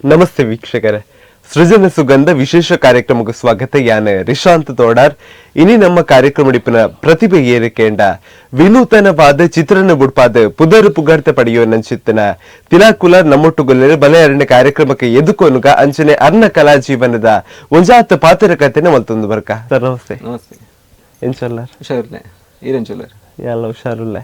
ನಮಸ್ತೆ ವೀಕ್ಷಕರೇ, ಸೃಜನ ಸುಗಂಧ ವಿಶೇಷ ಕಾರ್ಯಕ್ರಮಕ್ಕೆ ಸ್ವಾಗತ. ಯಾನೆ ರಿಶಾಂತ್ ತೋಡಾರ್. ಇನಿ ನಮ್ಮ ಕಾರ್ಯಕ್ರಮ ಪ್ರತಿಭೆ ಏರಿಕೆಂಡ ವಿನೂತನವಾದ ಚಿತ್ರಣ ಬುಡ್ಪಾದ ಪುದರ್ ಪುಗಾರ್ತೆ ಪಡೆಯುವ ನಂಚಿತ್ತನ ತಿಲಾಕುಲ ನಮ್ಮೊಟ್ಟುಗೊಲ್ಲರು ಬಲೆಯರಣ್ಯ ಕಾರ್ಯಕ್ರಮಕ್ಕೆ ಎದುಕೊನುಗ ಅಂಚನೆ ಅರ್ನ ಕಲಾ ಜೀವನದ ಒಂಜಾತ ಪಾತ್ರ ಕಥೆನ ಮಲ್ತೊಂದು ಬರ್ಕ. ಸರ್ ನಮಸ್ತೆ. ನಮಸ್ತೆ. ಎಂಚೊಲ್ಲರ್ ಹುಷಾರಿಲ್ಲ ಈರೆಂಚೊಲ್ಲರ್ ಎಲ್ಲ ಹುಷಾರುಲ್ಲ.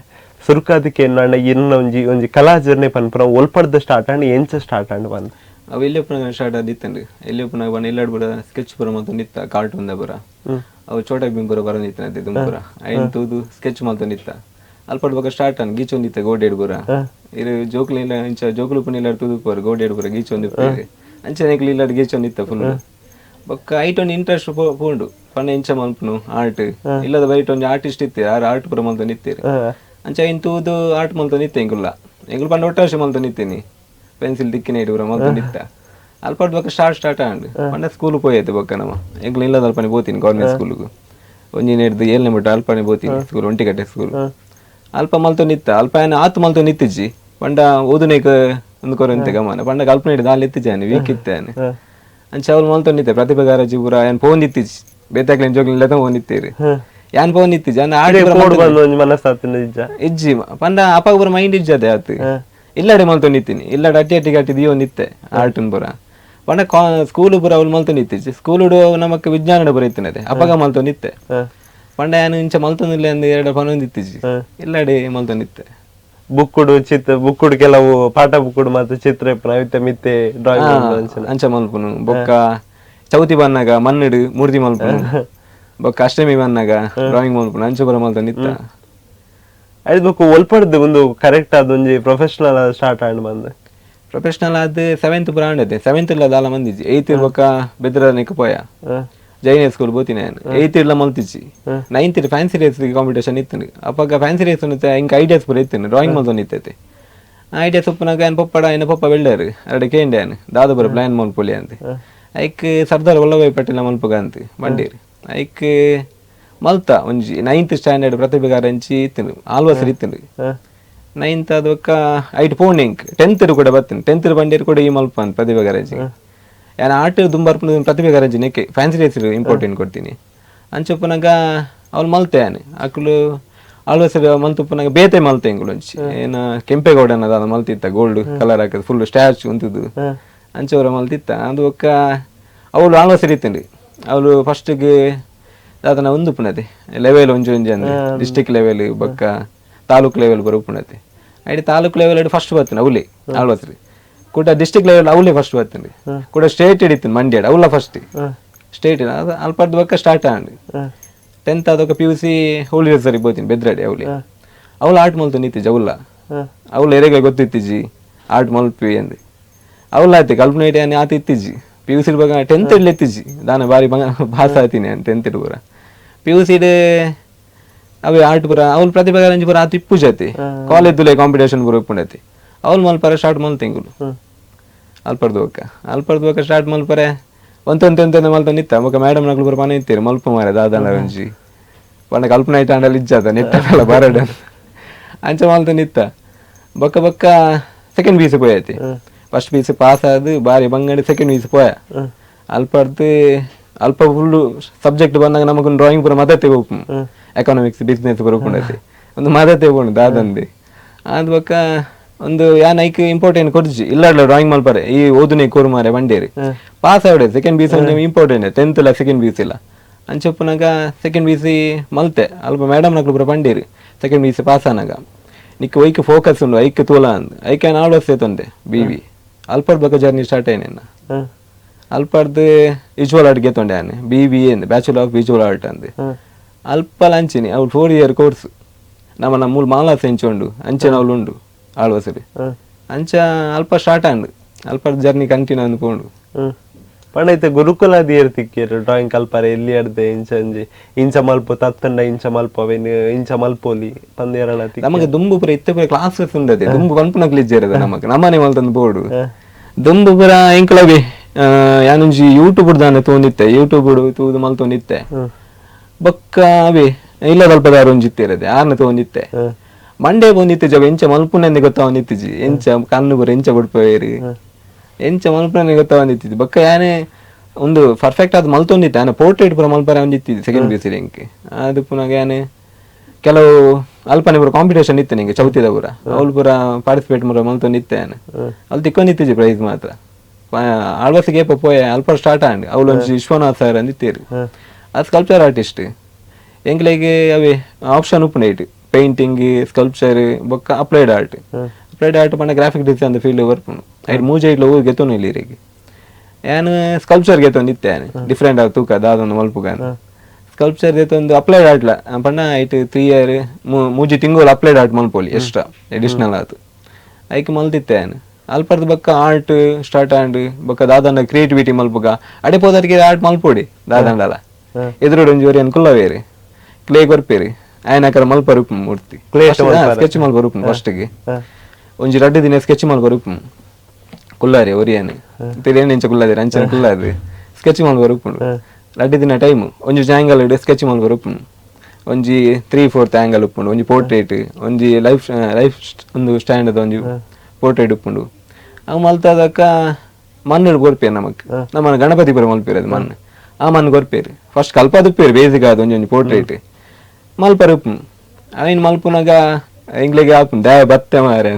ಸುರುಕಾದಕ್ಕೆ ಎನ್ನ ಇನ್ನ ಒಂಜಿ ಒಂಜಿ ಕಲಾ ಜರ್ನಿ ಪನ್ಪುರ ಒಲ್ಪಡ್ದ ಸ್ಟಾರ್ಟ್ ಆಂಡ್ ಎಂಚ ಸ್ಟಾರ್ಟ್ ಆಂಡ್ ಬಂದ ಅವು ಎಲ್ಲಿಯಪ್ಪನ ಸ್ಟಾರ್ಟ್ ಆದಿತ್ತಂಡು. ಎಲ್ಲಿಯಪ್ಪನಾಗ ಬಂದು ಎಲ್ಲಾಡ್ ಬರ ಸ್ಕೆಚ್ ಬರ ಮತ್ತು ನಿತ್ತ ಕಾರ್ಟೂನ್ ಬರ ಅವು ಚೋಟ ಬಿಂಬರ ಬರ ನಿತ್ತನತ್ತೆ ದುಂಬುರ ಐನ್ ತೂದು ಸ್ಕೆಚ್ ಮಾಲ್ತು ನಿತ್ತ ಅಲ್ಪಡ್ ಬಗ ಸ್ಟಾರ್ಟ್ ಅನ್ ಗೀಚೊಂದಿತ್ತ ಗೋಡೆಡ್ ಬರ ಇರು ಜೋಕ್ಲಿ ಇಲ್ಲ ಇಂಚ ಜೋಕ್ಲು ಪುನಿ ಇಲ್ಲಾಡ್ ತೂದು ಬರ ಗೋಡೆಡ್ ಬರ ಗೀಚೊಂದಿತ್ತ ಅಂಚನೆಕ್ಲಿ ಇಲ್ಲಾಡ್ ಗೀಚೊಂದಿತ್ತ ಫುಲ್ ಬೊಕ್ಕ ಐಟೊಂದು ಇಂಟ್ರೆಸ್ಟ್ ಪೋಂಡು ಪಣ್ಣ ಇಂಚ ಮಲ್ಪನು ಆರ್ಟ್ ಇಲ್ಲದ ಬೈಟ್ ಒಂಜಿ ಆರ್ಟಿಸ್ಟ್ ಇತ್ತೆ ಆರ್ಟ್ ಪುರ ಮಲ್ತು ನಿತ್ತೇರಿ ಅಂಚ ಐನ್ ತೂದು ಆರ್ಟ್ ಮಲ್ತು ನಿತ್ತೆ ಎಂಗುಲ್ಲ ಎಂಗುಲ್ ಪಂಡ ಒಟ್ಟಾಶ ಮಲ್ತು ನಿತ್ತೇನಿ ಪೆನ್ಸಿಲ್ ದಿಕ್ಕಿನ ಇಡುವ ಮಲ್ತು ನಿತ್ತ ಅಲ್ಪಡ್ ಬೊಕ್ಕ ಸ್ಟಾರ್ಟ್ ಆಂಡು ಪಂಡ ಸ್ಕೂಲ್ ಪೋಯೈತೆ ಬೊಕ್ಕ ನಮ್ಮ ಎಂಗ್ಲು ಇಲ್ಲದ ಅಲ್ಪನೆ ಬೋತೀನಿ ಗೌರ್ಮೆಂಟ್ ಸ್ಕೂಲ್ಗು ಒಂಜಿನ ಹಿಡ್ದು 7ನೇ ಮಟ್ಟ ಅಲ್ಪನೆ ಬೋತೀನಿ ಸ್ಕೂಲ್ ಒಂಟಿಗಟ್ಟೆ ಸ್ಕೂಲ್ ಅಲ್ಪ ಮಲ್ತು ನಿತ್ತ ಅಲ್ಪ ಏನ ಆತು ಮಲ್ತು ನಿತ್ತಿಜ್ಜಿ ಪಂಡ ಓದುನೇಕ ಒಂದು ಕೊರಂತೆ ಗಮನ ಪಂಡ ಕಲ್ಪನೆ ಹಿಡಿದು ಅಲ್ಲಿ ಎತ್ತಿಜಾನೆ ವೀಕ್ ಇತ್ತಾನೆ ಅಂಚ ಅವ್ಲು ಮಲ್ತು ನಿತ್ತೆ ಪ್ರತಿಭೆಗಾರಜಿ ಪೂರ ಏನ್ ಫೋನ್ ನಿತ್ತಿಜಿ ಬೇತಾಕ್ಲೇನ್ ಜೋಗ್ಲಿಲ್ಲ ಫೋನ್ ನಿತ್ತೀರಿ ಯಾನ್ ಫೋನ್ ನಿತ್ತಿಜ ಇಜ್ಜಿ ಪಂಡ ಅಪ್ಪಾಗ ಬರ ಮೈಂಡ್ ಇಜ್ಜದೆ ಆತು ಇಲ್ಲಡೆ ಮಲ್ತು ನಿತ್ತೀನಿ ಇಲ್ಲಡೆ ಅಟ್ಟಿ ದಿಯೋ ನಿತ್ತೆ ಆರ್ಟನ್ ಪುರ ಪಂಡ ಸ್ಕೂಲ್ ಪುರ ಅವ್ಲು ಮಲ್ತು ನಿತ್ತಿಜಿ ಸ್ಕೂಲು ನಮಕ್ ವಿಜ್ಞಾನ ಪುರ ಇತ್ತಿನದೆ ಅಪ್ಪಗ ಮಲ್ತು ನಿತ್ತೆ ಪಂಡ ಯಾನು ಇಂಚ ಮಲ್ತೊಂದಿಲ್ಲ ಅಂದ್ 2 ಫೋನ್ ನಿತ್ತಿಜಿ ಇಲ್ಲಡೆ ಮಲ್ತು ನಿತ್ತೆ ಬುಕ್ಕುಡು ಕೆಲವು ಪಾಠ ಬುಕ್ಕುಡು ಮತ್ತು ಚಿತ್ರ ಮಿತ್ತೆ ಡ್ರಾಯಿಂಗ್ ಅಂಚ ಮಲ್ಪುನು ಬೊಕ್ಕ ಚೌತಿ ಬನ್ನಾಗ ಮನ್ನಿಡು ಮೂರ್ತಿ ಮಲ್ಪುನು ಬೊಕ್ಕ ಅಷ್ಟಮಿ ಬನ್ನಾಗ ಡ್ರಾಯಿಂಗ್ ಮಲ್ಪುನು ಅಂಚ ಪುರ ಮಲ್ತು ನಿತ್ತ ಐದು ಒಲ್ಪಡ್ದು ಒಂದು ಕರೆಕ್ಟ್ ಅದೊಂಜಿ ಪ್ರೊಫೆಷನಲ್ ಸ್ಟಾರ್ಟ್ ಆಂಡ್ ಬಂದ ಪ್ರೊಫೆಷನಲ್ ಆದ್ 7th ಪುರ ಆಂಡತೆ 7th ಇಲ್ಲ ದಾಲ ಮಂದಿಜಿ 8th ಬೊಕ್ಕ ಬೆದ್ರ ನಿಕ್ಕ ಪೋಯ ಜೈನ ಸ್ಕೂಲ್ ಬೋತೀನಿ ನಾನು 8th ಇಲ್ಲ ಮಲ್ತಿಜಿ 9th ಫ್ಯಾನ್ಸಿ ರೇಸ್ ಕಾಂಪಿಟೇಷನ್ ಇತ್ತು ಅಪ್ಪಗ ಫ್ಯಾನ್ಸಿ ರೇಸ್ ಇಂಕ ಐಡಿಯಾಸ್ ಪುರ ಇತ್ತು ಡ್ರಾಯಿಂಗ್ ಮಲ್ತು ನಿತ್ತೈತೆ ಐಡಿಯಾಸ್ ಉಪ್ಪನಾಗ ಏನ್ ಪಪ್ಪಡ ಏನ ಪಪ್ಪ ಬೆಳ್ದಾರು ಎರಡು ಕೇಂಡೆ ದಾದ ಬರ ಪ್ಲಾನ್ ಮಲ್ಪೊಲಿ ಅಂತ ಐಕ್ ಸರ್ದಾರ್ ವಲ್ಲಭಾಯ್ ಪಟೇಲ್ ಮಲ್ಪಗ ಅಂತ ಬಂಡೀರಿ ಐಕ್ ಮಲ್ತ ಒಂಜಿ 9th ಸ್ಟ್ಯಾಂಡರ್ಡ್ ಪ್ರತಿಭೆಗಾರಂಚಿ ಇತ್ತು ಆಲ್ವಾಸರ್ ಇತ್ತು 9th ಅದಕ್ಕ ಐಟ್ ಪೋಣಿಂಕ್ 10th ಕೂಡ ಬರ್ತೀನಿ 10th ಬಂಡೀರ್ ಕೂಡ ಈ ಮಲ್ಪ ಅಂತ ಪ್ರತಿಭೆಗಾರಂಚಿ ಯಾನ ಆಟ ದುಂಬರ್ಪನ ಪ್ರತಿಭೆಗಾರಂಚಿ ನೆಕ್ಕೆ ಫ್ಯಾನ್ಸಿ ರೇಸ್ ಇಂಪಾರ್ಟೆಂಟ್ ಕೊಡ್ತೀನಿ ಅಂಚಪ್ಪನಾಗ ಅವ್ಳು ಮಲ್ತೆ ಯಾನೆ ಅಕ್ಲು ಆಲ್ವಾಸರ್ ಮಲ್ತಪ್ಪನಾಗ ಬೇತೆ ಮಲ್ತೆ ಎಂಗುಳು ಒಂಚಿ ಏನ ಕೆಂಪೇಗೌಡ ಅನ್ನೋದ ಮಲ್ತಿತ್ತ ಗೋಲ್ಡ್ ಕಲರ್ ಹಾಕದ್ ಫುಲ್ ಸ್ಟ್ಯಾಚು ಉಂತದ್ದು ಅಂಚವರ ಮಲ್ತಿತ್ತ ಅದು ಒಕ್ಕ ಅವಳು ಆಲ್ವಾಸರ್ ಇತ್ತಂಡಿ ಅವಳು ಫಸ್ಟ್ಗೆ ಅದನ್ನ ಒಂದು ಪುಣತೆ ಲೆವೆಲ್ ಒಂಜಿ ಅಂದ್ರೆ ಡಿಸ್ಟ್ರಿಕ್ಟ್ ಲೆವೆಲ್ ಬೊಕ್ಕ ತಾಲೂಕ್ ಲೆವೆಲ್ ಬರೋ ಪುಣತೆ ಐಡಿ ತಾಲೂಕ್ ಲೆವೆಲ್ ಫಸ್ಟ್ ಬರ್ತೀನಿ ಅವಳಿ ಆಳ್ವಸ್ರಿ ಕೂಡ ಡಿಸ್ಟ್ರಿಕ್ಟ್ ಲೆವೆಲ್ ಅವಳಿ ಫಸ್ಟ್ ಬರ್ತೀನಿ ಕೂಡ ಸ್ಟೇಟ್ ಹಿಡಿತೀನಿ ಮಂಡ್ಯ ಅವಳ ಫಸ್ಟ್ ಸ್ಟೇಟ್ ಅದು ಅಲ್ಪದ ಬೊಕ್ಕ ಸ್ಟಾರ್ಟ್ ಆಂಡ್ 10th ಅದಕ್ಕೆ PUC ಹೋಳಿ ಸರಿ ಬೋತೀನಿ ಬೆದ್ರಾಡಿ ಅವಳಿ ಅವಳು ಆರ್ಟ್ ಮಲ್ತು ನಿತ್ತಿಜಿ ಅವಳು ಎರೆಗೆ ಗೊತ್ತಿತ್ತಿಜಿ ಆರ್ಟ್ ಮಲ್ಪಿ ಅಂದು ಅವಳು ಆಯ್ತು ಕಲ್ಪನೆ ಇಟ್ಟು ಆತ ಇತ್ತಿಜಿ PUC ಬಗ 10th ಇಡ್ಲಿ ಎತ್ತಿಜಿ ದಾನ ಬಾರಿ ಭಾಸ ಆತೀನಿ 10th ಪೂರ PUC ಅವೇ ಆರ್ಟ್ ಪುರ ಅವ್ಳು ಪ್ರತಿಭೆಗಾರಂಜಿ ಪುರ ಆತ ಇಪ್ಪು ಜತಿ ಕಾಲೇಜ್ ತುಲೆ ಕಾಂಪಿಟೇಷನ್ ಪುರ ಉಪ್ಪುಂಡತಿ ಅವ್ಳು ಮಲ್ಪರ ಸ್ಟಾರ್ಟ್ ಮಲ್ತಿಂಗುಲು ಅಲ್ಪರ್ದು ಬೊಕ್ಕ ಸ್ಟಾರ್ಟ್ ಮಲ್ಪರೆ ಒಂತೊಂತ ಮಲ್ತ ನಿತ್ತ ಬೊಕ್ಕ ಮೇಡಮ್ ನಕ್ಲು ಪುರ ಮನೆ ಇತ್ತೀರಿ ಮಲ್ಪ ಮಾರ ದಾದಾನ ಒಂಜಿ ಪಂಡ ಕಲ್ಪನೆ ಆಯ್ತು ಅಂಡಲ್ಲಿ ಇಜ್ಜಾತ ನೆಟ್ಟಲ್ಲ ಬರಡ ಅಂಚ ಮಲ್ತ ನಿತ್ತ ಬೊಕ್ಕ ಸೆಕೆಂಡ್ PUC ಪೋಯತಿ ಫಸ್ಟ್ PUC ಪಾಸ್ ಆದ್ ಬಾರಿ ಬಂಗಡಿ ಸೆಕೆಂಡ್ PUC ಪೋಯ ಅಲ್ಪ ಫುಲ್ಲು ಸಬ್ಜೆಕ್ಟ್ ಬಂದಾಗ ನಮಗೊಂದು ಡ್ರಾಯಿಂಗ್ ಪೂರ ಮದತೆ ಹೋಗ್ತು ಎಕನಾಮಿಕ್ಸ್ ಬಿಸ್ನೆಸ್ ಪೂರ ಉಂಡತಿ ಒಂದು ಮದತೆ ಹೋಗೋಣ ದಾದಂದು ಅದ್ ಬೊಕ್ಕ ಒಂದು ಯಾನ್ ಐಕ್ ಇಂಪಾರ್ಟೆಂಟ್ ಕೊಡ್ಜಿ ಇಲ್ಲ ಡ್ರಾಯಿಂಗ್ ಮಲ್ಪರೆ ಈ ಓದುನೆ ಕೋರು ಮಾರೆ ಬಂಡೇರಿ ಪಾಸ್ ಆವಡೆ ಸೆಕೆಂಡ್ PUC ಇಂಪಾರ್ಟೆಂಟ್ 10th ಇಲ್ಲ ಸೆಕೆಂಡ್ PUC ಇಲ್ಲ ಅಂಚಪ್ಪನಾಗ ಸೆಕೆಂಡ್ PUC ಮಲ್ತೆ ಅಲ್ಪ ಮೇಡಮ್ ನಕ್ಲು ಪೂರ ಬಂಡೇರಿ ಸೆಕೆಂಡ್ PUC ಪಾಸ್ ಆನಾಗ ನಿಕ್ಕ ಐಕ್ ಫೋಕಸ್ ಉಂಡು ಐಕ್ ತೋಲ ಅಂದ್ ಐಕ್ ಏನ್ ಆಳ್ವಸ್ತೇತೊಂದೆ BV ಅಲ್ಪಡ್ ಬೊಕ್ಕ ಜರ್ನಿ ಸ್ಟಾರ್ಟ್ ಆಯ್ನೇನ ಅಲ್ಪರ್ದು ವಿಜುವಲ್ ಆರ್ಟ್ ಗೆತ್ತೊಂಡೆ ಆನೆ BBA bachelor of visual art ಅಂದೆ ಅಲ್ಪ ಲಂಚಿನಿ ಅವ್ಳು 4 year ಕೋರ್ಸ್ ನಮ್ಮ ಮೂಲ ಮಾಲಾಸ್ ಎಂಚುಂಡು ಅಂಚೆನ ಅವಳು ಉಂಡು ಆಳ್ವಸರಿ ಅಂಚ ಅಲ್ಪ ಸ್ಟಾರ್ಟ್ ಆಂಡು ಅಲ್ಪ ಜರ್ನಿ ಕಂಟಿನ್ಯೂ ಅಂದು ಪೋಂಡು ಪಂಡೈತೆ ಗುರುಕುಲದ ತಿಕ್ಕಿರು ಡ್ರಾಯಿಂಗ್ ಕಲ್ಪರೆ ಎಲ್ಲಿ ಅಡ್ದೆ ಇಂಚ ಮಲ್ಪ ತತ್ತಂಡ ಇಂಚ ಮಲ್ಪವೇನು ಇಂಚ ಮಲ್ಪೋಲಿ ಪಂದೇರಣ ನಮಗೆ ದುಂಬು ಪುರ ಇತ್ತೆ ಪುರ ಕ್ಲಾಸಸ್ ಉಂಡದೆ ದುಂಬು ಪನ್ಪುನಕ್ಲಿ ಇಜ್ಜೇರದ ನಮಗೆ ನಮ್ಮನೆ ಮಲ್ತಂದು ಬೋರ್ಡು ದುಂಬು ಪುರ ಎಂಕ್ಲವಿ ಯಾನುಂಜಿ ಯೂಟ್ಯೂಬ್ ದಾನೆ ತೋಂದಿತ್ತೆ ಯೂಟ್ಯೂಬ್ ತೂದು ಮಲ್ತೊಂದಿತ್ತೆ ಬೊಕ್ಕ ಅವೇ ಇಲ್ಲ ಸ್ವಲ್ಪದಾರು ಒಂಜಿತ್ತಿರದೆ ಆರ್ನ ತೋಂದಿತ್ತೆ ಮಂಡೇ ಬಂದಿತ್ತೆ ಜಗ ಎಂಚ ಮಲ್ಪುನೆಂದೆ ಗೊತ್ತಾವ ನಿತ್ತಿಜಿ ಎಂಚ ಕಣ್ಣು ಬರ ಎಂಚ ಬಿಡ್ಪೇರಿ ಎಂಚ ಮಲ್ಪನೆ ಗೊತ್ತ ಬಂದಿತ್ತಿದ್ದು ಬೊಕ್ಕ ಯಾನೆ ಒಂದು ಪರ್ಫೆಕ್ಟ್ ಆದ್ ಮಲ್ತೊಂದಿತ್ತೆ ಆನೆ ಪೋರ್ಟ್ರೇಟ್ ಪೂರ ಮಲ್ಪರೆ ಒಂದಿತ್ತಿದ್ದು ಸೆಕೆಂಡ್ ಪಿ ಸಿ ಎಂಕೆ ಅದು ಪುನಃ ಯಾನೆ ಕೆಲವು ಅಲ್ಪನೆ ಪೂರ ಕಾಂಪಿಟೇಷನ್ ಇತ್ತು ನಿಂಗೆ ಚೌತಿದ ಪೂರ ಅವ್ಳು ಪೂರ ಪಾರ್ಟಿಸಿಪೇಟ್ ಪೂರ ಮಲ್ತೊಂದಿತ್ತೆ ಆನೆ ಅಲ್ಲಿ ತಿಕ್ಕೊಂಡಿತ್ತಿಜಿ ಪ್ರೈಸ್ ಮಾತ್ರ ಆಳ್ವಾಸಿಗೆ ಪೋಯೆ ಅಲ್ಪ ಸ್ಟಾರ್ಟ್ ಆಂಡ್ ಅವಳು ಒಂಚು ವಿಶ್ವನಾಥ್ ಸರ್ ಅಂದಿತ್ತೇರು ಅದು ಸ್ಕಲ್ಪ್ಚರ್ ಆರ್ಟಿಸ್ಟ್ ಎಂಕ್ಲೆಗೆ ಅವೇ ಆಪ್ಷನ್ ಉಪ್ಪು ನೈಟ್ ಪೇಂಟಿಂಗ್ ಸ್ಕಲ್ಪ್ಚರ್ ಬೊಕ್ಕ ಅಪ್ಲೈಡ್ ಆರ್ಟ್ ಪಂಡ ಗ್ರಾಫಿಕ್ ಡಿಸೈನ್ ಫೀಲ್ಡ್ ಬರ್ಪುನು ಐದು ಮೂಜೆ ಇಟ್ಲ ಊರು ಗೆತ್ತೋನು ಇಲ್ಲಿರಿಗೆ ಏನು ಸ್ಕಲ್ಪ್ಚರ್ ಗೆತ್ತೊಂದಿತ್ತೆ ಡಿಫ್ರೆಂಟ್ ಆಗ ತೂಕ ದಾದೊಂದು ಮಲ್ಪುಗಾನ ಸ್ಕಲ್ಪ್ಚರ್ ಗೆತ್ತೊಂದು ಅಪ್ಲೈಡ್ ಆರ್ಟ್ಲ ಪಂಡ ಐಟ್ 3 year ಮೂಜಿ ತಿಂಗಳು ಅಪ್ಲೈಡ್ ಆರ್ಟ್ ಮಲ್ಪೊಲಿ ಎಕ್ಸ್ಟ್ರಾ ಎಡಿಷನಲ್ ಆತು ಐಕ್ ಮಲ್ತಿತ್ತೆ ಅಲ್ಪರ್ದು ಬೊಕ್ಕ ಆರ್ಟ್ ಸ್ಟಾರ್ಟ್ ಆಂಡ್ ಬೊಕ್ಕ ದಾದಂಡ ಕ್ರಿಯೇಟಿವಿಟಿ ಮಲ್ಪುಗ ಅಡೆ ಪೋದರ್ಗೆ ಆರ್ಟ್ ಮಲ್ಪೊಡಿ ದಾದಂಡಲ ಎದುರುಡು ಒಂಜಿ ಒರಿ ಅನ್ಕುಲ್ಲವೇರಿ ಕ್ಲೇ ಕೊರ್ಪೇರಿ ಆಯ್ನಕರ ಮಲ್ಪರುಪು ಮೂರ್ತಿ ಸ್ಕೆಚ್ ಮಲ್ಪರುಪು ಫಸ್ಟ್ಗೆ ಒಂಜಿ ರಡ್ಡು ದಿನ ಸ್ಕೆಚ್ ಮಲ್ಪರುಪು ಕುಲ್ಲಾರಿ ಒರಿಯನ್ ತಿರೇನು ಇಂಚ ಕುಲ್ಲಾದಿರಿ ಅಂಚನ ಕುಲ್ಲಾರಿ ಸ್ಕೆಚ್ ಮಲ್ಪರುಪು ರಡ್ಡು ದಿನ ಟೈಮ್ ಒಂಜಿ ಆಂಗಲ್ ಇಡು ಸ್ಕೆಚ್ ಮಲ್ಪರುಪು ಒಂಜಿ 3/4 ಆಂಗಲ್ ಉಪ್ಪುಂಡು ಒಂಜಿ ಪೋರ್ಟ್ರೇಟ್ ಒಂಜಿ ಲೈಫ್ ಒಂದು ಸ್ಟ್ಯಾಂಡ್ ಒಂಜಿ ಪೋರ್ಟ್ರೇಟ್ ಉಪ್ಪುಂಡು ಅವು ಮಲ್ತದಕ್ಕ ಮಣ್ಣು ಕೊರ್ಪೇರು ನಮಕ್ ನಮ್ಮ ಗಣಪತಿ ಪುರ ಮಲ್ಪೇರು ಅದು ಮಣ್ಣು ಆ ಮಣ್ಣು ಕೊರ್ಪೇರು ಫಸ್ಟ್ ಕಲ್ಪದುಪ್ಪೇರು ಬೇಸಿಕ್ ಆದ ಒಂಜಿ ಪೋರ್ಟ್ರೇಟ್ ಮಲ್ಪರುಪ್ಪು ಅವೇನು ಮಲ್ಪುನಾಗ ಇಂಗ್ಲಿಗೆ ಆಪುಂಡು ದಯ ಬತ್ತೆ ಮಾರೆ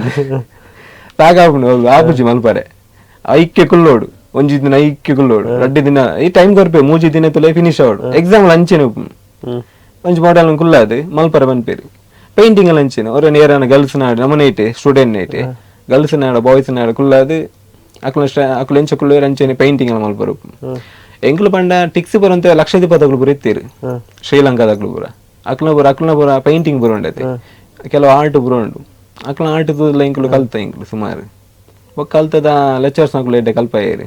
ಸಾಕಾಪುಂಡು ಆಪುಜಿ ಮಲ್ಪರೆ ಐಕ್ಯ ಕುಲ್ಲೋಡು ಒಂಜಿ ದಿನ ಐಕ್ಯ ಕುಲ್ಲೋಡು ರಡ್ಡು ದಿನ ಈ ಟೈಮ್ ಕೊರ್ಪೆ ಮೂಜಿ ದಿನ ತುಲೆ ಫಿನಿಶ್ ಆವಡು ಎಕ್ಸಾಮ್ ಅಂಚೆನ ಉಪ್ಪು ಒಂಜಿ ಮಾಡೆಲ್ ಕುಲ್ಲಾದು ಮಲ್ಪರೆ ಬನ್ಪೇರು ಪೇಂಟಿಂಗ್ ಎಲ್ಲ ಅಂಚೆನ ಅವ್ರ ನೇರನ ಗರ್ಲ್ಸ್ ನಾಡು ನಮ್ಮನೈಟೆ ಸ್ಟೂಡೆಂಟ್ ನೈಟೆ ಗರ್ಲ್ಸ್ ನಾಡ ಬಾಯ್ಸ್ ನಾಡ ಕುಲ್ಲಾದು ಅಕ್ಲು ಎಂಚ ಕುಳ್ಳೇರು ಅಂಚೆನೆ ಪೇಂಟಿಂಗ್ ಎಲ್ಲ ಮಲ್ಪರು ಎಂಕ್ಲು ಪಂಡ ಟಿಕ್ಸ್ ಬರಂತ ಲಕ್ಷಾಧಿಪತಿಗಳು ಪುರ ಇತ್ತೀರು ಶ್ರೀಲಂಕಾದಕ್ಲು ಪುರ ಅಕ್ಲನ ಪುರ ಪೇಂಟಿಂಗ್ ಪುರ ಉಂಡೈತೆ ಕೆಲವು ಆರ್ಟ್ ಪುರ ಉಂಡು ಅಕ್ಲ ಆರ್ಟ್ ತೂದಲ ಇಂಕ್ಲು ಕಲ್ತ ಇಂಕ್ಲು ಸುಮಾರು ಕಲ್ತದ ಲೆಕ್ಚರ್ಸ್ ನಕ್ಲು ಎಡ್ಡೆ ಕಲ್ಪೇರಿ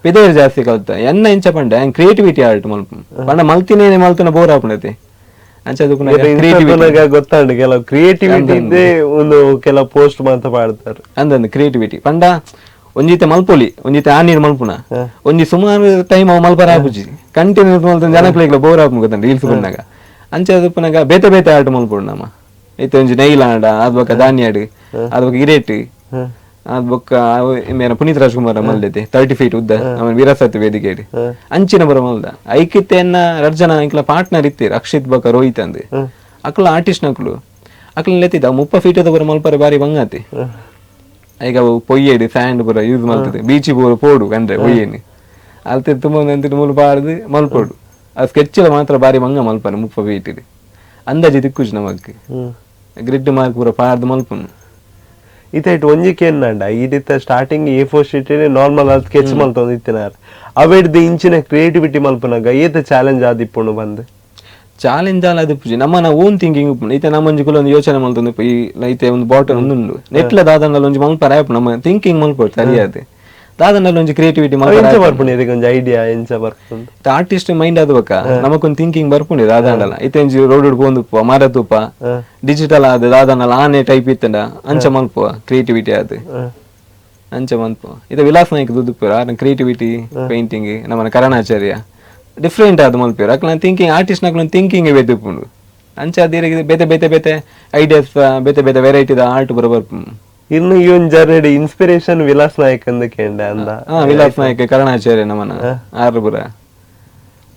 ಪಿದೇರು ಜಾಸ್ತಿ ಕಲ್ತ ಎನ್ನ ಇಂಚ ಪಂಡ ಕ್ರಿಯೇಟಿವಿಟಿ ಆರ್ಟ್ ಮಲ್ಪ ಪಂಡ ಮಲ್ತಿನೇನೆ ಮಲ್ತನ ಬೋರ್ ಆಪಣತೆ ಗೊತ್ತಾಂಡು ಕೆಲವು ಕ್ರಿಯೇಟಿವಿಟಿ ಒಂದು ಕೆಲವು ಪೋಸ್ಟ್ ಮಾತ್ರ ಮಾಡ್ತಾರೆ ಅಂದಂದು ಕ್ರಿಯೇಟಿವಿಟಿ ಪಂಡ ಒಂಜಿತೆ ಮಲ್ಪೊಲಿ ಒಂಜಿತೆ ಆನೀರ್ ಮಲ್ಪುನ ಒಂಜಿ ಸುಮಾರು ಟೈಮ್ ಅವ್ ಮಲ್ಪರ ಆಪುಜಿ ಕಂಟಿನ್ಯೂಸ್ ಮಲ್ತ ಜನಕ್ಲೆಗ್ಲ ಬೋರ್ ಆಪು ಗೊತ್ತಂಡ ರೀಲ್ಸ್ ಬಂದಾಗ ಅಂಚೆ ಪುನಗ ಬೇತೆ ಬೇತೆ ಆಟ ಮಲ್ಪೊಡು ನಮ್ಮ ಐತೆ ಒಂಜಿ ನೈಲ್ ಆಡ ಅದ್ ಬೊಕ್ಕ ಧಾನ್ಯಾಡ್ ಅದ್ ಬೊಕ್ಕ ಗಿರೇಟ್ ಅದ್ ಬೊಕ್ಕ ಮೇನ ಪುನೀತ್ ರಾಜ್ಕುಮಾರ್ ಮಲ್ದೈತೆ 30 feet ಉದ್ದ ಅವನ್ ವೀರಸತ್ಯ ವೇದಿಕೆ ಅಂಚಿನ ಬರ ಮಲ್ದ ಐಕಿತ್ತೆನ್ನ ರಡ್ಜನ ಇಂಕ್ಲ ಪಾರ್ಟ್ನರ್ ಇತ್ತೀರ ಅಕ್ಷಿತ್ ಬೊಕ್ಕ ರೋಹಿತ್ ಅಂದ್ ಅಕ್ಲ ಆರ್ಟಿಸ್ಟ್ ನಕ್ಲು ಅಕ್ಲ ಲೆತ್ತಿದ್ದ 30 feet ಬರ ಮಲ್ಪರೆ ಬಾರಿ ಬಂಗಾತಿ ಈಗ ಅವು ಪೊಯ್ಯೇಡಿ ಸ್ಯಾಂಡ್ ಪುರ ಯೂಸ್ ಮಾಡ್ತದೆ ಬೀಚಿ ಪೂರ ಪೋಡು ಕಂಡ್ರೆ ಪೊಯ್ಯೇನಿ ಅಲ್ತೆ ತುಂಬ ಅಂತಿಟ್ಟು ಮುಲ್ ಪಾಡ್ದು ಮಲ್ಪೋಡು ಆ ಸ್ಕೆಚ್ ಮಾತ್ರ ಬಾರಿ ಮಂಗ ಮಲ್ಪನೆ 30 feet ಅಂದಾಜಿ ದಿಕ್ಕುಜ್ ನಮಕ್ ಗ್ರಿಡ್ ಮಾರ್ಕ್ ಪೂರ ಪಾಡ್ದು ಮಲ್ಪನು ಇತ್ತ ಒಂಜಿಕೆ ಅನ್ನಂಡ ಇದಿತ್ತ ಸ್ಟಾರ್ಟಿಂಗ್ A4 sheet ನಾರ್ಮಲ್ ಅದು ಸ್ಕೆಚ್ ಮಲ್ತೊಂದಿತ್ತಿನಾರ ಅವೆಡ್ದು ಇಂಚಿನ ಕ್ರಿಯೇಟಿವಿಟಿ ಮಲ್ಪನಾಗ ಏತ ಚಾಲೆಂಜ್ ಆದಿಪ್ಪುಂಡು ಬಂದು ಚಾಲೆಂಜ್ ಅಲ್ಲ ಅದು ನಮ್ಮ ಓನ್ ಥಿಂಕಿಂಗ್ ಉಪ್ಪು ಐತೆ ನಮ್ಮ ಒಂಜಿ ಒಂದು ಯೋಚನೆ ಮಲ್ತೊಂದು ಐತೆ ಒಂದು ಬಾಟಲ್ ಒಂದುಂಡು ನೆಟ್ಲ ದಾದಂಡಲ್ಲ ಒಂಜಿ ಮಲ್ಪರ ಆಯ್ಪು ನಮ್ಮ ಥಿಂಕಿಂಗ್ ಮಲ್ಪೋಡು ಸರಿಯಾದ ದಾದನಲ್ಲಿ ಒಂಜಿ ಕ್ರಿಯೇಟಿವಿಟಿ ಬರ್ಪುಂಡು ಇದಕ್ಕೆ ಒಂಜಿ ಐಡಿಯಾ ಎಂಚ ಬರ್ಪುಂಡು ಆರ್ಟಿಸ್ಟ್ ಮೈಂಡ್ ಆದ್ಬೇಕ ನಮಕೊಂದು ಥಿಂಕಿಂಗ್ ಬರ್ಪುಂಡು ದಾದಂಡಲ್ಲ ಐತೆ ಒಂಜಿ ರೋಡ್ ಪೋಂದುಪ್ಪ ಮರತುಪ್ಪ ಡಿಜಿಟಲ್ ಆದ ದಾದನಲ್ಲ ಆನೆ ಟೈಪ್ ಇತ್ತಂಡ ಅಂಚ ಮಲ್ಪುವ ಕ್ರಿಯೇಟಿವಿಟಿ ಆದ ಅಂಚ ಮಲ್ಪುವ ಇದು ವಿಲಾಸ್ ನಾಯ್ಕ ದುದ್ದುಪುರ ಕ್ರಿಯೇಟಿವಿಟಿ ಪೇಂಟಿಂಗ್ ನಮ್ಮ ಕರಣಾಚಾರ್ಯ ಡಿಫ್ರೆಂಟ್ ಆದ ಮಲ್ಪೇರು ಅಕ್ಲ ಥಿಂಕಿಂಗ್ ಆರ್ಟಿಸ್ಟ್ ನಕ್ಲ ಥಿಂಕಿಂಗ್ ಬೆತ್ತಿಪ್ಪುಂಡು ಅಂಚ ಅದಿರಿಗೆ ಬೇತೆ ಬೇತೆ ಬೇತೆ ಐಡಿಯಾಸ್ ಬೇತೆ ಬೇತೆ ವೆರೈಟಿದ ಆರ್ಟ್ ಪೂರ ಬರ್ಪುಂಡು ಇನ್ನು ಈ ಒಂದು ಜರ್ನಿ ಇನ್ಸ್ಪಿರೇಷನ್ ವಿಲಾಸ್ ನಾಯಕ್ ಅಂದ ಕೇಂಡ ಅಂದ ವಿಲಾಸ್ ನಾಯಕ್ ಕರಣಾಚಾರ್ಯ ನಮನ ಆರು ಪುರ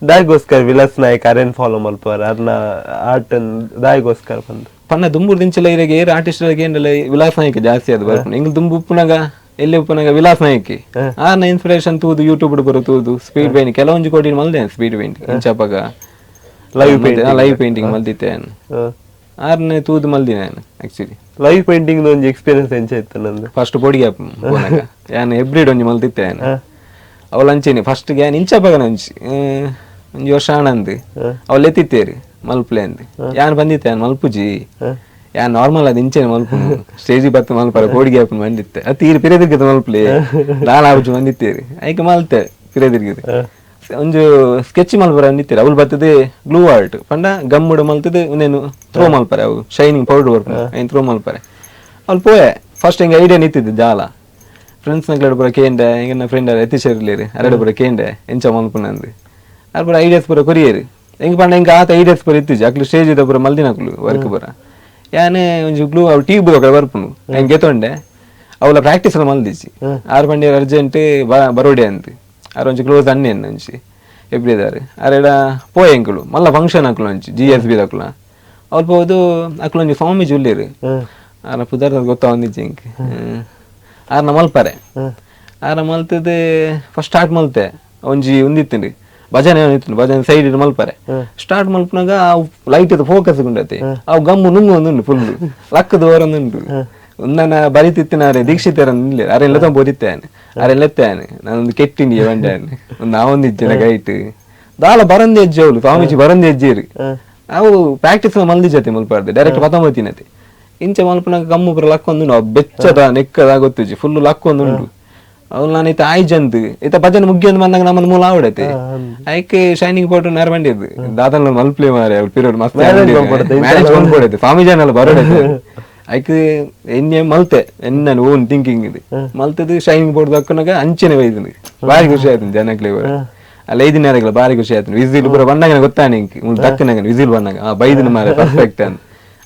ದಾಯಿಗೋಸ್ಕರ ವಿಲಾಸ್ ನಾಯಕ್ ಅರೇನ್ ಫಾಲೋ ಮಲ್ಪಾರ ಅದನ್ನ ಆರ್ಟ್ ದಾಯಿಗೋಸ್ಕರ ಬಂದು ಪನ್ನ ದುಂಬುರ್ ದಿಂಚಲ ಇರಿಗೆ ಏರ್ ಆರ್ಟಿಸ್ಟ್ ಏನ್ಲ ವಿಲಾಸ್ ನಾಯಕ್ ಜಾಸ್ತಿ ಅದು ಬರ್ಪುಂಡು ಇಂಗ್ ದುಂಬು ಉಪ್ಪುನಾಗ ಎಲ್ಲಿ ಉಪ್ಪುನಾಗ ವಿಲಾಸ್ ನಾಯಕಿ ಆರ್ನ ಇನ್ಸ್ಪಿರೇಷನ್ ತೂದು ಯೂಟ್ಯೂಬ್ ಬರು ತೂದು ಸ್ಪೀಡ್ ಪೇಂಟಿಂಗ್ ಕೆಲವೊಂಜಿ ಕೋಟಿ ಮಲ್ದೆ ಸ್ಪೀಡ್ ಪೇಂಟಿಂಗ್ ಇಂಚಪಗ ಲೈವ್ ಪೇಂಟಿಂಗ್ ಮಲ್ದಿತ್ತೆ ಆರ್ನೆ ತೂದು ಮಲ್ದಿ ನಾನು ಆಕ್ಚುಲಿ ಲೈವ್ ಪೇಂಟಿಂಗ್ ಒಂಜಿ ಎಕ್ಸ್ಪೀರಿಯನ್ಸ್ ಎಂಚ ಇತ್ತು ನಂದು ಫಸ್ಟ್ ಪೊಡಿಗೆ ಯಾನ್ ಎಬ್ರಿಡ್ ಒಂಜಿ ಮಲ್ತಿತ್ತೆ ಅವಳು ಅಂಚೇನಿ ಫಸ್ಟ್ ಯಾನ್ ಇಂಚಪಗನ ಒಂಜಿ ವರ್ಷ ಆನಂದ್ ಅವಳು ಎತ್ತಿತ್ತೇರಿ ಮಲ್ಪಲೆ ಅಂದ್ ಯಾನ್ ಬಂದಿತ್ತೆ ಯಾನ್ ಮಲ್ಪುಜಿ ಯಾನ್ ನಾರ್ಮಲ್ ಅದು ಇಂಚೆನೆ ಮಲ್ಪು ಸ್ಟೇಜಿ ಬತ್ತು ಮಲ್ಪರ ಕೋಡಿಗೆ ಹಾಪು ಬಂದಿತ್ತೆ ಅದು ತೀರಿ ಪಿರೆದಿರ್ಗಿತ್ತು ಮಲ್ಪಲೆ ನಾನು ಆಬುಜು ಬಂದಿತ್ತೇರಿ ಐಕೆ ಮಲ್ತೆ ಪಿರೆದಿರ್ಗಿದ್ದು ಒಂಜು ಸ್ಕೆಚ್ ಮಲ್ಪರ ಅಂದಿತ್ತೀರಿ ಅವಳು ಬರ್ತದೆ ಗ್ಲೂ ಆರ್ಟ್ ಪಂಡ ಗಮ್ಮುಡು ಮಲ್ತದೆ ಇನ್ನೇನು ಥ್ರೋ ಮಲ್ಪರೆ ಅವು ಶೈನಿಂಗ್ ಪೌಡರ್ ಬರ್ಪು ಏನು ಥ್ರೋ ಮಲ್ಪರೆ ಅವ್ಳು ಪೋಯೆ ಫಸ್ಟ್ ಹಿಂಗೆ ಐಡಿಯಾ ನಿಂತಿದ್ದು ಜಾಲ ಫ್ರೆಂಡ್ಸ್ ನಕ್ಲೆಡು ಪೂರ ಕೇಂಡೆ ಹಿಂಗೆ ನನ್ನ ಫ್ರೆಂಡ್ ಎತ್ತಿಸೇರ್ಲೇರಿ ಅರೆಡು ಪೂರ ಕೇಂಡೆ ಎಂಚ ಮಲ್ಪುನ ಅಂದು ಅದು ಪೂರ ಐಡಿಯಾಸ್ ಪೂರ ಕೊರಿಯೇರಿ ಹೆಂಗೆ ಪಂಡ ಹಿಂಗೆ ಆತ ಐಡಿಯಾಸ್ ಪೂರ ಇತ್ತಿಜಿ ಅಕ್ಲು ಸ್ಟೇಜ್ ಇದ್ದ ಪೂರ ಮಲ್ದಿನಕ್ಲು ವರ್ಕ್ ಪೂರ ಯಾನೆ ಒಂಜಿ ಗ್ಲೂ ಅವು ಟೀ ಬುದ ಬರ್ಪುನು ಹೆಂಗೆ ಗೆತ್ತೊಂಡೆ ಅವಳ ಪ್ರಾಕ್ಟೀಸ್ ಎಲ್ಲ ಮಲ್ದಿಚ್ಚಿ 6 ಪಂಡಿ ಅರ್ಜೆಂಟ್ ಬರೋಡೆ ಅಂತ ಒಂಚು ಕ್ಲೋಸ್ ಅನ್ನೆ నుంచి ಎಬ್ರಿದಾರೆ ಅರೆಡ ಪೋಯಂಕುಲು ಮಲ್ಲ ಫಂಕ್ಷನ್ ಹಾಕ್ಲು ಅಂಚಿ GSB ದಕ್ಲ ಅವ್ರು పోదు ಅಕ್ಲೊಂಜಿ ಸ್ವಾಮೀಜಿ ಉಳ್ಳೇರು ಆರ ಪುದರ್ ಗೊತ್ತಾ ಒಂದಿಜ್ಜಿ ಇಂಕ್ ಆರ್ನ ಮಲ್ಪರೆ ಆರ ಮಲ್ತದ ಫಸ್ಟ್ ಸ್ಟಾರ್ಟ್ ಮಲ್ತೆ ಒಂಜಿ ಒಂದಿತ್ತಂಡಿ ಭಜನೆ ಇತ್ತು ಭಜನೆ ಸೈಡ್ ಮಲ್ಪರೆ ಸ್ಟಾರ್ಟ್ ಮಲ್ಪನಾಗ ಲೈಟ್ ಫೋಕಸ್ ಗುಂಡತಿ ಅವು ಗಮ್ಮು ನುಂಗು ಒಂದುಂಡು ಫುಲ್ ಲಕ್ಕದ ಓರೊಂದುಂಡು ಒಂದನ ಬರಿತಿತ್ತಿನಾರೆ ದೀಕ್ಷಿತರನ್ನ ಅರೆಲ್ಲ ಬೋದಿತ್ತೇನೆ ಅರೆಲ್ಲೆತ್ತೇನೆ ನಾನೊಂದು ಕೆಟ್ಟಿಂಡಿ ಬಂಡೇನೆ ಒಂದು ನಾವೊಂದಿಜ್ಜನ ಗೈಟ್ ದಾಲ ಬರಂದಿ ಹೆಜ್ಜೆ ಅವಳು ಸ್ವಾಮೀಜಿ ಬರಂದಿ ಹೆಜ್ಜೇರಿ ಅವು ಪ್ರಾಕ್ಟೀಸ್ ಮಲ್ದಿ ಜೊತೆ ಮಲ್ಪಾರ್ದೆ ಡೈರೆಕ್ಟ್ ಪತಂಬತ್ತಿನತಿ ಇಂಚೆ ಮಲ್ಪನಾಗ ಗಮ್ಮು ಪುರ ಲಕ್ಕೊಂದುಂಡು ಅವ್ ಬೆಚ್ಚದ ನೆಕ್ಕದ ಗೊತ್ತುಜಿ ಫುಲ್ ಲಕ್ಕೊಂದುಂಡು ಅವ್ನು ನಾನು ಐತ ಆಯ್ಜಂತ್ ಐತ ಭಜನೆ ಮುಗಿಯೊಂದು ಬಂದಾಗ ನಮ್ಮನ್ನ ಮೂಲ ಆವಡೈತೆ ಐಕೆ ಶೈನಿಂಗ್ ಪೌಡರ್ ನರ ಬಂದಿದ್ದು ದಾದಲ್ ಮಲ್ಪ್ಲೆ ಮಾರೆ ಅವ್ಳು ಪೀರಿಯಡ್ ಮಸ್ತ್ ಮ್ಯಾನೇಜ್ ಬಂದ್ಬಿಡೈತೆ ಸ್ವಾಮೀಜಿ ಎಲ್ಲ ಬರೋಡೈತೆ ಐಕೆ ಎಣ್ಣೆ ಮಲ್ತೆ ಎನ್ನ ಓನ್ ಥಿಂಕಿಂಗ್ ಇದು ಮಲ್ತದ್ದು ಶೈನಿಂಗ್ ಪೌಡರ್ ದಕ್ಕನಾಗ ಅಂಚೆನೆ ಬೈದಿನಿ ಬಾರಿ ಖುಷಿ ಆಯ್ತು ಜನಕ್ಲೆ ಅಲ್ಲ 5 ದಿನ ಬಾರಿ ಖುಷಿ ಆಯ್ತು ವಿಸಿಲ್ ಪೂರ ಬಂದಾಗ ಗೊತ್ತಾನೆ ದಕ್ಕನಾಗ ವಿಸಿಲ್ ಬಂದಾಗ ಬೈದಿನ ಮಾರೆ ಪರ್ಫೆಕ್ಟ್ ಅಂತ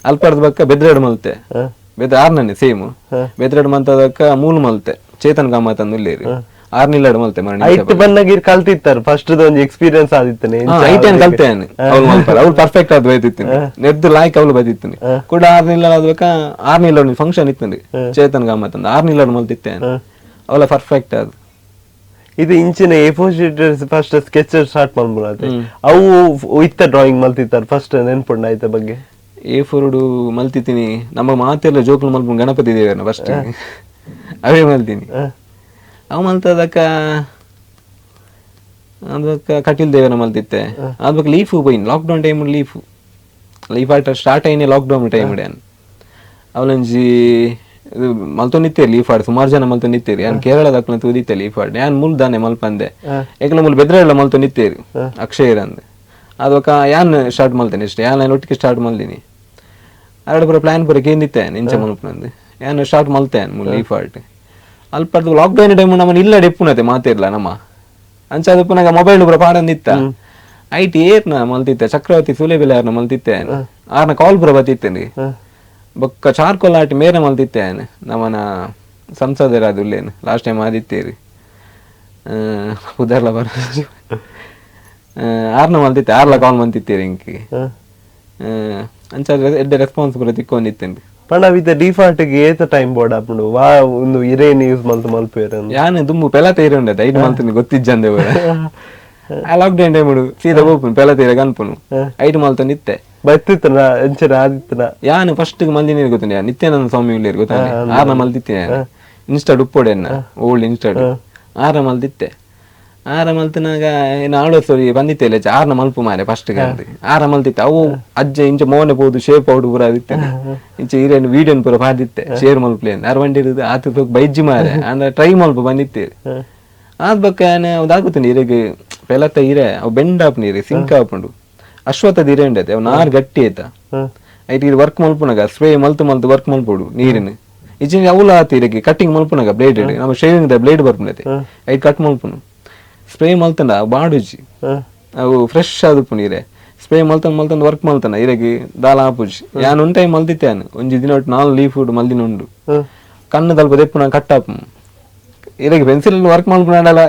ಅಲ್ಪರ್ದ ಬಕ್ಕ ಬೆದ್ರಾಡ್ ಮಲ್ತೆ ಬೆದ್ರ 6 ಸೇಮ್ ಬೆದ್ರಾಡ್ ಮಂತದಕ್ಕ ಮೂಲ ಮಲ್ತೆ ಚೇತನ್ ಕಾಮತ್ ಅಂದುಲ್ಲೇರಿ 6 ನಿಲ್ಲಾಡ್ ಮಲ್ತೆ ಐಟ್ ಬನ್ನಗಿರ್ ಕಲ್ತಿತ್ತಾರ ಫಸ್ಟ್ ಒಂದು ಎಕ್ಸ್ಪೀರಿಯನ್ಸ್ ಆದಿತ್ತನೆ ಐಟನ್ ಕಲ್ತೇನೆ ಅವ್ಳು ಮಲ್ಪಾರ ಅವ್ಳು ಪರ್ಫೆಕ್ಟ್ ಆದ್ ಬೈದಿತ್ತಿನಿ ನೆದ್ದು ಲಾಯ್ಕ್ ಅವ್ಳು ಬೈದಿತ್ತಿನಿ ಕೂಡ 6 ನಿಲ್ಲಾಡ್ ಆದ್ಬೇಕ 6 ನಿಲ್ಲಾಡ್ ಫಂಕ್ಷನ್ ಇತ್ತಂಡಿ ಚೇತನ್ ಕಾಮತ್ ಅಂದ 6 ನಿಲ್ಲಾಡ್ ಮಲ್ತಿತ್ತೇನೆ ಅವಳ ಪರ್ಫೆಕ್ಟ್ ಆದ್ ಇದು ಇಂಚಿನ A4 sheet first sketch start ಮಾಡ್ಬಿಡತ್ತೆ ಅವು ಇತ್ತ ಡ್ರಾಯಿಂಗ್ ಮಲ್ತಿತ್ತಾರ ಫಸ್ಟ್ ನೆನ್ಪುಂಡ ಆಯ್ತ ಬಗ್ಗೆ A4 ಮಲ್ತಿದ್ದೀನಿ ನಮ್ಮ ಮಾತೆಲ್ಲ ಜೋಕ್ಲು ಮಲ್ಪು ಗಣಪತಿ ದೇವರನ್ನ ಫಸ್ಟ್ ಅವೇ ಮಲ್ತೀನಿ ಅವ್ ಮಲ್ತದಕ್ಕ ಅದಕ್ಕ ಕಟೀಲ್ ದೇವರನ್ನ ಮಲ್ತಿತ್ತೆ ಅದಕ್ಕೆ ಲೀಫು ಬೈನ್ ಲಾಕ್ಡೌನ್ ಟೈಮ್ ಲೀಫ್ ಆಟ ಸ್ಟಾರ್ಟ್ ಆಯ್ನೆ ಲಾಕ್ಡೌನ್ ಟೈಮ್ ಡ್ಯಾನ್ ಅವಲಂಜಿ ಇದು ಮಲ್ತೊಂದಿತ್ತೇರಿ ಲೀಫ್ ಆಡ್ ಸುಮಾರು ಜನ ಮಲ್ತೊಂದಿತ್ತೇರಿ ನಾನು ಕೇರಳದಕ್ಲ ತೂದಿತ್ತೆ ಲೀಫ್ ಆಡ್ ಯಾನ್ ಮೂಲ್ ದಾನೆ ಮಲ್ಪಂದೆ ಏಕಲ ಮೂಲ ಬೆದ್ರೆಲ್ಲ ಮಲ್ತೊಂದಿತ್ತೇರಿ ಅಕ್ಷಯರ್ ಅಂದೆ ಅದಕ್ಕ ಯಾನ್ ಸ್ಟಾರ್ಟ್ ಮಲ್ತೇನೆ ಇಷ್ಟ ಯಾನ್ ನಾನು ಒಟ್ಟಿಗೆ ಸ್ಟಾರ್ಟ್ ಮಲ್ದಿನಿ ಎರಡು ಪುರ ಪ್ಲಾನ್ ಪುರ ಕೇಂದಿತ್ತೆ ಇಂಚ ಮಲ್ಪನಂದು ಯಾನ್ ಸ್ಟಾರ್ಟ್ ಮಲ್ತೇನೆ ಮೂಲ ಲೀಫ್ ಆಡ್ ಅಲ್ಪರ್ದು ಲಾಕ್ಡೌನ್ ಟೈಮ್ ನಮ್ಮನ್ನ ಇಲ್ಲ ಡೆಪ್ಪುನತೆ ಮಾತಿರ್ಲ ನಮ್ಮ ಅಂಚ ಅದು ಪುನಗ ಮೊಬೈಲ್ ಪುರ ಪಾಡಂದಿತ್ತ ಐಟಿ ಏರ್ನ ಮಲ್ತಿತ್ತೆ ಚಕ್ರವರ್ತಿ ಸುಲೇಬೆಲೆಯರ್ನ ಮಲ್ತಿತ್ತೆ ಆರ್ನ ಕಾಲ್ ಪುರ ಬತ್ತಿತ್ತೇನೆ ಬೊಕ್ಕ ಚಾರ್ಕೋಲ್ ಆಟಿ ಮೇರೆ ಮಲ್ತಿತ್ತೇನೆ ನಮ್ಮನ ಸಂಸದರಾದ ಉಲ್ಲೇನು ಲಾಸ್ಟ್ ಟೈಮ್ ಆದಿತ್ತೇರಿ ಉದರ್ಲ ಬರ ಆರ್ನ ಮಲ್ತಿತ್ತೆ ಆರ್ಲ ಕಾಲ್ ಮಲ್ತಿತ್ತೇರಿ ಇಂಕಿ ಅಂಚ ಎಡ್ಡೆ ರೆಸ್ಪಾನ್ಸ್ ಪೂರ ತಿಕ್ಕೊಂಡಿತ್ತೇನೆ ಪಂಡ ಡಿಫಾಲ್ಟ್ ಗೆ ಏತ ಟೈಮ್ ಬೋರ್ಡ್ ಆಪುಂಡು ವಾ ಒಂದು ಇರೇನ್ ಯೂಸ್ ಮಲ್ತು ಮಲ್ಪೇರ ಯಾನ್ ದುಮ್ಮು ಪೆಲ ತೇರಿ ಉಂಡದ ಐದು ಮಲ್ತೀನಿ ಗೊತ್ತಿಜ್ಜಂದೆ ಲಾಕ್ಡೌನ್ ಟೈಮ್ ಸೀದಾ ಹೋಗ್ಪುನು ಪೆಲ ತೇರ ಕನ್ಪುನು ಐದು ಮಲ್ತ ನಿತ್ತೆ ಬತ್ತಿತ್ತನ ಎಂಚನ ಆದಿತ್ತನ ಯಾನ್ ಫಸ್ಟ್ ಮಂದಿನ ಗೊತ್ತಿನ ನಿತ್ಯಾನಂದ ಸ್ವಾಮಿ ಉಳ್ಳೇರಿ ಗೊತ್ತಾನೆ ಆರ್ನ ಮಲ್ತಿತ್ತೆ ಇನ್ಸ್ಟಾಡ್ ಉಪ್ಪೋಡೆನ್ನ ಓಲ್ಡ್ ಇನ್ಸ್ಟಾಡ್ ಆರ ಮಲ್ತಿತ್ತೆ ಆರ ಮಲ್ತನಾಗ ಏನು ಆಡೋ ಸರಿ ಬಂದಿತ್ತೆ ಆರ್ನ ಮಲ್ಪು ಮಾರೆ ಫಸ್ಟ್ ಗಂದು ಆರ ಮಲ್ತಿತ್ತೆ ಅವು ಅಜ್ಜ ಇಂಚ ಮೋನೆ ಹೋದು ಶೇಪ್ ಔಟ್ ಪೂರ ಆದಿತ್ತೆ ಇಂಚ ಹಿರೇನು ವೀಡಿಯೋನ್ ಪೂರ ಪಾದಿತ್ತೆ ಶೇರ್ ಮಲ್ಪ್ಲೆ ಆರ್ ಬಂಡಿ ಇರುದು ಆತ ಬೈಜ್ಜಿ ಮಾರೆ ಅಂದ ಟ್ರೈ ಮಲ್ಪ ಬಂದಿತ್ತೆ ಆದ್ ಬಕ್ಕ ಅದಾಗುತ್ತೇನೆ ಹಿರೇಗೆ ಪೆಲತ್ತ ಹಿರೇ ಅವು ಬೆಂಡಾಪ್ ನೀರಿ ಸಿಂಕ್ ಆಪುಂಡು ಅಶ್ವತ್ಥದ ಹಿರೇ ಉಂಡೈತೆ ಅವ್ ನಾರ್ ಗಟ್ಟಿ ಆಯ್ತ ಐಟ್ ಇದು ವರ್ಕ್ ಮಲ್ಪುನಾಗ ಸ್ಪ್ರೇ ಮಲ್ತು ವರ್ಕ್ ಮಲ್ಪೋಡು ನೀರಿನ ಈಚಿನ ಅವಲ ಆತ ಹಿರೇಗೆ ಕಟ್ಟಿಂಗ್ ಮಲ್ಪುನಾಗ ಬ್ಲೇಡ್ ನಮ್ಮ ಶೇವಿಂಗ್ ದ ಬ್ಲೇಡ್ ಬರ್ಪುನೈತೆ ಐಟ್ ಕಟ್ ಮಲ್ಪುನು ಸ್ಪ್ರೇ ಮಲ್ತಂಡ ಬಾಡುಜಿ ಅವು ಫ್ರೆಶ್ ಆದುಪ್ಪು ನೀರೆ ಸ್ಪ್ರೇ ಮಲ್ತಂದ್ ವರ್ಕ್ ಮಲ್ತನ ಇರಗಿ ದಾಲ ಆಪುಜಿ ಯಾನ್ ಒಂದ್ ಟೈಮ್ ಮಲ್ತಿತ್ತೇನು ಒಂಜಿ ದಿನ ಒಟ್ಟು 4 ಲೀಫ್ ಮಲ್ದಿನ ಉಂಡು ಕಣ್ಣು ತಲ್ಪ ದೆಪ್ಪುನ ಕಟ್ಟಾಪು ಇರಗಿ ಪೆನ್ಸಿಲ್ ವರ್ಕ್ ಮಲ್ಪುನಲ್ಲ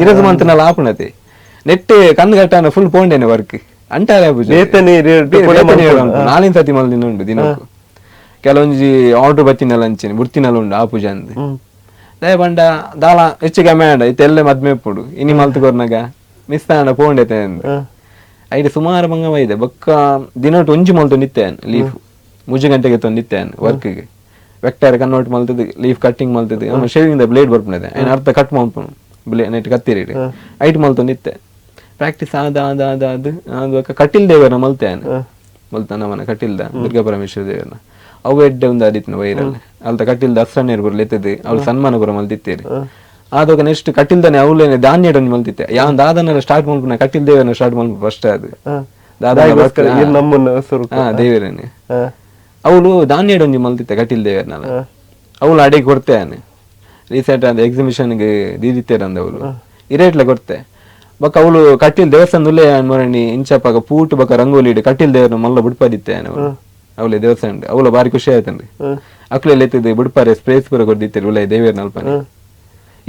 ಇರದು ಮಂತನಲ್ಲ ಆಪುನತೆ ನೆಟ್ಟೆ ಕಣ್ಣು ಕಟ್ಟಾನ ಫುಲ್ ಪೋಂಡೇನೆ ವರ್ಕ್ ಅಂಟಾರೆ ಆಪುಜಿ 4 ಸತಿ ಮಲ್ದಿನ ಉಂಡು ದಿನಕ್ಕೂ ಕೆಲವೊಂಜಿ ಆರ್ಡರ್ ಬತ್ತಿನಲ್ಲ ಅಂಚೆನೆ ಬುರ್ತಿನಲ್ಲ ಉಂಡು ಆಪುಜ ಅಂದ್ ದಯ ಬಂಡ ದಾಲ ಹೆಚ್ಚಿಗೆ ಮೇಡ ಇತ್ತೆಲ್ಲ ಮದ್ಮೆ ಪುಡು ಇನಿ ಮಲ್ತುಕೊರ್ನಾಗ ಮಿಸ್ ತಾಂಡ ಪೋಂಡೈತೆ ಐದು ಸುಮಾರು ಮಂಗವ ಇದೆ ಬೊಕ್ಕ ದಿನೊಟ್ಟು ಒಂಜಿ ಮಲ್ತು ನಿತ್ತೇನು ಲೀಫ್ 3 ಗಂಟೆಗೆ ತಂದಿತ್ತೇನು ವರ್ಕ್ಗೆ ವೆಕ್ಟರ್ ಕನ್ವರ್ಟ್ ಮಲ್ತದ್ದು ಲೀಫ್ ಕಟ್ಟಿಂಗ್ ಮಲ್ತದ್ದು ನಮ್ಮ ಶೇವಿಂಗ್ ದ ಬ್ಲೇಡ್ ಬರ್ಪುನದೆ ಐನ್ ಅರ್ಧ ಕಟ್ ಮಲ್ಪುನು ನೆಟ್ ಕತ್ತಿರಿ ಐಟ್ ಮಲ್ತು ನಿತ್ತೆ ಪ್ರಾಕ್ಟೀಸ್ ಆದ ಕಟಿಲ್ ದೇವರನ್ನ ಮಲ್ತೇನು ಮಲ್ತಾನವನ ಕಟಿಲ್ದ ದುರ್ಗಾ ಪರಮೇಶ್ವರ ದೇವರನ್ನ ಅವು ಎಡ್ಡೆ ಒಂದು ಆದಿತ್ನ ವೈರಲ್ ಅಲ್ದ ಕಟ್ಟಿಲ್ದ ಹಸ್ರಣ್ಣೇರು ಬರ್ಲೆತ್ತದೆ ಅವ್ಳು ಸನ್ಮಾನ ಪುರ ಮಲ್ತಿತ್ತೇರಿ ಆದಾಗ ನೆಕ್ಸ್ಟ್ ಕಟ್ಟಿಲ್ದಾನೆ ಅವಳೇನೆ ಧಾನ್ಯಡನ್ನು ಮಲ್ತಿತ್ತೆ ಯಾನ್ ದಾದನೆಲ್ಲ ಸ್ಟಾರ್ಟ್ ಮಾಡ್ಬಿನ ಕಟ್ಟಿಲ್ ದೇವರನ್ನ ಸ್ಟಾರ್ಟ್ ಮಾಡ್ಬಿಟ್ಟು ಫಸ್ಟ್ ಅದು ದೇವರೇನೆ ಅವಳು ಧಾನ್ಯಡೊಂಜಿ ಮಲ್ತಿತ್ತೆ ಕಟ್ಟಿಲ್ ದೇವರನ್ನೆಲ್ಲ ಅವಳು ಅಡಿಗೆ ಕೊಡ್ತೇನೆ ರೀಸೆಂಟ್ ಅಂದ ಎಕ್ಸಿಬಿಷನ್ಗೆ ದೀದಿತ್ತೇರಂದ ಅವಳು ಇರೇಟ್ಲ ಕೊಡ್ತೆ ಬೊಕ್ಕ ಅವಳು ಕಟ್ಟಿಲ್ ದೇವಸ್ಥಾನದಲ್ಲೇ ಅನ್ಮರಣಿ ಇಂಚಪ್ಪಾಗ ಪೂಟ್ ಬೊಕ್ಕ ರಂಗೋಲಿ ಇಡಿ ಕಟ್ಟಿಲ್ ದೇವರನ್ನ ಮಲ್ಲ ಬಿಡ್ಪದಿತ್ತೇನೆ ಅವಳು ಅವಳೆ ದೇವಸ್ಥಾನ ಅವಳ ಬಾರಿ ಖುಷಿ ಆಯ್ತಂಡ್ರಿ ಅಕ್ಲೆಲ್ಲ ಎತ್ತಿದ್ದು ಬಿಡ್ಪಾರೆ ಸ್ಪ್ರೇಸ್ ಪೂರ ಕೊಡ್ದಿತ್ತೇರಿ ಉಲ್ಲ ದೇವೇರ್ ನಲ್ಪನೆ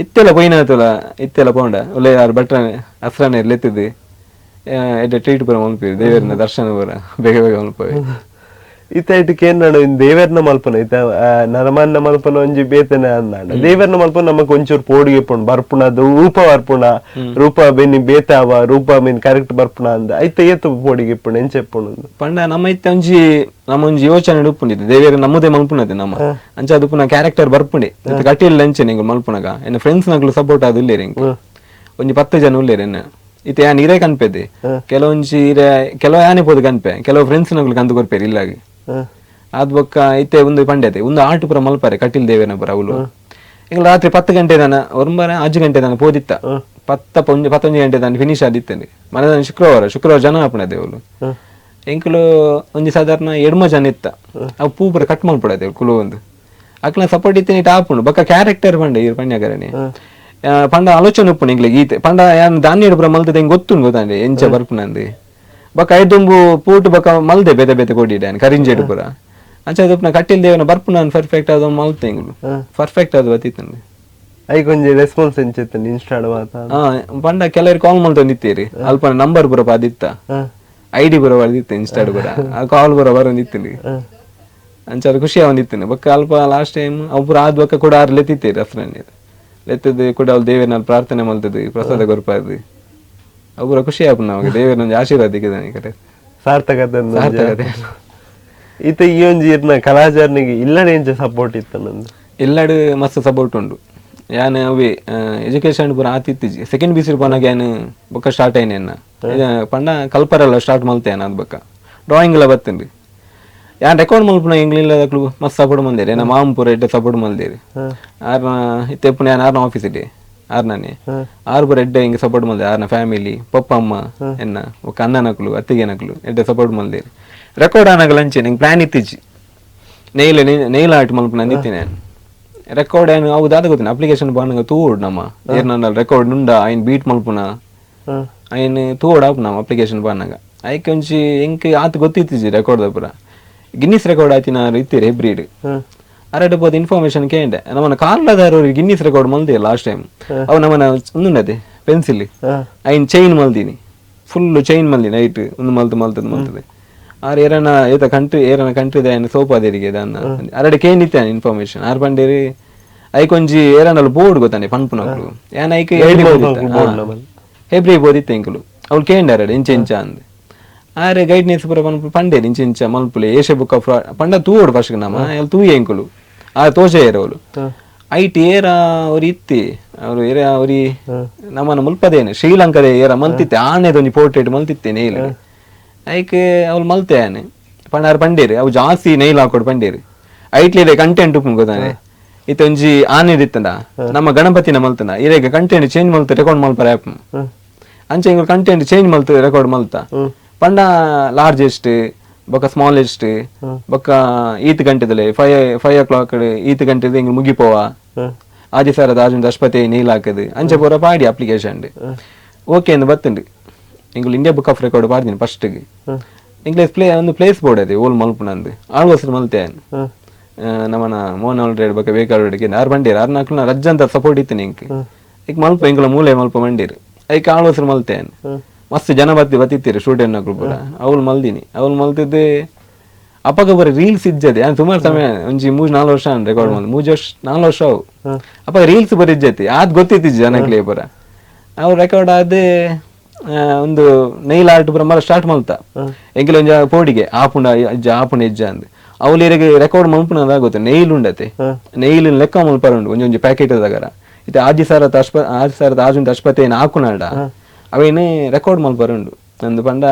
ಇತ್ತೆಲ್ಲ ಪೊಯ್ನಾತಲ್ಲ ಇತ್ತೆಲ್ಲ ಪೌಂಡ ಉಲ್ಲ ಯಾರು ಭಟ್ರ ಹಸ್ರಾನೆ ಎತ್ತಿದ್ದು ಎಡ್ಡೆ ಟ್ರೀಟ್ ಪೂರ ಮಲ್ಪಿ ದೇವೇರ್ನ ದರ್ಶನ ಪೂರ ಬೇಗ ಬೇಗ ಮಲ್ಪವೆ ಇತ್ತ ಏನಾಡು ಇನ್ ದೇವರ್ನ ಮಲ್ಪನ ಇತ್ತ ನರಮನ್ನ ಮಲ್ಪನ ಒಂಜಿ ಬೇತನೆ ಅಂದಾಂಡ ದೇವರ್ನ ಮಲ್ಪನ ನಮಕ್ ಒಂಚೂರು ಪೋಡಿಗೆ ಪೋಣ್ ಬರ್ಪುಣ ಅದು ರೂಪ ಬರ್ಪುಣ ರೂಪ ಬೆನ್ನಿ ಬೇತಾವ ರೂಪ ಮೀನ್ ಕರೆಕ್ಟ್ ಬರ್ಪುಣ ಅಂದ ಐತ ಏತು ಪೋಡಿಗೆ ಪುಣ ಎಂಚೆಪ್ಪುಣ ಪಂಡ ನಮ್ಮ ಇತ್ತ ನಮ್ಮ ಒಂಜಿ ಯೋಚನೆ ಉಪ್ಪುಂಡಿದ್ದು ದೇವೇರ ನಮ್ಮದೇ ಮಲ್ಪುನದೆ ನಮ್ಮ ಅಂಚ ಅದು ಪುನಃ ಕ್ಯಾರೆಕ್ಟರ್ ಬರ್ಪುಂಡಿ ಕಟ್ಟಿಲ್ಲ ಲಂಚೆ ನಿಂಗೆ ಮಲ್ಪುನಗ ಎನ್ನ ಫ್ರೆಂಡ್ಸ್ ನಗ್ಲು ಸಪೋರ್ಟ್ ಅದು ಇಲ್ಲೇರಿ ಒಂಜಿ 10 ಜನ ಉಳ್ಳೇರಿ ಎನ್ನ ಇತ್ತ ಯಾನ್ ಇರೇ ಕನ್ಪೆದೆ ಕೆಲವೊಂಜಿ ಕೆಲವು ಯಾನೆ ಪೋದು ಕನ್ಪೆ ಕೆಲವು ಫ್ರೆಂಡ್ಸ್ ನಗ್ಲು ಕಂದು ಕೊರ್ಪೇರಿ ಇಲ್ಲಾಗಿ ಅದ್ ಬೊಕ್ಕ ಇತ್ತೆ ಒಂದು ಪಂಡ್ಯತೆ ಒಂದು ಆಟು ಪುರ ಮಲ್ಪಾರೆ ಕಟ್ಟಿಲ್ ದೇವೇನ ಪುರ ಅವಳು ಈಗ ರಾತ್ರಿ 10 ಗಂಟೆ ನಾನು ಒಂಬರ 5 ಗಂಟೆ ನಾನು ಪೋದಿತ್ತ 11 ಗಂಟೆ ನಾನು ಫಿನಿಶ್ ಆದಿತ್ತೇನೆ ಮನೆ ಶುಕ್ರವಾರ ಜನ ಹಾಪಣದೆ ಅವಳು ಎಂಕಲು ಒಂಜಿ ಸಾಧಾರಣ 2 ಜನ ಇತ್ತ ಅವು ಪೂ ಪುರ ಕಟ್ ಮಾಡ್ಬಿಡದೆ ಕುಲು ಒಂದು ಅಕ್ಲ ಸಪೋರ್ಟ್ ಇತ್ತೇನೆ ಟಾಪುಂಡು ಬೊಕ್ಕ ಕ್ಯಾರೆಕ್ಟರ್ ಪಂಡೆ ಇವ್ರು ಪಣ್ಯಗಾರನೆ ಪಂಡ ಆಲೋಚನೆ ಉಪ್ಪುಂಡು ಇಂಗ್ಲೆ ಗೀತೆ ಪಂಡ ಯಾನ್ ಧಾನ್ಯ ಪುರ ಮಲ್ತದೆ ಹಿಂಗೆ ಗೊತ್ತುಂಡು ಗೊತ್ತಾಂಡೆ ಎಂಚ ಬರ್ಪುನಂದು ಬೊಕ್ಕ ಐದುಂಬು ಪೂಟ್ ಬೊಕ್ಕ ಮಲ್ದೆ ಬೇತೆ ಬೇತೆ ಕೊಡಿಡ್ಯಾನ್ ಕರಿಂಜೆಡು ಪುರ ಅಂಚ ಕಟ್ಟಿಲ್ ದೇವನ ಬರ್ಪುನ ಪರ್ಫೆಕ್ಟ್ ಆದ ಮಲ್ತೆ ಇಂಗ್ಲು ಪರ್ಫೆಕ್ಟ್ ಆದ ಬತ್ತಿತ್ತಂದು ಐಕೊಂಜಿ ರೆಸ್ಪಾನ್ಸ್ ಎಂಚಿತ್ತ ಇನ್ಸ್ಟಾಡ್ ಮಾತ ಪಂಡ ಕೆಲವರು ಕಾಲ್ ಮಲ್ತೊಂದಿತ್ತೀರಿ ಅಲ್ಪ ನಂಬರ್ ಪುರ ಪಾದಿತ್ತ ಐಡಿ ಪುರ ಬರ್ದಿತ್ತ ಇನ್ಸ್ಟಾಡ್ ಪುರ ಆ ಕಾಲ್ ಪುರ ಬರೋಂದಿತ್ತಿನಿ ಅಂಚಾರ ಖುಷಿ ಅವನಿತ್ತಿನ ಬೊಕ್ಕ ಅಲ್ಪ ಲಾಸ್ಟ್ ಟೈಮ್ ಅವ್ ಪುರ ಆದ್ ಬೊಕ್ಕ ಕೂಡ ಆರು ಲೆತ್ತಿತ್ತೀರಿ ರಫ್ರನ್ ಲೆತ್ತದ ಕೂಡ ಅವ್ರು ದೇವೇರ್ನಲ್ಲಿ ಪ್ರಾರ್ಥನೆ ಮಲ್ತದ್ದು ಪ್ರಸಾದ ಕೊರ್ಪಾರ್ದು ಅವ್ರ ಖುಷಿ ಆಪ ನಮಗೆ ದೇವೇರ ಒಂದು ಆಶೀರ್ವಾದ ಕಡೆ ಸಾರ್ಥಕತೆ ಈತ ಈ ಒಂಜಿ ಇರ್ನ ಕಲಾಚಾರನಿಗೆ ಇಲ್ಲಡೆ ಎಂಚ ಸಪೋರ್ಟ್ ಇತ್ತ ನಂದು ಎಲ್ಲಡು ಮಸ್ತ್ ಸಪೋರ್ಟ್ ಉಂಡು ಯಾನ್ ಅವೇ ಎಜುಕೇಶನ್ ಪೂರ ಆತಿತ್ತಿಜಿ ಸೆಕೆಂಡ್ BC ಪೋನಾಗ ಯಾನ್ ಬೊಕ್ಕ ಸ್ಟಾರ್ಟ್ ಆಯ್ನ ಪಂಡ ಕಲ್ಪರೆಲ್ಲ ಸ್ಟಾರ್ಟ್ ಮಲ್ತೇನ ಅದ್ ಬೊಕ್ಕ ಡ್ರಾಯಿಂಗ್ ಎಲ್ಲ ಬತ್ತಂಡಿ ಯಾನ್ ರೆಕಾರ್ಡ್ ಮಲ್ಪುನ ಇಂಗ್ಲಿಲ್ಲದಕ್ಲು ಮಸ್ತ್ ಸಪೋರ್ಟ್ ಮಂದೇರಿ ನಮ್ಮ ಮಾಮ ಪೂರ ಎಡ್ಡೆ ಸಪೋರ್ಟ್ ಮಲ್ದೇರಿ ಆರ್ನ ಇತ್ತೆಪ್ಪುನ ಯಾನ್ ಆರ್ನ ಆಫೀಸ್ ಇಡ್ಡೆ ಆರ್ನೇ ಆರು ಪೂರ ಎಡ್ಡೆ ಹಿಂಗೆ ಸಪೋರ್ಟ್ ಮಲ್ದೆ ಆರ್ನ ಫ್ಯಾಮಿಲಿ ಪಪ್ಪ ಅಮ್ಮ ಎನ್ನ ಒಕ್ಕ ಅಣ್ಣನಕ್ಲು ಅತ್ತಿಗೆನಕ್ಲು ಎಡ್ಡೆ ಸಪೋರ್ಟ್ ಮಲ್ದೇರಿ ರೆಕಾರ್ಡ್ ಆನಾಗ ಲಂಚೆ ನಿಂಗೆ ಪ್ಲಾನ್ ಇತ್ತಿಜ್ಜಿ ನೈಲ್ ಆರ್ಟ್ ಮಲ್ಪನ ನಿತ್ತೀನಿ ನಾನು ರೆಕಾರ್ಡ್ ಏನು ಅವು ದಾದ ಗೊತ್ತಿನ ಅಪ್ಲಿಕೇಶನ್ ಬಾನಗ ತೂಡ್ ನಮ್ಮ ಏರ್ನ ರೆಕಾರ್ಡ್ ನುಂಡ ಐನ್ ಬೀಟ್ ಮಲ್ಪುನ ಐನ್ ತೂಡ್ ಆಪ್ ನಮ್ಮ ಅಪ್ಲಿಕೇಶನ್ ಬಾನಾಗ ಐಕೆ ಒಂಚಿ ಎಂಕ್ ಆತ ಗೊತ್ತಿತ್ತಿಜ್ಜಿ ರೆಕಾರ್ಡ್ ಪೂರ ಗಿನ್ನಿಸ್ ರೆಕಾರ್ಡ್ ಆಯ್ತಿನ ಇತ್ತೀರಿ ಹೆಬ್ರಿಡ್ ಅರಡೆ ಬೋದು ಇನ್ಫಾರ್ಮೇಶನ್ ಕೇಂಡೆ ನಮ್ಮನ್ನ ಕಾರ್ಲದಾರವ್ರಿಗೆ ಗಿನ್ನಿಸ್ ರೆಕಾರ್ಡ್ ಮಲ್ದಿ ಲಾಸ್ಟ್ ಟೈಮ್ ಅವು ನಮ್ಮನ್ನ ಒಂದುಂಡದೆ ಪೆನ್ಸಿಲ್ ಐನ್ ಚೈನ್ ಮಲ್ದಿನಿ ಫುಲ್ ಚೈನ್ ಮಲ್ದಿ ನೈಟ್ ಒಂದು ಮಲ್ತದೆ ಆರ್ ಏರನ ಏತ ಕಂಟ್ರಿದ ಸೋಪಾದೇರಿಗೆ ಅದನ್ನ ಅರಡೆ ಕೇಂದಿತ್ತೆ ಇನ್ಫಾರ್ಮೇಶನ್ ಆರ್ ಪಂಡೇರಿ ಐಕೊಂಜಿ ಏರನಲ್ಲಿ ಬೋರ್ಡ್ ಗೊತ್ತಾನೆ ಪನ್ಪುನಕ್ಲು ಏನ್ ಐಕೆ ಹೆಬ್ರಿ ಬೋದಿತ್ತೆ ಎಂಕಲು ಅವ್ಳು ಕೇಂಡ ಅರಡೆ ಇಂಚ ಅಂದ್ ಆರೆ ಗೈಡ್ನೆಸ್ ಪೂರ ಪಂಡೇರಿ ಇಂಚ ಮಲ್ಪುಲೆ ಏಷ್ಯ ಬುಕ್ ಆಫ್ ಪಂಡ ತೂವೋಡು ಫಸ್ಟ್ ನಮ್ಮ ತೂಯಿ ಎಂಕಲು ಆ ತೋಷ ಏರವಳು ಐಟ್ ಏರ ಅವ್ರು ಇತ್ತಿ ಅವ್ರು ಏರ ಅವ್ರಿ ನಮ್ಮನ್ನ ಮುಲ್ಪದೇನೆ ಶ್ರೀಲಂಕದ ಏರ ಮಲ್ತಿತ್ತೆ ಆನೆದೊಂದು ಪೋರ್ಟ್ರೇಟ್ ಮಲ್ತಿತ್ತೆ ನೇಲ್ ಐಕೆ ಅವ್ಳು ಮಲ್ತೇನೆ ಪಂಡಾರು ಪಂಡೇರಿ ಅವು ಜಾಸ್ತಿ ನೈಲ್ ಹಾಕೊಡು ಪಂಡೇರಿ ಐಟ್ಲಿ ಕಂಟೆಂಟ್ ಉಪ್ಪು ಗೊತ್ತಾನೆ ಇತ್ತೊಂಜಿ ಆನೆದಿತ್ತಂದ ನಮ್ಮ ಗಣಪತಿನ ಮಲ್ತನ ಇರೇಗ ಕಂಟೆಂಟ್ ಚೇಂಜ್ ಮಲ್ತ ರೆಕಾರ್ಡ್ ಮಲ್ಪರ ಆ್ಯಪ್ ಅಂಚೆ ಹಿಂಗ ಕಂಟೆಂಟ್ ಚೇಂಜ್ ಮಲ್ತ ರೆಕಾರ್ಡ್ ಮಲ್ತ ಪಂಡ ಲಾರ್ಜೆಸ್ಟ್ ಬೊಕ್ಕ ಸ್ಮಾಲೆಸ್ಟ್ ಬೊಕ್ಕ ಈತ್ ಗಂಟೆದಲ್ಲಿ 5 o'clock ಈತ್ ಗಂಟೆದ ಹಿಂಗ್ ಮುಗಿಪೋವ ಆದಿ ಸರದ ಆಜುಂದ ಅಶ್ಪತೆ ನೀಲ್ ಹಾಕದು ಅಂಚೆ ಪೂರ ಪಾಡಿ ಅಪ್ಲಿಕೇಶನ್ ಓಕೆ ಅಂದ್ ಬತ್ತುಂಡು ಇಂಗ್ಲು ಇಂಡಿಯಾ ಬುಕ್ ಆಫ್ ರೆಕಾರ್ಡ್ ಪಾಡ್ತೀನಿ ಫಸ್ಟ್ಗೆ ಇಂಗ್ಲೇಸ್ ಒಂದು ಪ್ಲೇಸ್ ಬೋರ್ಡ್ ಅದೇ ಓಲ್ ಮಲ್ಪುನಂದು ಆಳ್ವಸ್ರು ಮಲ್ತೇನ್ ನಮ್ಮನ ಮೋಹನ್ ಆಲ್ರೆಡಿ ಬೊಕ್ಕ ಬೇಕಾಡ್ಗೆ ಆರು ಬಂಡೀರ್ ಆರು ನಾಲ್ಕು ರಜ್ಜಂತ ಸಪೋರ್ಟ್ ಇತ್ತು ನಿಂಗೆ ಈಗ ಮಲ್ಪ ಇಂಗ್ಲ ಮೂಲೆ ಮಲ್ಪ ಮಂಡೀರ್ ಐಕ್ ಆಳ್ವಸ್ರು ಮಲ್ತೇನ್ ಮಸ್ತ್ ಜನ ಬತ್ತಿತ್ತೀರಿ ಸ್ಟೂಡೆಂಟ್ ನಕ್ಳು ಪೂರ ಅವ್ಳು ಮಲ್ದಿನಿ ಅವ್ಳು ಮಲ್ತಿದ್ದೆ ಅಪ್ಪಗ ಬರೀ ರೀಲ್ಸ್ ಇಜ್ಜದೆ ಸುಮಾರು ಸಮಯ ಒಂಜಿ 3-4 ವರ್ಷ ರೆಕಾರ್ಡ್ ಮಾಡಿ 4 ವರ್ಷ ಅವು ಅಪ್ಪ ರೀಲ್ಸ್ ಬರೀ ಇಜ್ಜತಿ ಅದ್ ಗೊತ್ತಿತ್ತು ಜನಕ್ಲೇ ಪೂರ ಅವ್ರು ರೆಕಾರ್ಡ್ ಆದ ಒಂದು ನೈಲ್ ಆರ್ಟ್ ಪೂರ ಮರ ಸ್ಟಾರ್ಟ್ ಮಲ್ತ ಎಂಕಿಲ ಒಂಜ ಪೋಡಿಗೆ ಆಪುಂಡ ಇಜ್ಜ ಅಂದ್ ಅವ್ಲಿಗೆ ರೆಕಾರ್ಡ್ ಮಲ್ಪುನದ ಗೊತ್ತ ನೈಲ್ ಉಂಡತೆ ನೈಲ್ ಲೆಕ್ಕ ಮಲ್ಪರ ಉಂಡು ಒಂಜೊಂಜಿ ಪ್ಯಾಕೆಟ್ ದಗರ ಇದು ಆದಿ ಸಾರದ ಆಜುಂತ ಅಶ್ಪತೇನ ಹಾಕುನಾಡ ಅವೇನೇ ರೆಕಾರ್ಡ್ ಮಲ್ಪರುಂಡು ನಂದು ಪಂಡ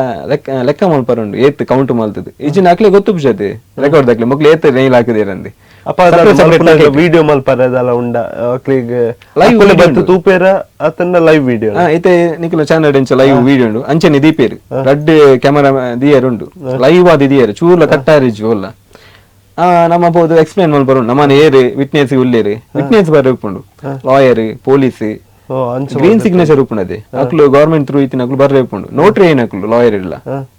ಲೆಕ್ಕ ಮಲ್ಪರುಂಡು ಏತ್ ಕೌಂಟ್ ಮಲ್ತದ್ದು ಈಚಿನ ಹಾಕ್ಲಿ ಗೊತ್ತು ಬಿಜತೆ ರೆಕಾರ್ಡ್ ದಾಕ್ಲಿ ಮಕ್ಳು ಏತ್ ನೈಲ್ ಹಾಕಿದೇರಂದಿ ವಿಡಿಯೋ ಮಲ್ಪರದಲ್ಲ ಉಂಡ ಲೈವ್ ಬತ್ತು ತೂಪೇರ ಅತನ್ನ ಲೈವ್ ವಿಡಿಯೋ ಐತೆ ನಿಖಿಲ ಚಾನಲ್ ಎಂಚ ಲೈವ್ ವಿಡಿಯೋ ಉಂಡು ಅಂಚನೆ ದೀಪೇರು ರಡ್ ಕ್ಯಾಮರಾ ದಿಯರ್ ಉಂಡು ಲೈವ್ ಆದಿ ದಿಯರ್ ಚೂರ್ಲ ಕಟ್ಟಾರಿಜು ಒಲ್ಲ ನಮ್ಮ ಬೋದು ಎಕ್ಸ್ಪ್ಲೇನ್ ಮಲ್ಪರುಂಡು ನಮ್ಮನೆ ಏರು ವಿಟ್ನೆಸ್ ಉಳ್ಳೇರು ವಿಟ್ನೆಸ್ ಬರ್ರೆಪ್ಪುಂಡು ಲಾಯರ್ ಪೊಲೀಸ್ ಗ್ರೀನ್ ಸಿಗ್ನೇಚರ್ ಉಪ್ಪುಂಡದೆ ಅಕ್ಲು ಗವರ್ಮೆಂಟ್ ಥ್ರೂ ಇತ್ತಿನಕ್ಲು ಬರ್ರೆಪ್ಪುಂಡು ನೋಟ್ರಿ ಏನಕ್ಲು ಲಾಯರ್ ಇಲ್ಲ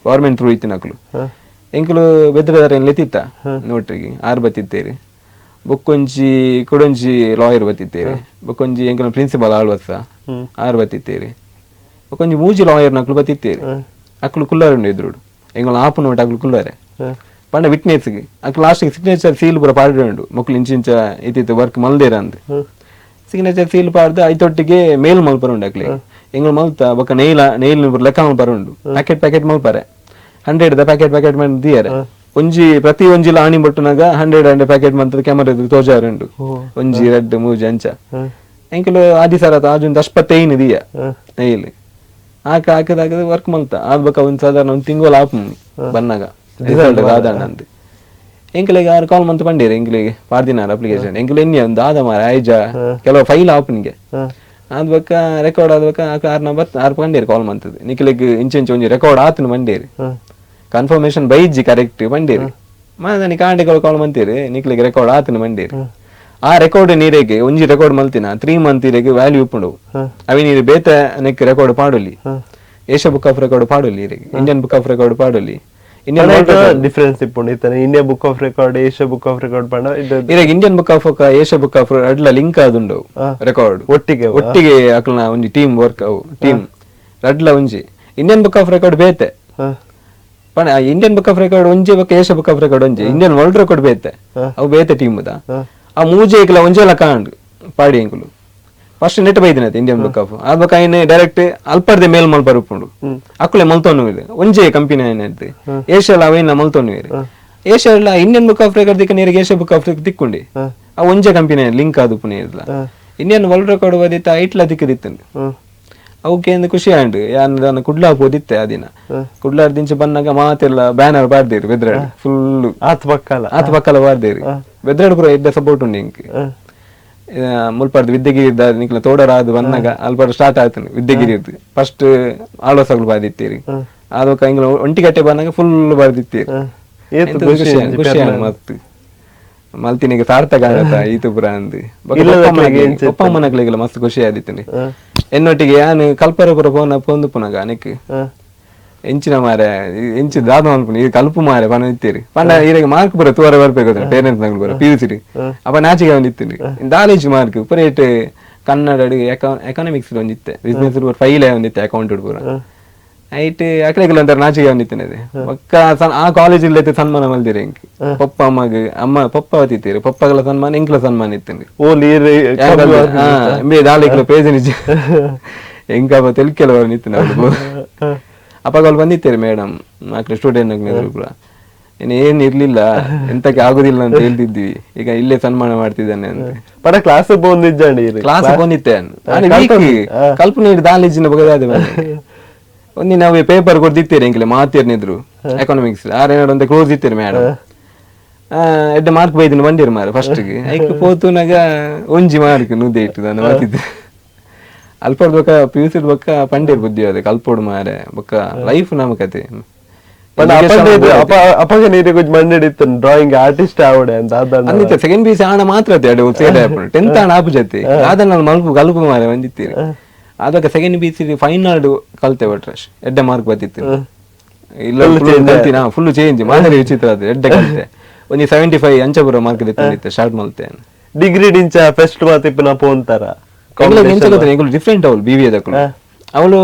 ಗವರ್ಮೆಂಟ್ ಥ್ರೂ ಇತ್ತಿನಕ್ಲು ಎಂಕಲು ಬೆದ್ರದಾರ ಲೆತ್ತಿತ್ತ ನೋಟ್ರಿಗೆ ಆರ್ ಬತ್ತಿತ್ತೇರಿ ಬೊಕ್ಕೊಂಜಿ ಕೊಡೊಂಜಿ ಲಾಯರ್ ಬತ್ತಿತ್ತೇರಿ ಬೊಕ್ಕೊಂಜಿ ಎಂಕಲ್ನ ಪ್ರಿನ್ಸಿಪಲ್ ಆಳ್ವತ್ತ ಆರು ಬತ್ತಿತ್ತೇರಿ ಬೊಕ್ಕೊಂಜಿ ಮೂಜಿ ಲಾಯರ್ ನಕ್ಲು ಬತ್ತಿತ್ತೇರಿ ಅಕ್ಲು ಕುಲ್ಲಾರು ಉಂಡು ಎದುರುಡು ಎಂಗಳ ಆಪುನ ಒಟ್ಟು ಅಕ್ಲು ಕುಲ್ಲಾರೆ ಪಂಡ ವಿಟ್ನೆಸ್ಗೆ ಅಕ್ಲು ಲಾಸ್ಟ್ಗೆ ಸಿಗ್ನೇಚರ್ ಸೀಲ್ ಪೂರ ಪಾಡ್ರೆ ಉಂಡು ಮಕ್ಳು ಇಂಚಿಂಚ ಇತ್ತಿತ್ತು ವರ್ಕ್ ಮಲ್ದೇರ ಅಂದ್ ಸಿಗ್ನೇಚರ್ ಸೀಲ್ ಪಾಡ್ದು ಐತೊಟ್ಟಿಗೆ ಮೇಲ್ ಮಲ್ಪರ ಉಂಡು ಅಕ್ಲಿ ಎಂಗಳ ಮಲ್ತ ಬೊಕ್ಕ ನೈಲ್ ಲೆಕ್ಕ ಮಲ್ಪರ ಉಂಡು ಪ್ಯಾಕೆಟ್ ಮಲ್ಪರೆ 100 ದ ಪ್ಯಾಕೆಟ್ ಮಾಡಿ ದಿಯರೆ ಒಂಜಿ ಪ್ರತಿ ಒಂಜಿಲ ಆಣಿ ಬಟ್ಟುನಾಗ 100 ಪ್ಯಾಕೆಟ್ ಮಂತದ ಕ್ಯಾಮರಾ ತೋಜಾರು ಉಂಡು ಒಂಜಿ ರೆಡ್ ಮೂಜಿ ಅಂಚ ಎಂಕಲು ಆದಿ ಸರತ ಆಜೊಂದು ಅಷ್ಪತ್ತೈನು ದಿಯ ನೈಲ್ ಹಾಕದ ವರ್ಕ್ ಮಲ್ತ ಆದ್ ಬಕ್ಕ ಒಂದ್ ಸಾಧಾರಣ ಒಂದ್ ತಿಂಗಳು ಆಪು ಬನ್ನಾಗ ರಿಸಲ್ಟ್ ಆದಾಣ ಅಂತ ಎಂಕಲಿಗೆ ಯಾರು ಕಾಲ್ ಮಂತ್ ಬಂಡೀರಿ ಎಂಕಲಿಗೆ ಪಾಡ್ದಿನಾರ ಅಪ್ಲಿಕೇಶನ್ ಎಂಕಲ್ ಎನ್ನಿ ಒಂದು ಆದ ಮಾರ ಐಜ ಕೆಲವು ಫೈಲ್ ಆಪುನಿಗೆ ಆದ್ ಬಕ್ಕ ರೆಕಾರ್ಡ್ ಆದ ಬಕ್ಕ ಆರು ಬಂಡೇರಿ ಕಾಲ್ ಮಂತದ ನಿಖಲಿಗೆ ಇಂಚೆ ಒಂಜಿ ರೆಕಾರ್ಡ್ ಆತನು ಬಂಡೇರಿ ಕನ್ಫರ್ಮೇಶನ್ ಬೈಜಿ ಕರೆಕ್ಟ್ ಬಂಡೇರಿ ಮಾದನಿ ಕಾಂಟಿಗಳು ಕಾಲ್ ಮಂತೀರಿ ನಿಖಲಿಗೆ ರೆಕಾರ್ಡ್ ಆತನು ಬಂಡೇರಿ ಆ ರೆಕಾರ್ಡ್ ನೀರಿಗೆ ಒಂಜಿ ರೆಕಾರ್ಡ್ ಮಲ್ತಿನ 3 ಮಂತ್ ಇರೆಗೆ ವ್ಯಾಲ್ಯೂ ಉಪ್ಪುಂಡು ಅವಿ ನೀರು ಬೇತ ನೆಕ್ ರೆಕಾರ್ಡ್ ಪಾಡೊಲಿ ಏಷ್ಯಾ ಬುಕ್ ಆಫ್ ರೆಕಾರ್ಡ್ ಪಾಡೊಲಿ ಇರೆಗೆ ಇಂಡಿಯನ್ ಬುಕ್ ಆಫ್ ರೆಕಾರ್ಡ್ ಪಾಡೊಲಿ ಡಿಫರೆನ್ಸ್ ಇಪ್ಪುಂಡು ಇತನೆ India book of record Asia book of record ಪಂಡ ಇರೆಗೆ Indian book of Asia book of ಅಡ್ಲ ಲಿಂಕ್ ಆದುಂಡು ರೆಕಾರ್ಡ್ ಒಟ್ಟಿಗೆ ಅಕ್ಲನ ಒಂಜಿ ಟೀಮ್ ವರ್ಕ್ ಅವು ಟೀಮ್ ಅಡ್ಲ ಒಂಜಿ ಇಂಡಿಯನ್ ಬುಕ್ ಆಫ್ ರೆಕಾರ್ಡ್ ಬೇತೆ ಪಣ ಇಂಡಿಯನ್ ಬುಕ್ ಆಫ್ ರೆಕಾರ್ಡ್ ಒಂಜಿ ಬಕ್ಕ ಏಷ್ಯಾ ಬುಕ್ ಆಫ್ ರೆಕಾರ್ಡ್ ಒಂಜಿ ಇಂಡಿಯನ್ ವರ್ಲ್ಡ್ ರೆಕಾರ್ಡ್ ಬೇತೆ ಅವು ಬೇತೆ ಟೀಮ್ ದ ಆ ಮೂಜೆ ಇಕ್ಲ ಒಂಜೆಲ ಕಾಂಡ್ ಪಾಡಿ ಎಂಕುಲು ಫಸ್ಟ್ ನೆಟ್ ಬೈದಿನತೆ ಇಂಡಿಯನ್ ಬುಕ್ ಆಫ್ ಆ ಬಕ್ಕ ಐನೆ ಡೈರೆಕ್ಟ್ ಅಲ್ಪರ್ದೆ ಮೇಲ್ ಮಲ್ಪರ್ ಉಪ್ಪುಂಡು ಅಕ್ಕುಲೆ ಮಲ್ತೋನು ಇದೆ ಒಂಜೆ ಕಂಪನಿ ಐನೈತೆ ಏಷ್ಯಾಲ ಅವೇನ ಮಲ್ತೋನು ಇದೆ ಏಷ್ಯಾಲ ಇಂಡಿಯನ್ ಬುಕ್ ಆಫ್ ರೆಕಾರ್ಡ್ ದಿಕ್ಕ ನೀರಿಗೆ ಏಷ್ಯಾ ಬುಕ್ ಆಫ್ ತಿಕ್ಕೊಂಡಿ ಆ ಒಂಜೆ ಕಂಪನಿ ಲಿಂಕ್ ಆದು ಪುನಿ ಇರ್ಲ ಇಂಡಿಯನ್ ವರ್ಲ್ಡ್ ರೆಕಾರ್ಡ್ ಓದಿತ್ತ ಐಟ್ಲ ದಿಕ್ಕದಿತ್ತಂದು ಅವಕ್ಕೆ ಒಂದು ಖುಷಿ ಆಂಡು ಯಾನ ಕುಡ್ಲಾಪ್ ಓದಿತ್ತೆ ಆ ದಿನ ಕುಡ್ಲಾರ್ ದಿಂಚ ಬಂದಾಗ ಮಾತೆಲ್ಲ ಬ್ಯಾನರ್ ಬಾರ್ದೇರಿ ಬೆದ್ರಾಡ್ ಫುಲ್ ಆತ್ ಪಕ್ಕಲ ಬಾರ್ದೇರಿ ಬೆದ್ರಾಡ್ ಪುರ ಎಡ್ಡ ಸಪೋರ್ಟ್ ಉಂಡು ಇಂಕ್ ಮುಲ್ಪಾರ್ದು ವಿದ್ಯಗಿರಿ ನಿಕ್ಲ ತೋಡರಾದು ಬಂದಾಗ ಅಲ್ಪ ಸ್ಟಾರ್ಟ್ ಆಯ್ತು ವಿದ್ಯಗಿರಿ ಫಸ್ಟ್ ಆಳ್ವಸಗಳು ಬಾರ್ದಿತ್ತೀರಿ ಅದಕ್ಕ ಹಿಂಗ ಒಂಟಿಗಟ್ಟೆ ಬಂದಾಗ ಫುಲ್ ಬಾರ್ದಿತ್ತೀರಿ ಖುಷಿ ಆಂಡ್ ಮತ್ ಮಲ್ತಿನಿಗೆ ಸಾರ್ಥಕ ಆಗತ್ತ ಈತು ಪುರ ಅಂದ್ ಒಪ್ಪಮ್ಮನಕ್ಲಿಗೆಲ್ಲ ಮಸ್ತ್ ಖುಷಿ ಆದಿತ್ತೀನಿ ಎನ್ನೊಟ್ಟಿಗೆ ಯಾನು ಕಲ್ಪರ ಪುರ ಪೋಂದು ಪುನಗ ನೆಕ್ ಎಂಚಿನ ಮಾರೆ ಎಂಚಿ ದಾದ ಮಲ್ಪುನ ಈಗ ಕಲ್ಪು ಮಾರೆ ಪಣ ಇತ್ತೀರಿ ಪಂಡ ಈಗ ಮಾರ್ಕ್ ಪುರ ತೂರ ಬರ್ಬೇಕು ಪೇರೆಂಟ್ಸ್ ನಂಗೆ ಪುರ PUC ಅಪ್ಪ ನಾಚಿಗೆ ಒಂದಿತ್ತೀನಿ ದಾಲೇಜ್ ಮಾರ್ಕ್ ಪುರ ಇಟ್ಟು ಕನ್ನಡ ಎಕನಾಮಿಕ್ಸ್ ಒಂದಿತ್ತೆ ಬಿಸ್ನೆಸ್ ಫೈಲ್ ಒಂದಿತ್ತೆ ಅಕೌಂಟ್ ಪುರ ಐಟ್ ಅಕಡೆಗೆಲ್ಲ ಅಂತಾರೆ ನಾಚಿಗೆ ಒಂದಿತ್ತೇನೆ ಒಕ್ಕ ಆ ಕಾಲೇಜ್ ಇಲ್ಲೈತೆ ಸನ್ಮಾನ ಮಲ್ದಿರಿ ಎಂಕ್ ಪಪ್ಪ ಅಮ್ಮ ಪಪ್ಪ ಅವತ್ತಿತ್ತೀರಿ ಪಪ್ಪಗಳ ಸನ್ಮಾನ ಎಂಕ್ಲ ಸನ್ಮಾನ ಇತ್ತೇನೆ ದಾಳಿಕ್ಲ ಪೇಜ್ ನಿಜ ಎಂಕಪ್ಪ ತೆಲ್ಕೆಲ್ಲ ನಿತ್ತೇನೆ ಅವ್ರು ಅಪ್ಪಗಳು ಬಂದಿತ್ತೇರಿ ಮೇಡಮ್ ಮಕ್ಳು ಸ್ಟೂಡೆಂಟ್ ಕೂಡ ಏನ್ ಇರ್ಲಿಲ್ಲ ಎಂತಕ್ಕೆ ಆಗುದಿಲ್ಲ ಅಂತ ಹೇಳ್ತಿದ್ವಿ ಈಗ ಇಲ್ಲೇ ಸನ್ಮಾನ ಮಾಡ್ತಿದ್ದಾನೆ ಅಂತ ಪಡ ಕ್ಲಾಸ್ ಕ್ಲಾಸ್ ಬಂದಿತ್ತೆ ಕಲ್ಪನೆ ದಾಲೇಜಿನ ಬಗದಾದ ಒಂದಿ ನಾವು ಪೇಪರ್ ಕೊಡ್ದಿತ್ತೇರಿ ಎಂಕ್ಲೆ ಮಾತಿರ್ನಿದ್ರು ಎಕನಾಮಿಕ್ಸ್ ಆರೇನಾಡು ಅಂತ ಕ್ಲೋಸ್ ಇತ್ತೇರಿ ಮೇಡಮ್ ಎಡ್ಡ ಮಾರ್ಕ್ ಬೈದಿನ ಬಂದಿರು ಮಾರ ಫಸ್ಟ್ಗೆ ಐಕ್ ಪೋತುನಾಗ ಒಂಜಿ ಮಾರ್ಕ್ ನುದ್ದೆ ಇಟ್ಟು ನಾನು ಮಾತಿದ್ದೆ ಅಲ್ಪಡ್ ಬೊಕ್ಕ PUC ಬೊಕ್ಕ ಪಂಡಿರ್ ಬುದ್ಧಿ ಅದ ಕಲ್ಪೋಡು ಮಾರೆ ಬೊಕ್ಕ ಲೈಫ್ ನಮ ಕತೆ ಅಪಗ ನೀರಿಗೆ ಮಂಡಿತ್ತು ಡ್ರಾಯಿಂಗ್ ಆರ್ಟಿಸ್ಟ್ ಆವಡೆ ಅಂತ ಅಂದಿತ್ತೆ ಸೆಕೆಂಡ್ PUC ಆಣ ಮಾತ್ರ ಅದೇ ಸೇಡ್ ಆಪುಂಡು 10th ಆಣ ಆಪು ಜೊತೆ ಅದನ್ನ ನಾನು ಮಲ್ಪು ಕಲ್ಪು ಮಾರೆ ಬಂದಿತ್ತೀರಿ ಅದಕ್ಕೆ ಸೆಕೆಂಡ್ PUC ಫೈನಲ್ ಕಲ್ತೆ ಟ್ರಶ್ ಎಡ್ಡೆ ಮಾರ್ಕ್ ಬರ್ತಿತ್ತು ಇಲ್ಲ ಫುಲ್ ಚೇಂಜ್ ಮಾದರಿ ವಿಚಿತ್ರ ಅದು ಎಡ್ಡೆ ಕಲ್ತೆ ಒಂದು 75 ಅಂಚಪುರ ಮಾರ್ಕ್ ಇತ್ತು ಸ್ಟಾರ್ಟ್ ಮಲ್ತೆ ಡಿಗ್ರಿ ಡಿಂಚ ಫಸ್ಟ್ ಮಾತಿಪ್ಪ ನಾ ಪೋಂತಾರ ಡಿಫ್ರೆಂಟ್ ಅವಳು BBA ದಕ್ಕಳು ಅವಳು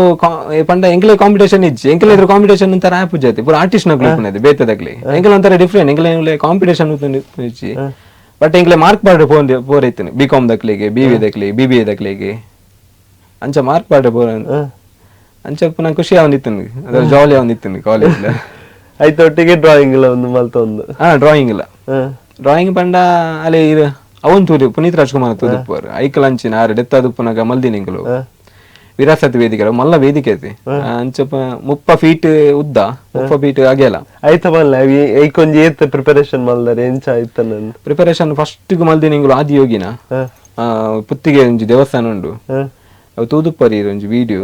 ಪಂಡ ಎಂಕ್ಲೆ ಕಾಂಪಿಟೇಷನ್ ಇಜ್ಜಿ ಎಂಕ್ಲೆ ಇದ್ರ ಕಾಂಪಿಟೇಷನ್ ಒಂಥರ ಆಪ್ ಜೊತೆ ಪೂರ ಆರ್ಟಿಸ್ಟ್ ನಕ್ಲಿ ಬೇತದಕ್ಲಿ ಎಂಕ್ಲೆ ಒಂಥರ ಡಿಫ್ರೆಂಟ್ ಎಂಕ್ಲೆ ಕಾಂಪಿಟೇಷನ್ ಇಜ್ಜಿ ಬಟ್ ಎಂಕ್ಲೆ ಮಾರ್ಕ್ ಪಾಡ್ರೆ ಪೋರ್ ಇತ್ತು BCom ದಕ್ಲಿಗೆ BBA ದಕ್ಲಿ BBA ದಕ್ಲಿಗೆ ಅಂಚ ಮಾರ್ಕ್ ಪಾಡ್ರೆ ಪೋರ ಅಂಚ ಪುನಃ ಖುಷಿ ಅವನಿತ್ತು ಅದ್ರ ಜಾಲಿ ಅವನಿತ್ತು ಕಾಲೇಜ್ ಐತೊಟ್ಟಿಗೆ ಡ್ರಾಯಿಂಗ್ ಇಲ್ಲ ಒಂದು ಮಲ್ತ ಒಂದು ಡ್ರಾಯಿಂಗ್ ಇಲ್ಲ ಡ್ರಾಯಿಂಗ್ ಪಂಡ ಅಲ್ಲಿ ಅವನ್ ತೂರಿ ಪುನೀತ್ ರಾಜ್ಕುಮಾರ್ ತೂದಿಪ್ಪರು ಐಕಲ್ ಅಂಚಿನ ಆರು ಡೆತ್ ಅದು ಪುನಗ ಮಲ್ದಿನಿಂಗಲು ವಿರಾಸತ್ ವೇದಿಕೆ ಮಲ್ಲ ವೇದಿಕೆ ಐತಿ ಅಂಚಪ್ಪ 30 ಫೀಟ್ ಉದ್ದ 30 ಫೀಟ್ ಆಗ್ಯಲ್ಲ ಆಯ್ತ ಮಲ್ಲ ಐಕೊಂಜಿ ಏತ್ ಪ್ರಿಪರೇಷನ್ ಮಲ್ದಾರೆ ಎಂಚ ಆಯ್ತ ಪ್ರಿಪರೇಷನ್ ಫಸ್ಟ್ ಮಲ್ದಿನಿಂಗಲು ಆದಿಯೋಗಿನ ಪುತ್ತಿಗೆ ಒಂಜಿ ದೇವಸ್ಥಾನ ಉಂಡು ಅವು ತೂದುಪ್ಪರಿ ಒಂಜಿ ವಿಡಿಯೋ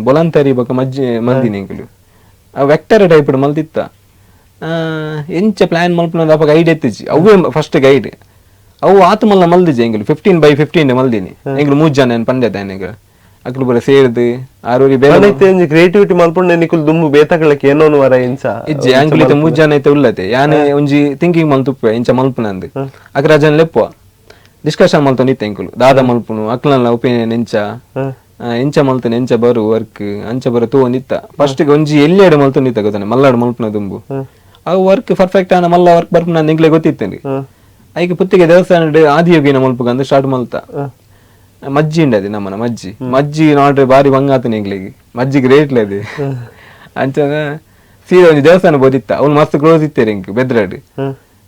ಬೊಲಂತರಿ ಬೊಕ ಮಜ್ಜೆ ಮಲ್ದಿನಿಂಗಲು ವೆಕ್ಟರ್ ಟೈಪ್ ಮಲ್ದಿತ್ತ ಎಂಚ ಪ್ಲಾನ್ ಮಲ್ಪನ ಅಪ್ಪ ಗೈಡ್ ಎತ್ತಿಜಿ ಅವೇ ಫಸ್ಟ್ ಗೈಡ್ ಅವು ಆತ ಮಲ್ಲ ಮಲ್ದಿಜಿ ಎಂಗ್ಲು 15 by 15 ಮಲ್ದಿನಿ ಎಂಗ್ಲು 3 ಜನ ಪಂದ್ಯದ ಎಂಗ್ಲು ಅಕ್ಲು ಬರ ಸೇರ್ದು ಆರೋರಿ ಬೇರೆ ನನೈತೆ ಒಂಜಿ ಕ್ರಿಯೇಟಿವಿಟಿ ಮಲ್ಪುಂಡು ನಿಕುಲು ದುಂಬು ಬೇತಗಳಕ್ಕೆ ಏನೋನು ವರ ಇಂಚ ಇಜ್ಜಿ ಅಂಕ್ಲಿತ ಮುಜ್ಜಾನ ಐತೆ ಉಳ್ಳತೆ ಯಾನೆ ಒಂಜಿ ಥಿಂಕಿಂಗ್ ಮಲ್ತುಪ್ಪೆ ಇಂಚ ಮಲ್ಪುನಂದು ಅಕ್ರ ರಜನ್ ಲೆಪ್ಪುವ ಡಿಸ್ಕಷನ್ ಮಲ್ತು ನಿತ್ತೆ ಎಂಕುಲು ದಾದ ಮಲ್ಪುನು ಅಕ್ಲನ ಒಪಿನಿಯನ್ ಎಂಚ ಮಲ್ತನೆ ಎಂಚ ಬರು ವರ್ಕ್ ಅಂಚ ಬರ ತೂ ನಿತ್ತ ಫಸ್ಟ್ ಒಂಜಿ ಎಲ್ಲಿಯಾಡು ಮಲ್ತು ನಿತ್ತ ಗೊತ್ತಾನೆ ಮಲ್ಲಾಡು ಮಲ್ಪುನ ದುಂಬು ಅವು ವರ್ಕ್ ಪರ್ಫೆಕ್ಟ್ ಆನ ಮಲ್ಲ ವರ್ಕ್ ಬರ್ಪು ನಾನು ಎಂಕ್ಲೆ ಗೊತ್ತಿತ್ತೇನೆ ಐಕೆ ಪುತ್ತಿಗೆ ದೇವಸ್ಥಾನ ಆದಿಯೋಗಿನ ಮಲ್ಪುಗಂದು ಸ್ಟಾರ್ಟ್ ಮಲ್ತ ಮಜ್ಜಿ ಉಂಡది ನಮ್ಮನ ಮಜ್ಜಿ ನೋಡ್ರೆ ಬಾರಿ ಬಂಗಾತನ ಎಂಗ್ಲಿಗೆ ಮಜ್ಜಿಗೆ ರೇಟ್ಲೆ ಅದು ಅಂಚಾಗ ಸೀದಾ ಒಂಜಿ ದೇವಸ್ಥಾನ ಬೋದಿತ್ತ ಅವ್ಳು ಮಸ್ತ್ ಕ್ಲೋಸ್ ಇತ್ತೇರಿ ಎಂಕ್ ಬೆದ್ರಾಡು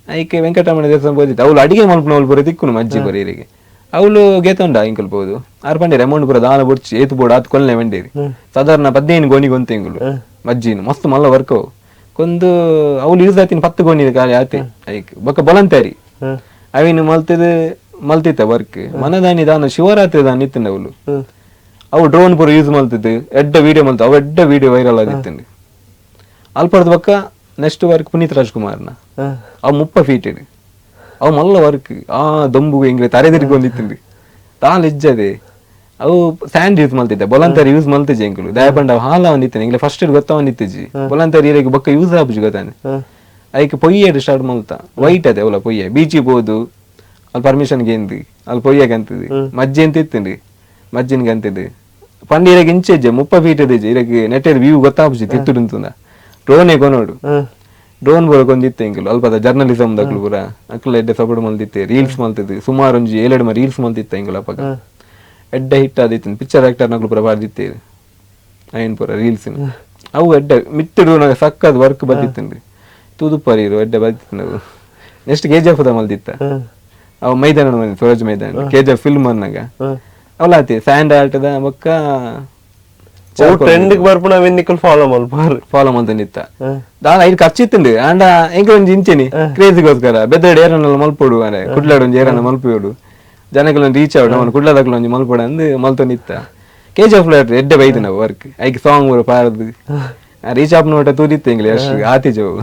ಐಕೆ ವೆಂಕಟರಮಣ ದೇವಸ್ಥಾನ ಬೋದಿತ್ತ ಅವ್ಳು ಅಡಿಗೆ ಮಲ್ಪನ ಅವ್ಳು ಬರೋ ತಿಕ್ಕುನು ಮಜ್ಜಿ ಬರೀರಿಗೆ ಅವಳು ಗೇತೊಂಡ ಇಂಕಲ್ ಬೋದು ಆರು ಪಂಡೇರಿ ಅಮೌಂಟ್ ಪೂರ ದಾನ ಬುಡ್ಚಿ ಏತು ಬೋರ್ಡ್ ಆತ್ ಕೊಲ್ಲೆ ವೆಂಡೇರಿ ಸಾಧಾರಣ 15 ಗೋಣಿ ಗೊಂತ ಎಂಗುಲು ಮಜ್ಜಿನ ಮಸ್ತ್ ಮಲ್ಲ ವರ್ಕ್ ಕೊಂದು ಅವಳು ಯೂಸ್ ಆತಿನ 10 ಗೋಣಿ ಖಾಲಿ ಆತೆ ಐಕ್ ಬೊಕ್ಕ ಬೊಲಂತಾರಿ ಅವಿನ ಮಲ್ತಿತ್ತ ವರ್ಕ್ ಮನದಾನಿ ದಾನ ಶಿವರಾತ್ರಿ ದಾನ ನಿತ್ತಂಡ ಅವಳು ಅವು ಡ್ರೋನ್ ಪೂರ ಯೂಸ್ ಮಲ್ತಿದ್ದು ಎಡ್ಡ ವಿಡಿಯೋ ಮಲ್ತ ಅವು ಎಡ್ಡ ವಿಡಿಯೋ ವೈರಲ್ ಆಗಿತ್ತಂಡು ಅಲ್ಪಡ್ದ ಬೊಕ್ಕ ನೆಕ್ಸ್ಟ್ ವರ್ಕ್ ಪುನೀತ್ ರಾಜ್ಕುಮಾರ್ನ ಅವು 30 ಫೀಟ್ ಇಡು ಅವು ಮಲ್ಲ ವರ್ಕ್ ಆ ದೊಂಬು ಹಿಂಗೆ ತರೆ ತಿರ್ಕೊಂಡಿತ್ತಂಡು ತಾಲ್ ಇಜ್ಜದೆ ಅವು ಸ್ಯಾಂಡ್ ಯೂಸ್ ಮಲ್ತಿದ್ದೆ ಬೊಲಂತರಿ ಯೂಸ್ ಮಲ್ತಿಜಿ ಎಂಕುಲು ದಯಪಂಡ ಹಾಲ ಅವನಿತ್ತನೆ ಇಂಗ್ಲೆ ಫಸ್ಟ್ ಗೊತ್ತವ ನಿತ್ತಿಜಿ ಬೊಲಂತರಿ ಇರಕ್ಕೆ ಬೊಕ್ಕ ಯೂಸ್ ಆಪುಜಿ ಗೊತ್ತಾನೆ ಐಕೆ ಪೊಯ್ಯಡು ಸ್ಟಾರ್ಟ್ ಮಲ್ತ ವೈಟ್ ಅದೆ ಅವಳ ಪೊಯ್ಯ ಬೀಚಿ ಬೋದು ಅಲ್ಲಿ ಪರ್ಮಿಷನ್ ಗೆಂದು ಅಲ್ಲಿ ಪೊಯ್ಯಕ್ಕೆ ಅಂತದ್ದು ಮಜ್ಜಿ ಅಂತ ಇತ್ತಂಡು ಮಜ್ಜಿನ್ಗೆ ಅಂತದ್ದು ಪಂಡ ಇರಕ್ಕೆ ಇಂಚೆಜ್ಜೆ 30 ಫೀಟ್ ಇದ್ದಜ್ಜಿ ಇರಕ್ಕೆ ನೆಟ್ಟೆಡ್ ವ್ಯೂ ಗೊತ್ತಾಪುಜಿ ತಿತ್ತುಡುಂತುಂದ ಡ್ರೋನೇ ಕೊನೋಡು ಡ್ರೋನ್ ಬರಕೊಂದಿತ್ತೆ ಎಂಕುಲು ಅಲ್ಪದ ಜರ್ನಲಿಸಮ್ ದಕ್ಲು ಪೂರ ಅಕ್ಲ ಎಡ್ಡೆ ಸಪೋರ್ಟ್ ಮಲ್ತಿತ್ತೆ ರೀಲ್ಸ್ ಮಲ್ತಿದ್ದು ಸುಮಾರು ಒಂಜಿ 7 ರೀಲ್ಸ್ ಮಲ್ತಿತ್ತ ಎಂಕುಲು ಅಪ್ಪಗ ಎಡ್ಡ ಹಿಟ್ ಆದಿತ್ತು ಪಿಕ್ಚರ್ ಆಕ್ಟರ್ ನಕ್ಲು ಪೂರ ಬಾರ್ದಿತ್ತೇರು ಐನ್ ಪೂರ ರೀಲ್ಸ್ ಅವು ಎಡ್ಡ ಮಿತ್ತಿಡು ಸಕ್ಕದ ವರ್ಕ್ ಬತ್ತಿತ್ತಂಡು ತೂದುಪ್ಪರಿರು ಎಡ್ಡ ಬತ್ತಿತ್ತು ನಾವು ನೆಕ್ಸ್ಟ್ KGF ದ ಮಲ್ತಿತ್ತ ಅವು ಮೈದಾನ ಸೂರಜ್ ಮೈದಾನ KGF ಫಿಲ್ಮ್ ಅನ್ನಗ ಅವಲಾತಿ ಸ್ಯಾಂಡ್ ಆಲ್ಟದ ಬೊಕ್ಕ ಟ್ರೆಂಡ್ ಬರ್ಪುನ ವೆನ್ನಿಕಲ್ ಫಾಲೋ ಮಲ್ತಂದಿತ್ತ ದಾನ ಐದು ಖರ್ಚಿತ್ತಂಡು ಆಂಡ ಎಂಕ ಒಂಜಿ ಇಂಚೆನಿ ಕ್ರೇಜಿಗೋಸ್ಕರ ಬೆದ್ದಡೆ ಏರನ್ನೆಲ್ಲ ಮಲ್ಪೋಡು ಅರೆ ಕುಡ್ಲಾಡು ಒಂಜಿ ಏರನ್ನ ಮಲ್ಪೋಡು ಜನಗಳನ್ನ ರೀಚ್ ಆವಡು ಅವನು ಕುಡ್ಲದಕ್ಲ ಒಂಜಿ ಮಲ್ಪೋಡ ಅಂದು ಮಲ್ತೊಂದಿತ್ತ KGF ಎಡ್ಡ ಬೈದು ನಾವು ವರ್ಕ್ ಐಕ್ ಸಾಂಗ್ ಬರೋ ಪಾರದು ರೀಚ್ ಆಪ್ ನೋಟ ತೂದಿತ್ತು ಎಂಗ್ಲಿ ಅಷ್ಟು ಆತಿಜವು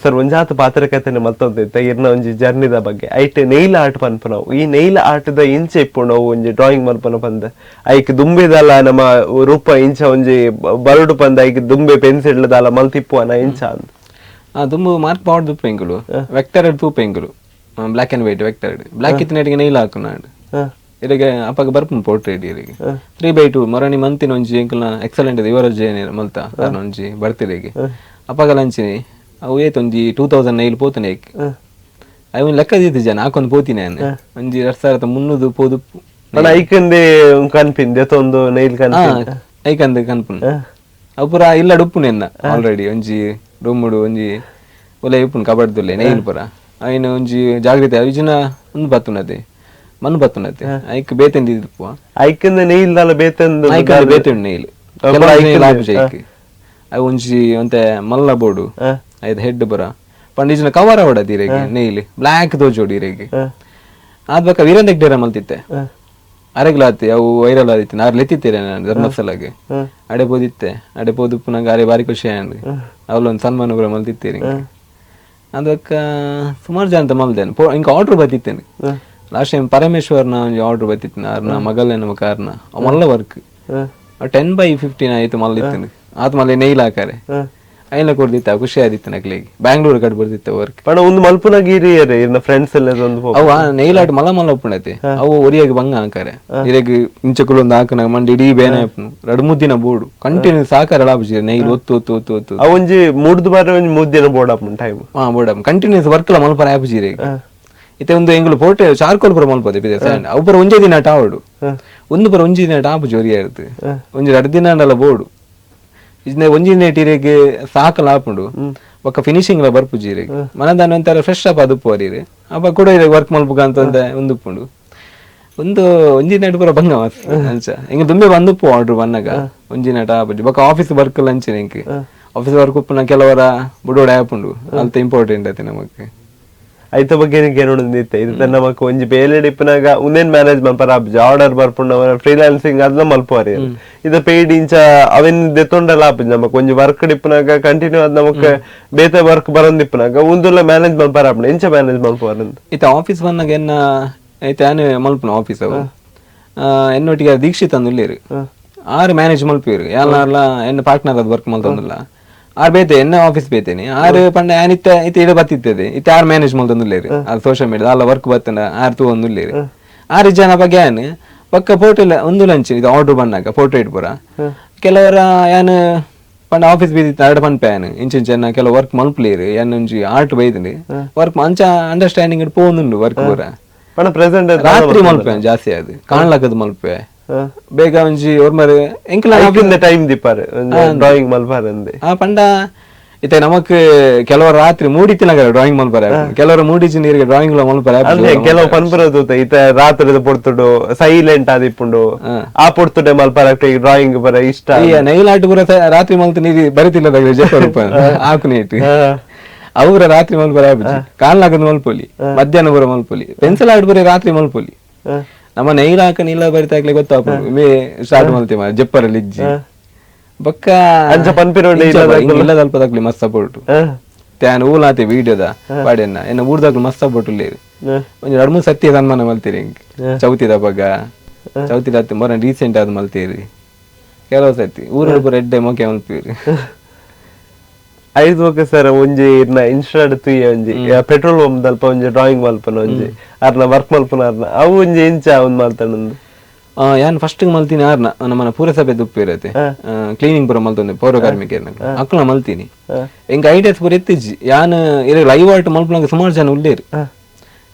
ಸರ್ ಒಂಜಾತ ಪಾತ್ರಕಥೆನ ಮಲ್ತೊಂದಿತ್ತ ಇರ್ನ ಒಂಜಿ ಜರ್ನಿದ ಬಗ್ಗೆ ಐಟ್ ನೈಲ್ ಆರ್ಟ್ ಪನ್ಪ ನಾವು ಈ ನೈಲ್ ಆರ್ಟ್ ದ ಇಂಚೆ ಇಪ್ಪು ನಾವು ಒಂಜಿ ಡ್ರಾಯಿಂಗ್ ಮಲ್ಪನ ಪಂದ ಐಕ್ ದುಂಬೆದಲ್ಲ ನಮ್ಮ ರೂಪ ಇಂಚ ಒಂಜಿ ಬರಡು ಪಂದ ಐಕ್ ದುಂಬೆ ಪೆನ್ಸಿಲ್ ದಾಲ ಮಲ್ತಿಪ್ಪು ಅನ ಇಂಚ ಅಂದ್ ದುಂಬು ಮಾರ್ಕ್ ಪಾವಡ್ ದುಪ್ಪ ಎಂಕುಲು ವೆಕ್ಟರ್ ತೂಪ ಎಂಕುಲು black and white vector black ಇತ್ತಿನಡಿಗೆ ನೈಲ್ ಹಾಕುನಾಡು ಇರಗೆ ಅಪ್ಪಗ ಬರ್ಪುನ್ ಪೋರ್ಟ್ರೇಟ್ ಇರಿಗೆ 3/2 ಮರಣಿ ಮಂತಿನ ಒಂಜಿ ಎಂಕುಲ್ನ ಎಕ್ಸಲೆಂಟ್ ಇವರ ಜೇನೆ ಮಲ್ತ ಒಂಜಿ ಬರ್ತಿರೆಗೆ ಅಪ್ಪಗ ಲಂಚಿನಿ ಅವು ಏತೊಂಜಿ 2000 ನೈಲ್ ಪೋತನೆ ಅವನ್ ಲೆಕ್ಕ ದಿದ್ದು ಜನ ಹಾಕೊಂಡ್ ಪೋತಿನಿ ನಾನು ಒಂಜಿ 2300 ಪೋದು ಐಕಂದೆ ಕನ್ಪಿಂದೆ ತೊಂದು ನೈಲ್ ಐಕಂದೆ ಕನ್ಪುನ್ ಅವು ಪುರ ಇಲ್ಲ ಡುಪ್ಪುನ ಎನ್ನ ಆಲ್ರೆಡಿ ಒಂಜಿ ರೂಮುಡು ಒಂಜಿ ಒಲೆ ಇಪ್ಪುನ್ ಕಬಡ್ದುಲ್ಲೆ ನೈಲ್ ಪುರ ಐನ ಒಂಜಿ ಜಾಗ್ರತೆ ಅವಿಜಿನ ಒಂದು ಬತ್ತುನತೆ ಮಣ್ಣು ಬತ್ತುನತೆ ಐಕ್ ಬೇತೆಂದಿದ್ಪು ಐಕಂದೆ ನೈಲ್ ದಾಲ ಬೇತೆಂದು ಐಕಂದೆ ಬೇತೆಂಡು ನೈಲ್ ಅವು ಒಂಜಿ ಒಂತೆ ಮಲ್ಲ ಬೋಡು ಐದು ಹೆಡ್ ಬರ ಪಂಡಿಜಿನ ಕವರ್ ಅವಡದಿ ಇರೆಗೆ ನೈಲಿ ಬ್ಲಾಕ್ ದೋಜೋಡಿ ಇರೆಗೆ ಆದ್ ಬಕ್ಕ ವೀರಂದಕ್ ಡೇರ ಮಲ್ತಿತ್ತೆ ಅರೆಗ್ಲಾತಿ ಅವು ವೈರಲ್ ಆದಿತ್ತು ನಾರ್ ಲೆತ್ತಿತ್ತೇರೆ ನಾನು ಧರ್ಮಸ್ಥಳಗೆ ಅಡೆ ಬೋದಿತ್ತೆ ಅಡೆ ಬೋದುಪ್ಪು ನಂಗೆ ಅರೆ ಬಾರಿ ಖುಷಿ ಆಂಡ್ ಅವಳೊಂದು ಸನ್ಮಾನ ಕೂಡ ಮಲ್ತಿತ್ತೇರಿ ಅದಕ್ಕ ಸುಮಾರು ಜನ ಅಂತ ಮಲ್ದೇನೆ ಇಂಕ ಆರ್ಡರ್ ಬತ್ತಿತ್ತೇನೆ ಲಾಸ್ಟ್ ಟೈಮ್ ಪರಮೇಶ್ವರ್ನ ಒಂಜಿ ಆರ್ಡರ್ ಬತ್ತಿತ್ತು ಅವ್ರನ್ನ ಮಗಲ್ನ ನಮ್ಮ ಕಾರ್ನ ಅವ್ ಮಲ್ಲ ವರ್ಕ್ 10/15 ಆಯ್ತು ಮಲ್ಲಿತ್ತೇನೆ ಆತ್ ಮಲ್ಲೆ ನೈಲ್ ಹಾಕಾರೆ ಐನ ಕೊಡ್ದಿತ್ತ ಖುಷಿ ಆದಿತ್ತು ನಕ್ಲಿಗೆ ಬ್ಯಾಂಗ್ಳೂರ್ ಕಟ್ ಬರ್ದಿತ್ತ ವರ್ಕ್ ಪಣ ಒಂದು ಮಲ್ಪುನಗಿರಿ ಇನ್ನ ಫ್ರೆಂಡ್ಸ್ ಎಲ್ಲ ಒಂದು ಅವ ನೈಲ್ ಆಟ ಮಲ್ಲ ಉಪ್ಪುಣತೆ ಅವು ಒರಿಯಾಗಿ ಬಂಗ ಹಾಕಾರೆ ಇರಗೆ ಇಂಚಕುಲು ಒಂದು ಹಾಕನ ಮಂಡಿ ಇಡೀ ಬೇನೆ ಎರಡು ಮುದ್ದಿನ ಬೋರ್ಡು ಕಂಟಿನ್ಯೂ ಸಾಕಾರ ಲಾಭ ನೈಲ್ ಒತ್ತು ಅವೊಂಜಿ ಮೂಡ್ದು ಬಾರ ಒಂಜಿ ಮುದ್ದಿನ ಬೋರ್ಡ್ ಆಪುನ್ ಟೈಮ್ ಬೋರ್ಡ್ ಕಂಟಿನ್ಯೂಸ್ ವರ್ಕ್ ಲ ಮಲ್ಪನ ಆಪು ಜೀರೆ ಇತ್ತೆ ಒಂದು ಎಂಗ್ಲು ಪೋಟೆ ಚಾರ್ಕೋಲ್ ಪುರ ಮಲ್ಪದೆ ಅವು ಪುರ ಒಂಜೇ ದಿನ ಟಾವಡು ಒಂದು ಪುರ ಒಂಜಿ ದಿನ ಟಾಪು ಜೋರಿಯ ಇರುತ್ತೆ ಒಂಜಿ 2 ದಿನ ಅಂಡಲ್ಲ ಬೋರ್ಡು ಇಜ್ನೆ ಒಂಜಿನ ಟೀರೆಗೆ ಸಾಕಲ ಆಪುಂಡು ಬೊಕ್ಕ ಫಿನಿಶಿಂಗ್ ಲ ಬರ್ಪು ಜೀರೆಗೆ ಮನದಾನ ಒಂಥರ ಫ್ರೆಶ್ ಅಪ್ ಅದು ಪೋರಿರೆ ಅಪ್ಪ ಕೂಡ ವರ್ಕ್ ಮಲ್ಪುಗ ಅಂತ ಒಂದು ಉಪ್ಪುಂಡು ಒಂದು ಒಂಜಿನ ಪೂರ ಬಂಗ ಅಂಚ ಹಿಂಗ ದುಂಬೆ ಬಂದುಪ್ಪು ಆರ್ಡರ್ ಬನ್ನಗ ಒಂಜಿನ ಟಾಪು ಬೊಕ್ಕ ಆಫೀಸ್ ವರ್ಕ್ ಲಂಚಿನ ಇಂಕ್ ಆಫೀಸ್ ವರ್ಕ್ ಉಪ್ಪುನ ಕೆಲವರ ಬುಡೋಡೆ ಆಪುಂಡು ಅಲ್ತ ಇಂಪಾರ್ಟೆಂಟ್ ಐತೆ ನಮಗೆ ಐತ ಬಗ್ಗೆ ಏನೊಂದಿತ್ತೆ ಇದು ನಮಕ್ ಒಂಜಿ ಬೇಲೆ ಡಿಪ್ಪನಾಗ ಉಂದೇನ್ ಮ್ಯಾನೇಜ್ ಮಲ್ಪರ ಆರ್ಡರ್ ಬರ್ಪುಂಡ ಫ್ರೀಲಾನ್ಸಿಂಗ್ ಅದ್ಲ ಮಲ್ಪುವರಿ ಇದು ಪೇಯ್ಡ್ ಇಂಚ ಅವೆನ್ ದೆತ್ತೊಂಡಲ್ಲ ಆಪುಜಿ ನಮಕ್ ಒಂಜಿ ವರ್ಕ್ ಡಿಪ್ಪನಾಗ ಕಂಟಿನ್ಯೂ ಅದ್ ನಮಕ್ ಬೇತೆ ವರ್ಕ್ ಬರೋದಿಪ್ಪನಾಗ ಉಂದುಲ್ಲ ಮ್ಯಾನೇಜ್ ಮಲ್ಪರ ಆಪುಂಡ ಎಂಚ ಮ್ಯಾನೇಜ್ ಮಲ್ಪುವರ ಇತ್ತ ಆಫೀಸ್ ಬಂದಾಗ ಎನ್ನ ಐತೆ ಆನೆ ಮಲ್ಪುನ ಆಫೀಸ್ ಅವು ಎನ್ನೊಟ್ಟಿಗೆ ದೀಕ್ಷಿತ್ ಅಂದುಲ್ಲೇರು 6 ಮ್ಯಾನೇಜ್ ಮಲ್ಪೇರು ಯಾರ್ಲ ಎನ್ನ ಪಾರ್ಟ್ನರ್ ಅದು ವರ್ಕ್ ಮಲ್ತಂದಿಲ್ಲ 6 ಬೇತೆ ಎನ್ನ ಆಫೀಸ್ ಬೇತೇನೆ 6 ಪಂಡ ಯಾನ್ ಇತ್ತ ಇಡ ಬತ್ತಿತ್ತದೆ ಇತ್ತ 6 ಮ್ಯಾನೇಜ್ ಮಲ್ತಂದುಲ್ಲೇರು ಅದು ಸೋಷಿಯಲ್ ಮೀಡಿಯಾ ಅಲ್ಲ ವರ್ಕ್ ಬತ್ತನ 6 ತೂ ಒಂದುಲ್ಲೇರು 6 ಜನ ಬಗ್ಗೆ ಯಾನ್ ಪಕ್ಕ ಫೋಟೋ ಇಲ್ಲ ಒಂದು ಲಂಚ್ ಇದು ಆರ್ಡರ್ ಬಂದಾಗ ಫೋಟೋ ಇಟ್ಪುರ ಕೆಲವರ ಯಾನ್ ಪಂಡ ಆಫೀಸ್ ಬೀದಿತ್ತ 2 ಪನ್ಪೇನ್ ಇಂಚಿನ ಕೆಲವು ವರ್ಕ್ ಮಲ್ಪ್ಲೇರು ಯಾನ್ ಒಂಜಿ ಆರ್ಟ್ ಬೈದಿನಿ ವರ್ಕ್ ಅಂಚ ಅಂಡರ್ಸ್ಟ್ಯಾಂಡಿಂಗ್ ಇಡ್ ಪೋನುಂಡು ವರ್ಕ್ ಪೂರ ಪಣ ಪ್ರೆಸೆಂಟ್ ರಾತ್ರಿ ಮಲ್ಪೆ ಜಾಸ್ತಿ ಅದು ಕಾಣ್ಲಕ್ಕದ ಮಲ್ಪೆ ಬೇಗ ಒಂಜಿ ಓರ್ಮರ್ ಎಂಕಲ ಟೈಮ್ ದಿಪ್ಪಾರೆ ಡ್ರಾಯಿಂಗ್ ಮಲ್ಪಾರಂದೆ ಪಂಡ ಇತ್ತೆ ನಮಕ್ ಕೆಲವರು ರಾತ್ರಿ ಮೂಡಿತ್ತಿನಾಗ ಡ್ರಾಯಿಂಗ್ ಮಲ್ಪಾರೆ ಕೆಲವರು ಮೂಡಿಚಿ ನೀರಿಗೆ ಡ್ರಾಯಿಂಗ್ ಮಲ್ಪಾರೆ ಅಂದ್ರೆ ಕೆಲವು ಪನ್ಪುರದು ಇತ್ತ ರಾತ್ರಿ ಪೊಡ್ತುಡು ಸೈಲೆಂಟ್ ಆದಿಪ್ಪುಂಡು ಆ ಪೊಡ್ತುಡೆ ಮಲ್ಪಾರ ಡ್ರಾಯಿಂಗ್ ಬರ ಇಷ್ಟ ನೈಲ್ ಆಟ ಪೂರ ರಾತ್ರಿ ಮಲ್ತು ನೀರು ಬರಿತಿಲ್ಲ ಜಪ್ಪ ಹಾಕು ನೀಟ್ ಅವ್ರ ರಾತ್ರಿ ಮಲ್ಪರೆ ಕಾಣ್ಲಾಕದ ಮಲ್ಪೊಲಿ ಮಧ್ಯಾಹ್ನ ಬರೋ ಮಲ್ಪೊಲಿ ಪೆನ್ಸಿಲ್ ಆಡ್ ಬರೀ ರಾತ್ರಿ ಮಲ್ಪೊಲಿ ನಮ್ಮ ನೈಲ್ ಹಾಕ ನೀಲ ಬರಿತಾಗ್ಲಿ ಗೊತ್ತಾಪ ಮೇ ಸ್ಟಾರ್ಟ್ ಮಾಡ್ತೇವೆ ಜಪ್ಪರಲ್ಲಿ ಇಜ್ಜಿ ಬೊಕ್ಕ ಅಂಚ ಪನ್ಪಿರೋಡು ಇಲ್ಲ ಅಲ್ಪದಾಗ್ಲಿ ಮಸ್ತ್ ಸಪೋರ್ಟ್ ತ್ಯಾನ್ ಊಲಾತೆ ವಿಡಿಯೋದ ಪಾಡೆನ್ನ ಎನ್ನ ಊರ್ದಾಗ್ಲು ಮಸ್ತ್ ಸಪೋರ್ಟ್ ಇಲ್ಲೇರು ಒಂಜಿ 2-3 ಸತ್ಯ ಸನ್ಮಾನ ಮಲ್ತೀರಿ ಚೌತಿದ ಬಗ್ಗ ಚೌತಿದ ಹತ್ತು ಮೊರ ರೀಸೆಂಟ್ ಆದ್ ಮಲ್ತೀರಿ ಕೆಲವು ಸತಿ ಊರಲ್ಲಿ ಪೂರ ಎಡ್ಡೆ ಮೊಕೆ ಮಲ್ಪೀರಿ 5 ಓಕೆ ಸರ್ ಒಂಜಿ ಇನ್ಸ್ಟಾಡ್ ತುಯ್ಯ ಒಂಜಿ ಪೆಟ್ರೋಲ್ ಪಂಪ್ ದಲ್ಪ ಒಂಜಿ ಡ್ರಾಯಿಂಗ್ ಮಲ್ಪನ ಒಂಜಿ ಅರ್ನ ವರ್ಕ್ ಮಲ್ಪನ ಅರ್ನ ಅವು ಒಂಜಿ ಇಂಚ ಒಂದ್ ಮಲ್ತಣ್ಣಂದು ಯಾನ್ ಫಸ್ಟ್ ಮಲ್ತೀನಿ ಆರ್ನ ನಮ್ಮನ ಪುರಸಭೆ ದುಪ್ಪು ಇರತ್ತೆ ಕ್ಲೀನಿಂಗ್ ಪುರ ಮಲ್ತೊಂದೆ ಪೌರ ಕಾರ್ಮಿಕರ್ನ ಅಕ್ಕಳ ಮಲ್ತೀನಿ ಎಂಗ ಐಡಿಯಾಸ್ ಪೂರ ಎತ್ತಿಜ್ಜಿ ಯಾನ್ ಇರ ಲೈವ್ ಆರ್ಟ್ ಮಲ್ಪನಂಗ ಸುಮಾರು ಜನ ಉಳ್ಳೇರು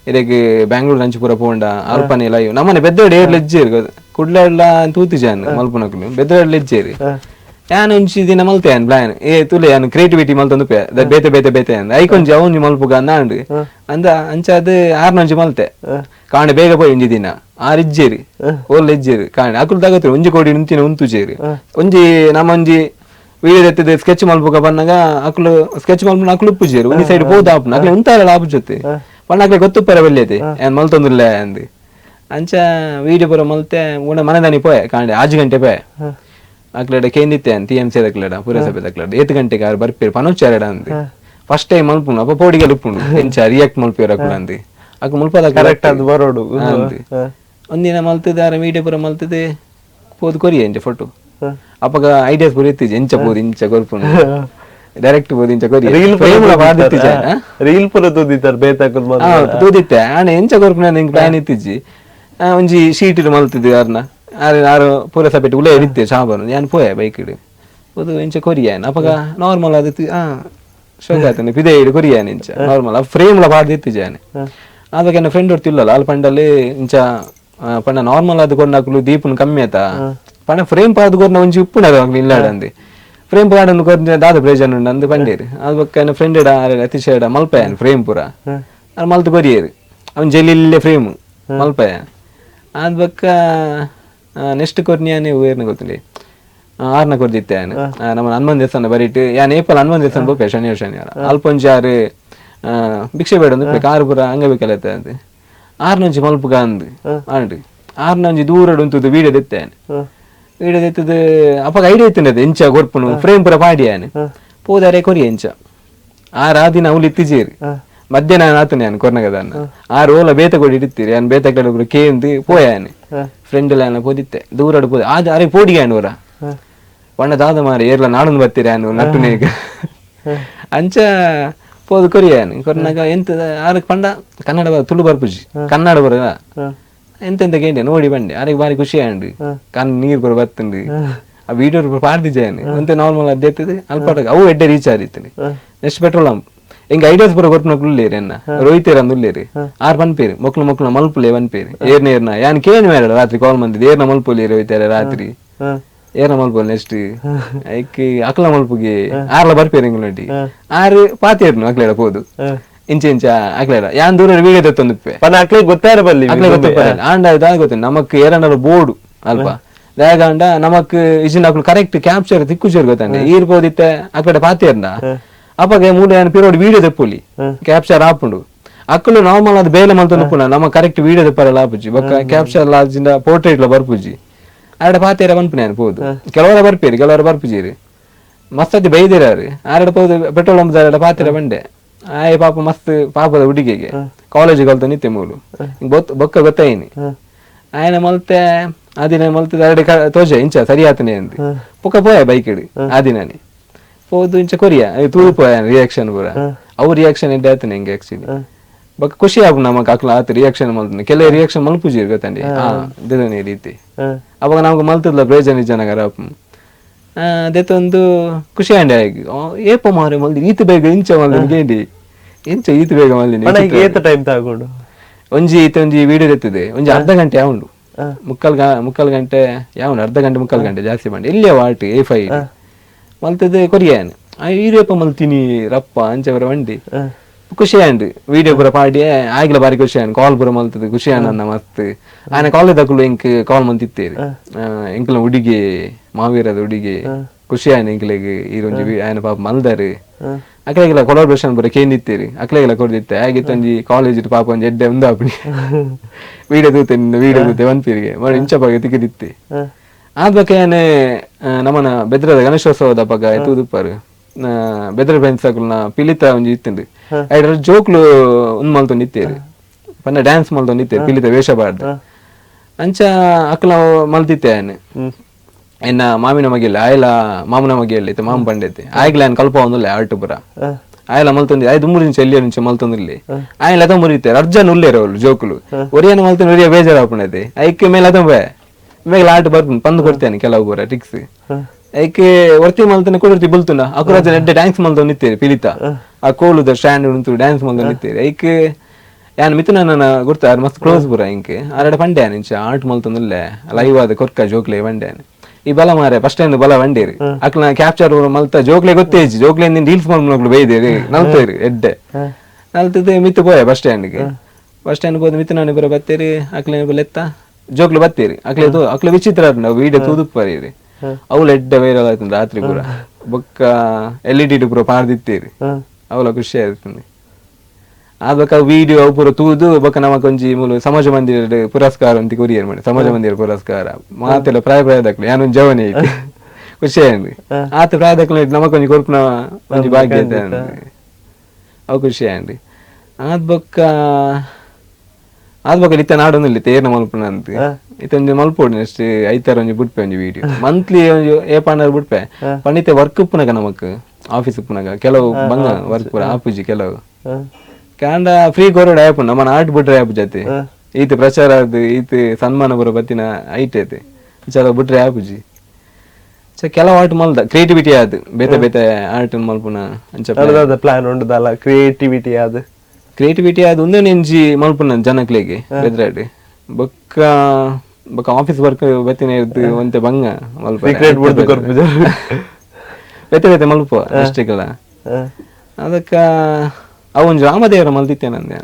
ಇದಕ್ಕೆ ಬ್ಯಾಂಗ್ಳೂರ್ ಅಂಚು ಪೂರ ಪೋಂಡ ಅಲ್ಪನೆ ಲೈವ್ ನಮ್ಮನೆ ಬೆದ್ದೋಡು ಏರ್ಲ ಎಜ್ಜೇರು ಕುಡ್ಲಾಡ್ಲ ತೂತಿ ಜಾನ್ ಮಲ್ಪನಕ್ಲು ಬೆದ್ದೋಡ್ಲ ಎಜ್ಜೇರು ಯಾನ್ ಒಂಜಿ ದಿನ ಮಲ್ತೇನ್ ಪ್ಲಾನ್ ತುಲೆ ಯಾನ್ ಕ್ರಿಯೇಟಿವಿಟಿ ಮಲ್ತೊಂದು ಬೇತೆ ಬೇತೆ ಬೇತೆ ಅಂದ ಐಕೊಂಜಿ ಅವೊಂಜಿ ಮಲ್ಪುಗ ಅಂದಾಂಡು ಅಂದ ಅಂಚ ಅದು 6 ಮಲ್ತೆ ಕಾಣೆ ಬೇಗ ಪೋಯಿ ಒಂಜಿ ದಿನ 6 ಇಜ್ಜೇರಿ ಓಲ್ ಎಜ್ಜೇರಿ ಕಾಣೆ ಅಕುಲು ತಗತ್ರಿ ಒಂಜಿ ಕೋಡಿ ನಿಂತಿನ ಉಂತುಜೇರಿ ಒಂಜಿ ನಮ್ಮೊಂಜಿ ವಿಡಿಯೋ ಎತ್ತಿದ ಸ್ಕೆಚ್ ಮಲ್ಪುಗ ಬಂದಾಗ ಅಕುಲು ಸ್ಕೆಚ್ ಮಲ್ಪನ ಅಕುಲು ಉಪ್ಪುಜೇರು ಒಂಜಿ ಸೈಡ್ ಪೋದ ಆಪುನ ಅಕ್ಲೆ ಉಂತಾರಲ್ಲ ಆಪು ಜೊತೆ ಪಣ್ಣ ಅಕ್ಲೆ ಗೊತ್ತುಪ್ಪರ ಬೆಲ್ಲೇತೆ ಏನ್ ಮಲ್ತೊಂದುಲ್ಲ ಅಂದು ಅಂಚ ವಿಡಿಯೋ ಪೂರ ಮಲ್ತೆ ಉಂಡ ಮನೆದಾನಿ ಪೋಯೆ ಕಾಣೆ 6 ಗಂಟೆ ಪೋಯೆ ಅಕ್ಲಡ ಕೇಂದಿತ್ತೆ ಅಂತ TMC ದಕ್ಲಡ ಪುರಸಭೆ ದಕ್ಲಡ 8 ಗಂಟೆಗೆ ಅವ್ರು ಬರ್ಪೇರು ಪನೋಚಾರಡ ಅಂದ್ ಫಸ್ಟ್ ಟೈಮ್ ಮಲ್ಪುಂಡು ಅಪ್ಪ ಪೋಡಿಗೆ ಉಪ್ಪುಂಡು ಎಂಚ ರಿಯಾಕ್ಟ್ ಮಲ್ಪೇರು ಅಕ್ಲ ಅಂದ್ ಅಕ್ಕ ಮುಲ್ಪದ ಕರೆಕ್ಟ್ ಅದು ಬರೋಡು ಒಂದಿನ ಮಲ್ತದೆ ಆರ ವಿಡಿಯೋ ಪೂರ ಮಲ್ತದೆ ಪೋದು ಕೊರಿಯ ಎಂಚ ಫೋಟೋ ಅಪ್ಪಗ ಐಡಿಯಾಸ್ ಪೂರ ಇತ್ತಿಜೆ ಎಂಚ ಪೋದು ಇಂಚ ಕೊರ್ಪುಂಡು ಡೈರೆಕ್ಟ್ ಪೋದು ಇಂಚ ಕೊರಿಯ ರೀಲ್ ಪೂರ ತೂದಿತ್ತಾರ ಬೇತಾಕಲ್ ತೂದಿತ್ತೆ ಆನೆ ಎಂಚ ಕೊರ್ಪುನ ನಿಂಗೆ ಪ್ಲಾನ್ ಇತ್ತಿಜ್ಜಿ ಒಂಜಿ ಶೀಟ್ ಮಲ್ತಿದ್ದೆ ಯಾರನ್ನ ಆರು ಪುರಸಭೆ ಉಳೆ ಇರುತ್ತೆ ಶಾಬನು ಯಾನ್ ಪೋಯ ಬೈಕ್ ಇಡು ಅದು ಇಂಚ ಕೊರಿಯಾನ್ ಅಪ್ಪಗ ನಾರ್ಮಲ್ ಆದಿತ್ತು ಶೋಕಾತನೆ ಪಿದೆ ಇಡು ಕೊರಿಯಾನ್ ಇಂಚ ನಾರ್ಮಲ್ ಫ್ರೇಮ್ ಲ ಬಾಡ್ದಿತ್ತು ಜಾನೆ ಆದಾಗ ನನ್ನ ಫ್ರೆಂಡ್ ಹೊಡ್ತಿಲ್ಲಲ್ಲ ಅಲ್ಲಿ ಪಂಡಲ್ಲಿ ಇಂಚ ಪಂಡ ನಾರ್ಮಲ್ ಆದ ಕೊಂಡಾಕಲು ದೀಪನ್ ಕಮ್ಮಿ ಆತ ಪಂಡ ಫ್ರೇಮ್ ಪಾದ ಕೊರ್ನ ಒಂಜಿ ಉಪ್ಪುನದ ಇಲ್ಲಾಡಂದಿ ಫ್ರೇಮ್ ಪಾಡನ್ನು ಕೊರ್ನ ದಾದ ಪ್ರಯೋಜನ ಉಂಡು ಅಂದು ಪಂಡೇರು ಅದು ಬಕ್ಕ ನನ್ನ ಫ್ರೆಂಡ್ ಅತಿಶಯ ಮಲ್ಪಯಾನ್ ಫ್ರೇಮ್ ಪೂರ ಅದು ಮಲ್ತು ಕೊರಿಯರು ಅವನ್ ಜಲ್ಲಿಲ್ಲೇ ಫ್ರೇಮ್ ಮಲ್ಪಯ ಅದ್ ಬಕ್ಕ ನೆಕ್ಸ್ಟ್ ಕೊರ್ನಿಯಾನೆ ಊರ್ನ ಗೊತ್ತಿಲ್ಲ 6ನ ಕೊರ್ದಿತ್ತೆ ನಮ್ಮ ಹನುಮನ್ ದೇವಸ್ಥಾನ ಬರೀಟ್ ಯಾನ್ ಏಪಲ್ ಹನುಮನ್ ದೇವಸ್ಥಾನ ಬೋಪೆ ಶನಿವಾರ ಅಲ್ಪೊಂಜಾರು ಭಿಕ್ಷೆ ಬೇಡ ಒಂದು ಕಾರು ಪೂರ ಅಂಗಬೇಕಲ್ಲತ್ತೆ ಅಂತ 6 ಮಲ್ಪುಗ ಅಂದು ಆಂಡು 6 ದೂರ ಉಂಟು ವಿಡಿಯೋ ತೆತ್ತೇನೆ ವಿಡಿಯೋ ತೆತ್ತದ ಅಪ್ಪಗ ಐಡಿಯಾ ಇತ್ತಂಡದ ಎಂಚ ಗೊರ್ಪುನು ಫ್ರೇಮ್ ಪೂರ ಪಾಡಿಯಾನೆ ಪೋದಾರೆ ಕೊರಿ ಎಂಚ 6 ದಿನ ಅವ್ಲು ಇತ್ತಿಜೇರಿ ಮಧ್ಯಾಹ್ನ ಆತನೆ ನಾನು ಕೊರ್ನಗದನ್ನ 6 ಓಲ ಬೇತ ಕೊಡಿ ಇಡ್ತೀರಿ ನಾನು ಬೇತ ಕಡೆ ಕೇಂದು ಪೋಯಾನೆ ಫ್ರೆಂಡ್ ಎಲ್ಲ ಪೋದಿತ್ತೆ ದೂರ ಪೋದ ಆದ ಅರೆ ಪೋಡಿಗೆ ಅಣ್ಣೂರ ಬಣ್ಣ ದಾದ ಮಾರಿ ಏರ್ಲ ನಾಡೊಂದು ಬರ್ತೀರಿ ಅನ್ನು ನಟ್ಟುನೇಗ ಅಂಚ ಪೋದು ಕೊರಿಯಾನು ಕೊರ್ನಾಗ ಎಂತ ಆರಕ್ಕೆ ಪಂಡ ಕನ್ನಡ ತುಳು ಬರ್ಪುಜಿ ಕನ್ನಡ ಬರ ಎಂತೆಂತ ಕೇಂಡೆ ನೋಡಿ ಬಂಡೆ ಆರಿಗೆ ಬಾರಿ ಖುಷಿ ಆಂಡು ನೀರ್ ಬರ ಬತ್ತಂಡು ಆ ವಿಡಿಯೋ ಪಾಡ್ದಿಜಾನೆ ಅಂತ ನಾರ್ಮಲ್ ಅದ್ದೆ ಅಲ್ಪ ಅವು ಎಡ್ಡೆ ರೀಚ್ ಆದಿತ್ತನೆ ನೆಕ್ಸ್ಟ್ ಪೆಟ್ರೋಲ್ ಪಂಪ್ ಎಂಗ ಐಡಿಯಾಸ್ ಪೂರ ಕೊರ್ಪುನಕ್ಲೇರಿ ಅನ್ನ ರೋಹಿತೇರ್ ಅಂದುಲ್ಲೇರಿ 6 ಪನ್ಪೇರು ಮೊಕ್ಲು ಮಲ್ಪುಲೆ ಪನ್ಪೇರು ಏರ್ನೇರ್ನ ಯಾನ್ ಕೇನ್ ಮೇಡ ರಾತ್ರಿ ಕಾಲ್ ಮಂದಿದ್ ಏರ್ನ ಮಲ್ಪುಲಿ ರೋಹಿತೇರ ರಾತ್ರಿ ಏರ್ನ ಮಲ್ಪುಲ್ ನೆಕ್ಸ್ಟ್ ಐಕಿ ಅಕ್ಲ ಮಲ್ಪುಗೆ 6 ಬರ್ಪೇರು ಎಂಗ್ಲೊಂಡಿ 6 ಪಾತೇರ್ನು ಅಕ್ಲೇಡ ಪೋದು ಇಂಚ ಅಕ್ಲೇಡ ಯಾನ್ ದೂರ ವಿಡಿಯೋ ತೆತ್ತೊಂದುಪ್ಪೆ ಪನ ಅಕ್ಲೆ ಗೊತ್ತಾರ ಬಲ್ಲಿ ಅಕ್ಲೆ ಗೊತ್ತಪ್ಪ ಆಂಡ ಇದಾಗ ಗೊತ್ತ ನಮಕ್ ಏರನರ ಬೋರ್ಡು ಅಲ್ಪ ದಾಗಂಡ ನಮಕ್ ಇಜಿನ ಅಕ್ಲು ಕರೆಕ್ಟ್ ಕ್ಯಾಪ್ಚರ್ ತಿಕ್ಕುಚೇರ್ ಗೊತ್ತಂಡೆ ಈರ್ ಪೋದಿತ್ತೆ ಅಕ್ಲೇಡ ಪಾತೇರ್ನ ಅಪ್ಪಗೆ ಮೂಲೆ ಪಿರೋಡ್ ವಿಡಿಯೋ ತೆಪ್ಪುಲಿ ಕ್ಯಾಪ್ಚರ್ ಆಪುಂಡು ಅಕ್ಕಲು ನಾರ್ಮಲ್ ಅದು ಬೇಲೆ ಮಲ್ತೊಂದು ಪುನ ನಮ್ಮ ಕರೆಕ್ಟ್ ವಿಡಿಯೋ ತೆಪ್ಪರಲ್ಲ ಆಪುಜಿ ಬೊಕ್ಕ ಕ್ಯಾಪ್ಚರ್ ಲಾಜಿಂದ ಪೋರ್ಟ್ರೇಟ್ ಲ ಬರ್ಪುಜಿ ಆಡ ಪಾತೇರ ಬಂಪುನೆ ಪೋದು ಕೆಲವರ ಬರ್ಪೇರಿ ಕೆಲವರ ಬರ್ಪುಜಿರಿ ಮಸ್ತ್ ಬೈದಿರಾರು ಆರಡ ಪೋದು ಪೆಟ್ರೋಲ್ ಪಂಪ್ ಪಾತೇರ ಬಂಡೆ ಆಯ್ ಪಾಪ ಮಸ್ತ್ ಪಾಪದ ಹುಡುಗಿಗೆ ಕಾಲೇಜ್ ಕಲ್ತ ನಿತ್ಯ ಮೂಲು ಬೊಕ್ಕ ಗೊತ್ತಾಯಿನಿ ఆయన మల్తే ఆ దిన మల్తే ಎರಡು ತೋಜೆ ಇಂಚ ಸರಿ ಆತನೆ ಅಂದು ಪೊಕ್ಕ ಪೋಯ ಬೈಕ್ ಇಡಿ ಆ ದಿನನೇ ಹೋದು ಇಂಚ ಕೊರಿಯಾ ತೂದು ಪೋಯ ರಿಯಾಕ್ಷನ್ ಪೂರ ಅವು ರಿಯಾಕ್ಷನ್ ಎಡ್ಡೆ ಆತನೆ ಹಿಂಗೆ ಆಕ್ಚುಲಿ ಬಕ್ ಖುಷಿ ಆಗ ನಮಕ್ ಆಕ್ಲ ಆತ ರಿಯಾಕ್ಷನ್ ಮಲ್ತನೆ ಕೆಲ ರಿಯಾಕ್ಷನ್ ಮಲ್ಪುಜಿ ಗೊತ್ತಂಡಿ ದಿನೇ ರೀತಿ ಅವಾಗ ನಮ್ಗೆ ಮಲ್ತದ್ಲ ಬೇಜಾನ್ ಜನಗರ ಅದೊಂದು ಖುಷಿ ಅಂಡೆ ಏಪ ಮಾರಿ ಮಲ್ದಿ ಈತ ಬೇಗ ಇಂಚ ಮಲ್ದಿ ಗೇಂಡಿ ಇಂಚ ಈತ ಬೇಗ ಮಲ್ದಿ ಏತ ಟೈಮ್ ತಗೊಂಡು ಒಂಜಿ ವಿಡಿಯೋ ಎತ್ತದೆ ಒಂಜಿ ಅರ್ಧ ಗಂಟೆ ಯಾವುದು ಮುಕ್ಕಾಲ್ ಗಂಟೆ ಯಾವನು ಅರ್ಧ ಗಂಟೆ ಮುಕ್ಕಾಲ್ ಗಂಟೆ ಜಾಸ್ತಿ ಮಾಡಿ ಇಲ್ಲೇ ವಾಟ್ A5 ಮಲ್ತದೆ ಕೊರಿಯಾನ್ ಈರೇಪ ಮಲ್ತೀನಿ ರಪ್ಪ ಅಂಚವರ ವಂಡಿ ಖುಷಿ ಅಂಡ್ ವಿಡಿಯೋ ಪೂರ ಪಾಡಿ ಆಗ್ಲ ಬಾರಿ ಖುಷಿ ಅನ್ ಕಾಲ್ ಪೂರ ಮಲ್ತದೆ ಖುಷಿ ಅನ್ನ ಮಸ್ತ್ ಆಯ್ನ ಕಾಲ್ ತಕ್ಕಳು ಇಂಕ್ ಕಾಲ್ ಮಂತಿತ್ತೇರಿ ಇಂಕ್ಲ ಹುಡುಗಿ ಮಾವೀರದ ಹುಡುಗಿ ಖುಷಿ ಆಯ್ನ ಇಂಕ್ಲೆಗೆ ಈರೊಂಜಿ ಆಯ್ನ ಪಾಪ ಮಲ್ದಾರಿ ಅಕ್ಲೆಗೆಲ್ಲ ಕೊಲಾಬ್ರೇಷನ್ ಬರ ಕೇಂದಿತ್ತೇರಿ ಅಕ್ಲೆಗೆಲ್ಲ ಕೊಡ್ದಿತ್ತೆ ಆಗಿತ್ತೊಂಜಿ ಕಾಲೇಜ್ ಪಾಪ ಒಂಜಿ ಎಡ್ಡೆ ಒಂದು ಅಪ್ಪಣಿ ವಿಡಿಯೋ ತೂತೆ ಒಂದ್ಪೀರಿಗೆ ಮಾಡಿ ಇಂಚ ಬಗ್ಗೆ ತಿಕ್ಕಿದಿತ್ತೆ ಆದ ಬಗ್ಗೆ ನಮ್ಮನ ಬೆದ್ರದ ಗಣೇಶೋತ್ಸವದ ಬಗ್ಗೆ ತೂದುಪ್ಪಾರು ಬೆದ್ರ ಫ್ರೆಂಡ್ಸ್ ಅಕ್ಲನ ಪಿಲಿತ ಒಂಜಿ ಇತ್ತುಂಡು ಐಡ್ರ ಜೋಕ್ಲು ಒಂದ್ ಮಲ್ತೊಂದು ಇತ್ತೇರಿ ಪಂಡ ಡ್ಯಾನ್ಸ್ ಮಲ್ತೊಂದು ಇತ್ತೇರಿ ಪಿಲಿತ ವೇಷ ಬಾರ್ದು ಅಂಚ ಅಕ್ಲ ಮಲ್ತಿತ್ತೆ ಆಯ್ನ ಎನ್ನ ಮಾಮಿನ ಮಗಿಲ್ಲ ಆಯ್ಲ ಮಾಮನ ಮಗಿಯಲ್ಲಿ ಮಾಮ ಪಂಡೈತೆ ಆಯ್ಲ ఆయన ಕಲ್ಪ ಒಂದಿಲ್ಲ ಆರ್ಟ್ ಪುರ ಆಯ್ಲ ಮಲ್ತೊಂದಿ ಆಯ್ತು ಮೂರು ನಿಮಿಷ ಎಲ್ಲಿ ನಿಮಿಷ ಮಲ್ತೊಂದಿಲ್ಲಿ ಆಯ್ಲ ಅದ ಮುರಿತಾರೆ ಅರ್ಜನ್ ಉಳ್ಳೇರ ಅವಳು ಜೋಕುಲು ಒರಿಯನ ಮಲ್ತೊಂದು ಒರಿಯ ಬೇಜಾರು ಹಾಪಣೈತೆ ಐಕೆ ಮೇಲೆ ಅದ ಮೇಲೆ ಆಟ ಬರ್ತೀನಿ ಪಂದು ಕೊಡ್ತೇನೆ ಕೆಲವು ಪೂರ ಟಿಕ್ಸ್ ಐಕೆ ವರ್ತಿ ಮಲ್ತನೆ ಕೊಡ್ತಿ ಬಲ್ತುನ ಅಕುರಾಜ ಎಡ್ಡೆ ಡ್ಯಾನ್ಸ್ ಮಲ್ತೊಂದು ನಿತ್ತೇರಿ ಪಿಲಿತ ಆ ಕೋಲುದ ಸ್ಟ್ಯಾಂಡ್ ಉಂಟು ಡ್ಯಾನ್ಸ್ ಮಲ್ತೊಂದು ನಿತ್ತೇರಿ ಐಕೆ ಯಾನ್ ಮಿಥುನ ನನ್ನ ಗುರ್ತ ಮಸ್ತ್ ಕ್ಲೋಸ್ ಪೂರ ಇಂಕೆ ಆರಡ ಪಂಡ್ಯಾನ ಇಂಚ ಆರ್ಟ್ ಮಲ್ತೊಂದಿಲ್ಲ ಲೈವ್ ಆದ ಕೊರ್ಕ ಜೋಕ್ಲೆ ಪಂಡ್ಯಾನ ಈ ಬಲ ಮಾರೆ ಫಸ್ಟ್ ಟೈಮ್ ಬಲ ಬಂಡೇರಿ ಅಕ್ಲ ಕ್ಯಾಪ್ಚರ್ ಮಲ್ತ ಜೋಕ್ಲೆ ಗೊತ್ತೇಜಿ ಜೋಕ್ಲೆ ರೀಲ್ಸ್ ಮಾಡ್ಕೊಂಡು ಬೈದೇರಿ ನಲ್ತೇರಿ ಎಡ್ಡೆ ನಲ್ತದೆ ಮಿತ್ತು ಪೋಯ ಬಸ್ ಸ್ಟ್ಯಾಂಡ್ ಹೋದ ಮಿತ್ತು ನಾನು ಬರೋ ಬತ್ತೇರಿ ಅಕ್ಲೆ ಲೆತ್ತ ಜೋಕ್ಲು ಬತ್ತೇರಿ ಅಕ್ಲೆ ವಿಚಿತ್ರ ನಾವು ವಿಡಿಯೋ ತೂದುಪ್ಪರಿ ಅವಳು ಎಡ್ಡೆ ವೈರಲ್ ಆಯ್ತು ರಾತ್ರಿ ಪೂರ ಬೊಕ್ಕ LED ಪೂರ ಪಾರ್ದಿತ್ತೇರಿ ಅವಳ ಖುಷಿ ಆಯ್ತು ಆದ ವಿಡಿಯೋ ಪೂರ ತೂದು ಬೊಕ್ಕ ನಮಕೊಂಜಿ ಮೂಲ ಸಮಾಜ ಮಂದಿರ ಪುರಸ್ಕಾರ ಅಂತ ಕೊರಿಯರ್ ಮಾಡಿ ಸಮಾಜ ಮಂದಿರ ಪುರಸ್ಕಾರ ಮಾತೆಲ್ಲ ಪ್ರಾಯದಕ್ಲು ಯಾನೊಂದು ಜವನಿ ಐತಿ ಖುಷಿ ಅಂದ್ರಿ ಆತ ಪ್ರಾಯದಕ್ಲು ನಮಕೊಂಜಿ ಕೊರ್ಪುನ ಒಂಜಿ ಭಾಗ್ಯ ಐತೆ ಅವು ಖುಷಿ ಅಂದ್ರಿ ಆದ ಬೊಕ್ಕ ಇತ್ತ ನಾಡೊಂದಿಲ್ಲ ತೇರ್ನ ಮಲ್ಪುನ ಅಂತ ಇತ್ತೊಂದು ಮಲ್ಪೋಡಿ ಅಷ್ಟು ಐತಾರ ಒಂಜಿ ಬಿಡ್ಪೆ ಒಂಜಿ ವಿಡಿಯೋ ಮಂತ್ಲಿ ಒಂಜಿ ಏಪಾಂಡರ್ ಬಿಡ್ಪೆ ಪಂಡಿತ ವರ್ಕ್ ಉಪ್ಪುನಗ ನಮಕ್ ಆಫೀಸ್ ಉಪ್ಪುನಗ ಕೆಲವು ಬಂಗ ವರ್ಕ್ ಪೂರ ಆಪುಜಿ ಕೆಲವು ಕಾಂಡ ಫ್ರೀ ಕೊರೋಡ್ ಆ್ಯಪ್ ನಮ್ಮನ ಆರ್ಟ್ ಬಿಟ್ರೆ ಆ್ಯಪ್ ಜೊತೆ ಈತ ಪ್ರಚಾರ ಅದು ಈತ ಸನ್ಮಾನ ಬರೋ ಬತ್ತಿನ ಐಟ್ ಐತೆ ಚಲೋ ಬಿಟ್ರೆ ಆ್ಯಪ್ ಕೆಲವು ಆರ್ಟ್ ಮಲ್ದ ಕ್ರಿಯೇಟಿವಿಟಿ ಆದ್ ಬೇತೆ ಆರ್ಟ್ ಮಲ್ಪುನ ಅಂಚ ಪ್ಲಾನ್ ಉಂಟದಲ್ಲ ಕ್ರಿಯೇಟಿವಿಟಿ ಆದ್ ಒಂದೇ ನೆಂಜಿ ಮಲ್ಪುನ ಜನಕ್ಲೆಗೆ ಬೆದ್ರಾಡಿ ಬೊಕ್ಕ ಆಫೀಸ್ ವರ್ಕ್ ಬತ್ತಿನ ಇರ್ದು ಒಂತೆ ಬಂಗ ಮಲ್ಪ ಬೇತೆ ಮಲ್ಪ ಅಷ್ಟೇಕಲ್ಲ ಅದಕ್ಕ ಅವನ್ ರಾಮದೇವರ ಮಲ್ತಿತ್ತೇನಂದೆ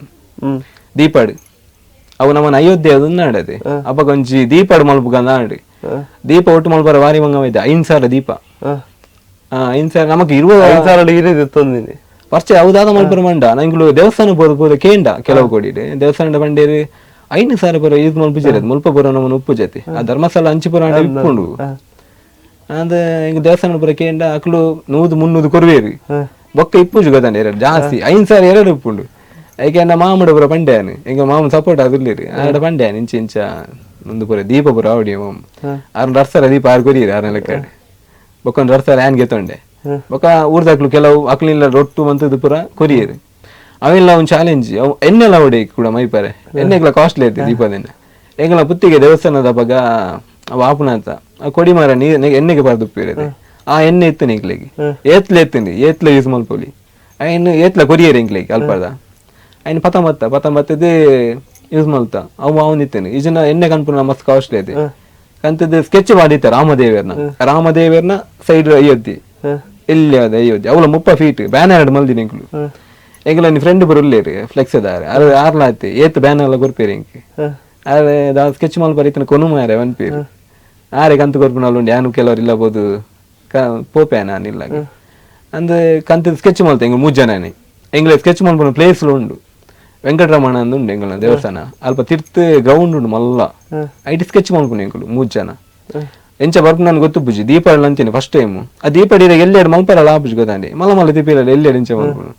ದೀಪಾಡು ಅವು ನಮ್ಮನ ಅಯೋಧ್ಯೆ ಅದು ನಾಡದೆ ಅಪ್ಪ ಒಂಜಿ ದೀಪಾಡು ಮಲ್ಪುಗಂದ ಆಡಿ ದೀಪ ಒಟ್ಟು ಮಲ್ಪರ ವಾರಿ ಮಂಗಮೈತೆ 5,000 ದೀಪ 5,000 ನಮಕ್ 20,000 ಪರಿಚಯ ಹೌದಾದ ಮಲ್ಪರ ಮಂಡ ನಂಗಳು ದೇವಸ್ಥಾನ ಪೋದ ಕೇಂಡ ಕೆಲವು ಕೊಡಿಡೆ ದೇವಸ್ಥಾನ ಬಂಡೇರಿ 5,000 ಪುರ ಇದು ಮಲ್ಪುಜಿರದು ಮುಲ್ಪ ಪುರ ನಮ್ಮನ ಉಪ್ಪು ಜೊತೆ ಆ ಧರ್ಮಸ್ಥಳ ಅಂಚಿಪುರ ಇಟ್ಕೊಂಡು ಅದ ಹಿಂಗ ದೇವಸ್ಥಾನ ಪುರ ಕೇಂಡ ಅಕ್ಲು 100-300 ಕೊರ್ವೇರಿ ಬೊಕ್ಕ ಇಪ್ಪುಜು ಗೊತ್ತಾಂಡ ಎರಡು ಜಾಸ್ತಿ 5,000 ಎರಡು ಇಪ್ಪುಂಡು ಐಕೆ ಮಾಮಡ ಪುರ ಪಂಡ್ಯಾನು ಹಿಂಗ ಮಾಮ ಸಪೋರ್ಟ್ ಅದಿರ್ಲಿರಿ ಆಡ ಪಂಡ್ಯಾನು ಇಂಚ ಒಂದು ಪುರ ದೀಪ ಪುರ ಅವಡಿ ಮಾಮ ಆರು ರರ್ಸರ ದೀಪ ಆರು ಕೊರಿಯರಿ 6 ಲೆಕ್ಕ ಬೊಕ್ಕೊಂದು ರರ್ಸರ ಹ್ಯಾನ್ ಗೆತ್ತೊಂಡೆ ಬೊಕ್ಕ ಊರ್ದಕ್ಲು ಕೆಲವು ಅಕ್ಲಿಲ್ಲ ರೊಟ್ಟು ಮಂತದ್ದು ಪುರ ಕೊರಿಯರಿ ಅವೆಲ್ಲ ಒಂದು ಚಾಲೆಂಜ್ ಅವು ಎಣ್ಣೆಲ್ಲ ಹೊಡಿ ಕೂಡ ಮೈಪಾರೆ ಎಣ್ಣೆಗಳ ಕಾಸ್ಟ್ಲಿ ಐತಿ ದೀಪದಿಂದ ಎಂಗಳ ಪುತ್ತಿಗೆ ದೇವಸ್ಥಾನದ ಬಗ ಅವು ಆಪುಣ ಅಂತ ಕೊಡಿ ಮಾರ ಎಣ್ಣೆಗೆ ಬರ್ದುಪ್ಪಿರದೆ ಆ ಎಣ್ಣೆ ಎತ್ತು ನಿಂಕ್ಲೆಗೆ ಏತ್ಲೆ ಯೂಸ್ ಮಲ್ಪೊಲಿ ಅಯ್ನು ಏತ್ಲ ಕೊರಿಯರ್ ಇಂಕ್ಲೆಗೆ ಅಲ್ಪದ ಅಯ್ನು ಪತಂಬತ್ತದೇ ಯೂಸ್ ಮಲ್ತ ಅವನ್ ಇತ್ತೇನೆ ಈಜನ ಎಣ್ಣೆ ಕನ್ಪುನ ಮಸ್ತ್ ಕಾಸ್ಟ್ಲಿ ಐತಿ ಕಂತದ್ದು ಸ್ಕೆಚ್ ಮಾಡಿತ್ತ ರಾಮದೇವರ್ನ ಸೈಡ್ ಅಯೋಧ್ಯೆ ಎಲ್ಲಿ ಅದ ಅಯೋಧ್ಯೆ ಅವಳ 30 ಫೀಟ್ ಬ್ಯಾನರ್ ಮಲ್ದಿ ನಿಂಕ್ಲು ಎಂಗ್ಲ ನಿ ಫ್ರೆಂಡ್ ಬರುಲ್ಲೇರಿ ಫ್ಲೆಕ್ಸ್ ಅದಾರೆ ಅದು ಆರ್ಲ ಆಯ್ತು ಏತ್ ಬ್ಯಾನರ್ ಎಲ್ಲ ಕೊರ್ಪೇರಿ ಇಂಕ್ ಅದೇ ಸ್ಕೆಚ್ ಮಲ್ಪರ್ ಇತ್ತನ ಕೊನು ಮಾರೆ ಒನ್ಪೇರಿ ಆರೆ ಕಂತು ಕೊರ್ಪುನಲ್ಲ ಉಂಡು ಯಾನು ಕೆಲವರು ಇಲ್ಲ ಬೋದು ಪೋಪೆ ನಾನಿಲ್ಲ ಅಂದ್ರೆ ಕಂತ ಸ್ಕೆಚ್ ಮಲ್ತ ಎಂಗ್ 3 ಜನ ಎಂಗ್ಲ ಸ್ಕೆಚ್ ಮಲ್ಪನ ಪ್ಲೇಸ್ ಉಂಡು ವೆಂಕಟರಮಣ ಅಂದ್ ಉಂಡು ಎಂಗ್ಲ ದೇವಸ್ಥಾನ ಅಲ್ಪ ತಿರ್ತ್ ಗ್ರೌಂಡ್ ಉಂಡು ಮಲ್ಲ ಐಟಿ ಸ್ಕೆಚ್ ಮಲ್ಪುನ ಎಂಗ್ಲು 3 ಜನ ಎಂಚ ಬರ್ಪು ನನ್ಗೆ ಗೊತ್ತು ಬುಜಿ ದೀಪಾವಳಿ ಅಂತೀನಿ ಫಸ್ಟ್ ಟೈಮ್ ಆ ದೀಪಾವಳಿ ಎಲ್ಲೆರಡು ಮಲ್ಪರಲ್ಲ ಆಪುಜಿ ಗೊತ್ತಾಂಡಿ ಮಲ್ಲ ದೀಪಾವಳಿ ಎಲ್ಲೆರಡು ಇಂಚ ಮಲ್ಪುನು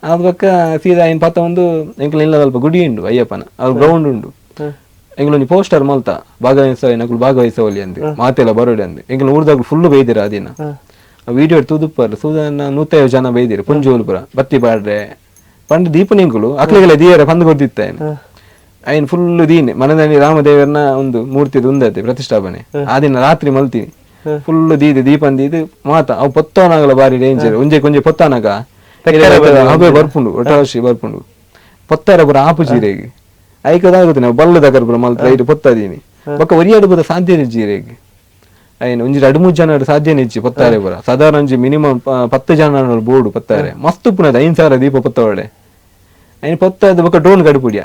ಅದ್ ಬಕ್ಕ ಸೀದಾ ಇನ್ ಪತ್ತ ಒಂದು ಎಂಕ್ಲ ಇಲ್ಲ ಸ್ವಲ್ಪ ಗುಡಿ ಉಂಡು ಅಯ್ಯಪ್ಪನ ಅದು ಗ್ರೌಂಡ್ ಉಂಡು ಎಂಗ್ಲೊಂಜಿ ಪೋಸ್ಟರ್ ಮಲ್ತ ಭಾಗವಹಿಸವಲ್ಲಿ ಅಂದ್ ಮಾತೆಲ್ಲ ಬರೋಡಿ ಅಂದ್ ಎಂಗ್ಲ ಊರ್ದಾಗ ಫುಲ್ ಬೈದಿರ ಅದಿನ ವಿಡಿಯೋ ತೂದುಪ್ಪರ್ ಸೂದನ್ನ 150 ಜನ ಬೈದಿರು ಪುಂಜೋಲ್ ಪುರ ಬತ್ತಿ ಪಾಡ್ರೆ ಪಂಡ ದೀಪನಿಂಗುಲು ಅಕ್ಲೆಗೆಲ್ಲ ದಿಯರ ಪಂದ್ ಗೊತ್ತಿತ್ತ ಐನ್ ಫುಲ್ ದೀನೆ ಮನದಲ್ಲಿ ರಾಮದೇವರನ ಒಂದು ಮೂರ್ತಿದು ಉಂದತೆ ಪ್ರತಿಷ್ಠಾಪನೆ ಆ ದಿನ ರಾತ್ರಿ ಮಲ್ತೀನಿ ಫುಲ್ ದೀಪನ್ ದೀದು ಮಾತ ಅವು ಪೊತ್ತಾನಾಗಲ ಬಾರಿ ಡೇಂಜರ್ ಒಂಜೆ ಕೊಂಜೆ ಪೊತ್ತಾನಾಗ ಅವೇ ಬರ್ಪುಂಡು ಒಟ್ಟಾಶಿ ಬರ್ಪುಂಡು ಪೊತ್ತಾರ ಪುರ ಆಪು ಜೀರೆಗೆ ಐಕದಾಗುತ್ತೆ ನಾವು ಬಲ್ಲ ದಗರ ಪುರ ಮಲ್ತ ರೈಟ್ ಪೊತ್ತಾದೀನಿ ಬೊಕ್ಕ ಒರಿಯಾಡು ಪುರ ಸಾಧ್ಯ ಜೀರೆಗೆ ಐನ್ ಒಂಜಿ 2-3 ಜನ ಸಾಧ್ಯ ನೆಚ್ಚಿ ಪೊತ್ತಾರೆ ಪುರ ಸಾಧಾರಣ ಒಂಜಿ ಮಿನಿಮಮ್ 10 ಜನ ಬೋರ್ಡು ಪೊತ್ತಾರೆ ಮಸ್ತ್ ಪುನದ 5,000 ದೀಪ ಪೊತ್ತವಡೆ ಐನ್ ಪೊತ್ತದ ಬೊಕ್ಕ ಡ್ರೋನ್ ಗಡುಪುಡಿಯ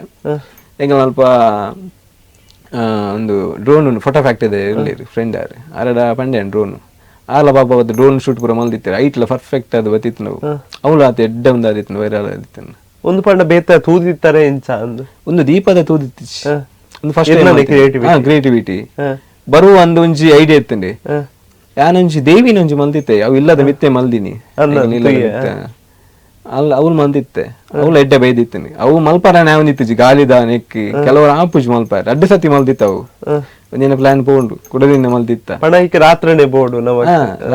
ಎಂಗ ಅಲ್ಪ ಒಂದು ಡ್ರೋನ್ ಫೋಟೋ ಫ್ಯಾಕ್ಟರಿ ಇರಲಿ ಫ್ರೆಂಡ್ ಯಾರು ಅರಡ ಪಂಡೆ ಡ್ರೋನ್ ಆಲ ಬಾಬಾ ಅವತ್ತು ಡ್ರೋನ್ ಶೂಟ್ ಪುರ ಮಲ್ದಿತ್ತಾರೆ ಐಟ್ಲ ಪರ್ಫೆಕ್ಟ್ ಅದು ಬತ್ತಿತ್ತು ನಾವು ಅವಳು ಆತ ಎಡ್ಡ ಒಂದು ಆದಿತ್ತು ವೈರಲ್ ಆದಿತ್ತು ಒಂದು ಪಂಡ ಬೇತ ತೂದಿತ್ತಾರೆ ಇಂಚ ಒಂದು ದೀಪದ ತೂದಿತ್ತು ಒಂದು ಫಸ್ಟ್ ಕ್ರಿಯೇಟಿವಿಟಿ ಬರುವ ಒಂದೊಂಜಿ ಐಡಿಯಾ ಇತ್ತಂಡಿ ಯಾನೊಂಜಿ ದೇವಿನೊಂಜಿ ಮಲ್ದಿತ್ತೆ ಅವು ಇಲ್ಲದ ಮಿತ್ತೆ ಮಲ್ದಿನಿ ಅಲ್ಲ ಅವ್ಳು ಮಲ್ದಿತ್ತೆ ಅವ್ಳು ಎಡ್ಡೆ ಬೈದಿತ್ತನಿ ಅವು ಮಲ್ಪಾರ ನಾವನಿತ್ತು ಗಾಲಿದ ನೆಕ್ಕಿ ಕೆಲವರು ಆಪುಜ್ ಮಲ್ಪಾರ 2 ಸತಿ ಮಲ್ದಿತ್ತ ಅವು ಒಂದಿನ ಪ್ಲಾನ್ ಪೋಂಡು ಕುಡದಿಂದ ಮಲ್ದಿತ್ತ ರಾತ್ರಿನೇ ಬೋರ್ಡು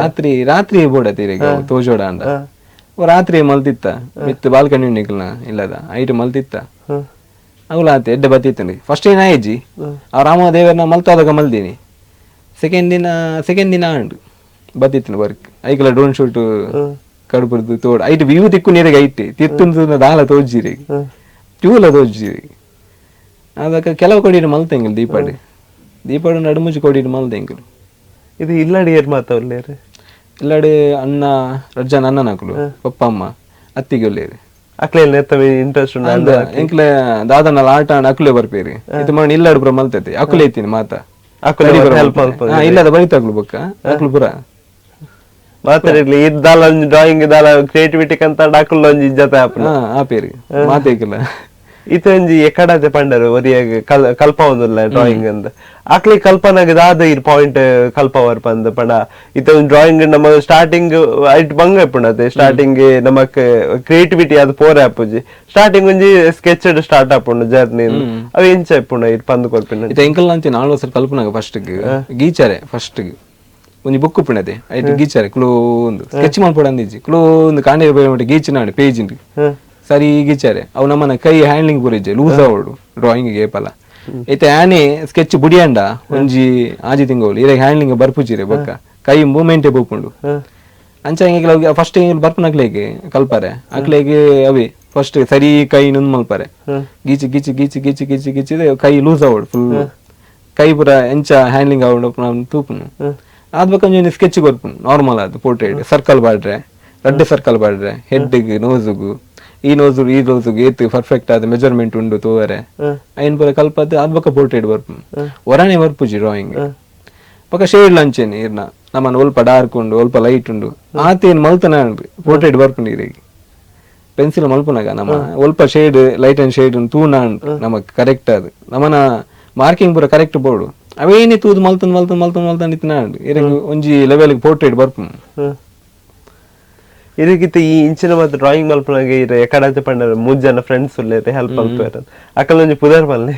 ರಾತ್ರಿ ಬೋರ್ಡ್ ತೀರಿಗೆ ತೋಜೋಡ ಅಂಡ ರಾತ್ರಿ ಮಲ್ತಿತ್ತ ಮಿತ್ ಬಾಲ್ಕನಿ ನಿಕ್ಲನ ಇಲ್ಲದ ಐಟ್ ಮಲ್ತಿತ್ತ ಅವಳ ಆತ ಎಡ್ಡೆ ಬತ್ತಿತ್ತಂಡಿ ಫಸ್ಟ್ ಏನ ಆಯ್ಜಿ ಆ ರಾಮದೇವರನ್ನ ಮಲ್ತಾದಾಗ ಮಲ್ದೀನಿ ಸೆಕೆಂಡ್ ದಿನ ಅಂಡು ಬತ್ತಿತ್ತು ವರ್ಕ್ ಐಕಲ ಡ್ರೋನ್ ಶೂಟ್ ಕಡುಪುರದು ತೋಡ್ ಐಟ್ ವ್ಯೂ ತಿಕ್ಕು ನೀರಿಗೆ ಐಟಿ ತಿರ್ತುಂದ ದಾಲ ತೋಜ್ಜಿರಿ ಟ್ಯೂಲ ತೋಜ್ಜಿರಿ ಅದಕ್ಕೆ ಕೆಲವು ಕೊಡಿರು ಮಲ್ತೆಂಗಿಲ್ ದೀಪಾಡು ನಡುಮುಜಿ ಕೊಡಿರು ಮಲ್ತೆಂಗಿಲ್ ಇದು ಇಲ್ಲಡಿ ಏರ್ ಮಾತಾಡ್ಲೇರಿ ಇಲ್ಲಡಿ ಅಣ್ಣ ರಜ್ಜಾನ ಅಣ್ಣ ನಕಲು ಪಪ್ಪ ಅಮ್ಮ ಅತ್ತಿಗೆ ಒಳ್ಳೇರಿ ಅಕ್ಲೆ ಇಂಟ್ರೆಸ್ಟ್ ಎಂಕ್ಲೆ ದಾದನಲ್ಲ ಆಟ ಅಕ್ಲೆ ಬರ್ಪೇರಿ ಇದು ಮಾಡಿ ಇಲ್ಲಾಡು ಪುರ ಮಲ್ತೈತಿ ಅಕ್ಲೆ ಐತೀನಿ ಮಾತಾ ಇಲ್ಲದ ಬರಿತಾಗ್ಲು ಬೊಕ್ಕ ಅಕ್ಲು ಪುರ ಮಾತಾಡ್ಲಿ ಇದ್ದಾಲ ಡ್ರಾಯಿಂಗ್ ಇದ್ದಾಲ ಕ್ರಿಯೇಟಿವಿಟಿ ಕಂತ ಡಾಕುಲ್ ಒಂಜಿ ಇಜ್ಜತ ಆಪೇರಿ ಮಾತೇಕಿಲ್ಲ ಇತ್ತೊಂಜಿ ಎಕಡತೆ ಪಂಡರು ಒರಿಯಾಗ ಕಲ್ಪ ಒಂದಿಲ್ಲ ಡ್ರಾಯಿಂಗ್ ಅಂದ ಅಕ್ಲಿ ಕಲ್ಪನಾಗ ದಾದ ಇರ್ ಪಾಯಿಂಟ್ ಕಲ್ಪ ವರ್ಪಂದ ಪಂಡ ಇತ್ತೊಂದು ಡ್ರಾಯಿಂಗ್ ನಮ್ಮ ಸ್ಟಾರ್ಟಿಂಗ್ ಐಟ್ ಬಂಗ ಪುಂಡತೆ ಸ್ಟಾರ್ಟಿಂಗ್ ನಮಕ್ ಕ್ರಿಯೇಟಿವಿಟಿ ಅದು ಪೋರೆ ಆಪುಜಿ ಸ್ಟಾರ್ಟಿಂಗ್ ಒಂಜಿ ಸ್ಕೆಚ್ ಸ್ಟಾರ್ಟ್ ಆಪುಂಡು ಜರ್ನಿ ಅವ್ ಎಂಚ ಪುಂಡ ಇಟ್ ಪಂದ್ ಕೊರ್ಪಿನ ಇತ್ತ ಎಂಕಲ್ ಅಂತ ನಾಳು ಸರ್ ಕಲ್ಪನಾಗ ಫಸ್ಟ್ ಗೀಚಾರೆ ಫಸ್ಟ್ ಒಂಜಿ ಬುಕ್ ಪುಣದೆ ಐಟ್ ಗೀಚಾರೆ ಕ್ಲೂ ಒಂದು ಸ್ಕೆಚ್ ಮಾಡ್ಪಡ ಅಂದಿಜ್ಜಿ ಕ್ಲೂ ಒಂದು ಕಾಂಡಿ ಮಟ್ಟ ಗೀಚಿನಾಡಿ ಪೇಜ್ ಸರಿ ಗೀಚಾರೆ ಅವು ನಮ್ಮನ ಕೈ ಹ್ಯಾಂಡ್ಲಿಂಗ್ ಪೂರಿಜ್ಜೆ ಲೂಸ್ ಅವಡು ಡ್ರಾಯಿಂಗ್ ಏಪಲ ಐತೆ ಆನೆ ಸ್ಕೆಚ್ ಬುಡಿಯಂಡ ಒಂಜಿ ಆಜಿ ತಿಂಗಳು ಇರ ಹ್ಯಾಂಡ್ಲಿಂಗ್ ಬರ್ಪುಜಿರೆ ಬೊಕ್ಕ ಕೈ ಮೂಮೆಂಟೇ ಬೋಪುಂಡು ಅಂಚ ಹಿಂಗೆ ಫಸ್ಟ್ ಬರ್ಪುನಕ್ಲೆಗೆ ಕಲ್ಪಾರೆ ಅಕ್ಲೆಗೆ ಅವೇ ಫಸ್ಟ್ ಸರಿ ಕೈ ನುನ್ ಮಲ್ಪಾರೆ ಗೀಚಿ ಗೀಚಿ ಗೀಚಿ ಗೀಚಿ ಗೀಚಿ ಗೀಚಿದೆ ಕೈ ಲೂಸ್ ಅವಡು ಫುಲ್ ಕೈ ಪುರ ಎಂಚ ಹ್ಯಾಂಡ್ಲಿಂಗ್ ಅವಡು ತೂಪುನು ಅದ್ ಬೇಕೊಂಜಿ ಸ್ಕೆಚ್ ಕೊರ್ಪುನು ನಾರ್ಮಲ್ ಅದು ಪೋರ್ಟ್ರೇಟ್ ಸರ್ಕಲ್ ಬಾಡ್ರೆ 2 ಸರ್ಕಲ್ ಬಾಡ್ರೆ ಹೆಡ್ಗೆ ನೋಸುಗು ಈ ನೋಸುಗು ಏತ್ ಪರ್ಫೆಕ್ಟ್ ಆದ ಮೆಜರ್ಮೆಂಟ್ ಉಂಡು ತೋವರೆ ಐನ್ ಪುರ ಕಲ್ಪದ ಅದ್ ಬಕ್ಕ ಪೋರ್ಟ್ರೇಟ್ ಬರ್ಪುನು ಒರನೆ ಬರ್ಪುಜಿ ಡ್ರಾಯಿಂಗ್ ಪಕ್ಕ ಶೇಡ್ ಲಂಚೇನಿ ಇರ್ನ ನಮ್ಮನ್ನ ಒಲ್ಪ ಡಾರ್ಕ್ ಉಂಡು ಒಲ್ಪ ಲೈಟ್ ಉಂಡು ಆತೇನ್ ಮಲ್ತನ ಪೋರ್ಟ್ರೇಟ್ ಬರ್ಪುಂಡು ಇರಿಗೆ ಪೆನ್ಸಿಲ್ ಮಲ್ಪುನಾಗ ನಮ್ಮ ಒಲ್ಪ ಶೇಡ್ ಲೈಟ್ ಅಂಡ್ ಶೇಡ್ ತೂನ ನಮಕ್ ಕರೆಕ್ಟ್ ಅದು ನಮ್ಮನ ಮಾರ್ಕಿಂಗ್ ಪೂರ ಕರೆಕ್ಟ್ ಬೋರ್ಡು ಅವೇನಿ ತೂದು ಮಲ್ತನ್ ಇತ್ತಿನ ಇರಂಗ್ ಒಂಜಿ ಲೆವೆಲ್ ಪೋರ್ಟ್ರೇಟ್ ಬರ್ಪುನು ಇದಕ್ಕಿಂತ ಈ ಇಂಚಿನ ಮತ್ತೆ ಡ್ರಾಯಿಂಗ್ ಮಲ್ಪನಾಗೆ ಇರ ಎಕಡತೆ ಪಂಡರು 3 ಜನ ಫ್ರೆಂಡ್ಸ್ ಉಳ್ಳೇರೆ ಹೆಲ್ಪ್ ಮಲ್ಪೇರ ಅಕಲ್ ಒಂಜಿ ಪುದರ್ ಮಲ್ಲೆ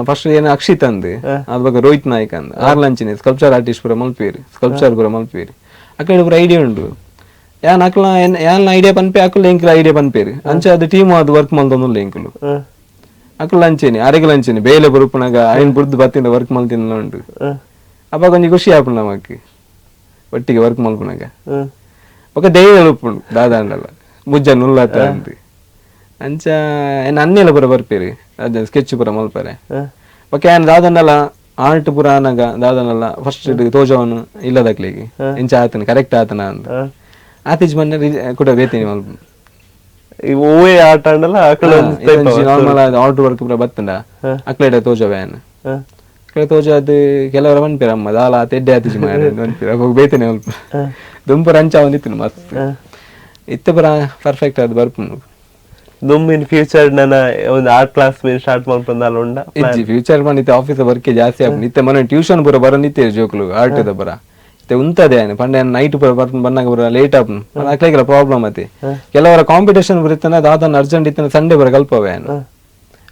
ಫಸ್ಟ್ ಏನ ಅಕ್ಷಿತ್ ಅಂದೆ ಅದ್ ಬಗ್ಗೆ ರೋಹಿತ್ ನಾಯ್ಕ ಅಂದ ಆರ್ಲಂಚಿನ ಸ್ಕಲ್ಪ್ಚರ್ ಆರ್ಟಿಸ್ಟ್ ಪುರ ಮಲ್ಪೇರಿ ಸ್ಕಲ್ಪ್ಚರ್ ಪುರ ಮಲ್ಪೇರಿ ಅಕಡೆ ಪುರ ಐಡಿಯಾ ಉಂಡು ಯಾನ್ ಅಕ್ಲ ಯಾನ್ ಐಡಿಯಾ ಪನ್ಪೆ ಅಕಲ್ ಎಂಕ್ಲ ಐಡಿಯಾ ಪನ್ಪೇರಿ ಅಂಚ ಅದು ಟೀಮ್ ಅದು ವರ್ಕ್ ಮಲ್ತೊಂದುಲ್ಲ ಎಂಕುಲು ಅಕಲ್ ಲಂಚೇನಿ ಅರೆಗೆ ಲಂಚೇನಿ ಬೇಲೆ ಬರುಪುನಾಗ ಐನ್ ಬುರ್ದು ಬತ್ತಿಂದ ವರ್ಕ್ ಮಲ್ತಿನ ಉಂಡು ಅಪ್ಪ ಕೊಂಚ ಖುಷಿ ಆಪುಂಡು ನಮಕ್ ಒಟ್ಟಿಗೆ ವರ್ಕ್ ಮಲ್ಪುನಾಗ ఒక దెయ్యం ఎలుపుండు దాదాండల ముజ్జ నుల్లత అంది అంచ అన్నెల పుర ಬರ್ಪೇರಿ ಅದ ಸ್ಕೆಚ್ ಪುರ ಮಲ್ಪರೆ ಓಕೆ ಆನ್ ದಾದಾಂಡಲ ಆರ್ಟ್ ಪುರ ಅನಗ ದಾದಾಂಡಲ ಫಸ್ಟ್ ತೋಜವನು ಇಲ್ಲದಕ್ಲಿಗೆ ಎಂಚ ಆತನ ಕರೆಕ್ಟ್ ಆತನ ಅಂತ ಆತಿಜ್ ಮನ್ನ ಕೂಡ ಬೇತೀನಿ ಮಲ್ಪ ಈ ಓಯೆ ಆರ್ಟ್ ಅಂಡಲ ಅಕಲ ನಾರ್ಮಲ್ ಆರ್ಟ್ ವರ್ಕ್ ಪುರ ಬತ್ತಂಡ ಅಕ್ಲೆಡ ತೋಜವೇನ್ ಅಕ್ಲೆಡ ತೋಜ ಅದು ಕೆಲವರ ಮನ್ಪೇರಮ್ಮ ದಾಲ ತೆಡ್ಡೆ ಆತಿಜ್ ಮಾರೆ ಮನ್ಪೇರ ಬೇತನೆ ಮಲ್ಪ ದುಂಪು ರಂಚ ಒಂದಿತ್ತು ಮಸ್ತ್ ಇತ್ತು ಪುರ ಪರ್ಫೆಕ್ಟ್ ಅದು ಬರ್ಪುನು ದುಂಬಿನ ಫ್ಯೂಚರ್ ನನ್ನ ಒಂದು ಆರ್ಟ್ ಕ್ಲಾಸ್ ಮೇಲೆ ಸ್ಟಾರ್ಟ್ ಮಾಡ್ಕೊಂಡಲ್ಲ ಉಂಡ ಇಜ್ಜಿ ಫ್ಯೂಚರ್ ಬಂದಿತ್ತು ಆಫೀಸ್ ವರ್ಕ್ ಜಾಸ್ತಿ ಆಪುನು ಇತ್ತೆ ಮನೆ ಟ್ಯೂಷನ್ ಪುರ ಬರನಿತ್ತೆ ಜೋಕ್ಲು ಆರ್ಟ್ ದ ಪುರ ಇತ್ತೆ ಉಂತದೆ ಪಂಡೆ ನೈಟ್ ಪುರ ಬರ್ಪುನು ಬಂದಾಗ ಪುರ ಲೇಟ್ ಆಪುನು ಅಕ್ಲೆಗೆಲ್ಲ ಪ್ರಾಬ್ಲಮ್ ಅತಿ ಕೆಲವರ ಕಾಂಪಿಟೇಷನ್ ಬರುತ್ತಾನೆ ದಾದನ ಅರ್ಜೆಂಟ್ ಇತ್ತನ ಸಂಡೇ ಪುರ ಕಲ್ಪವೆ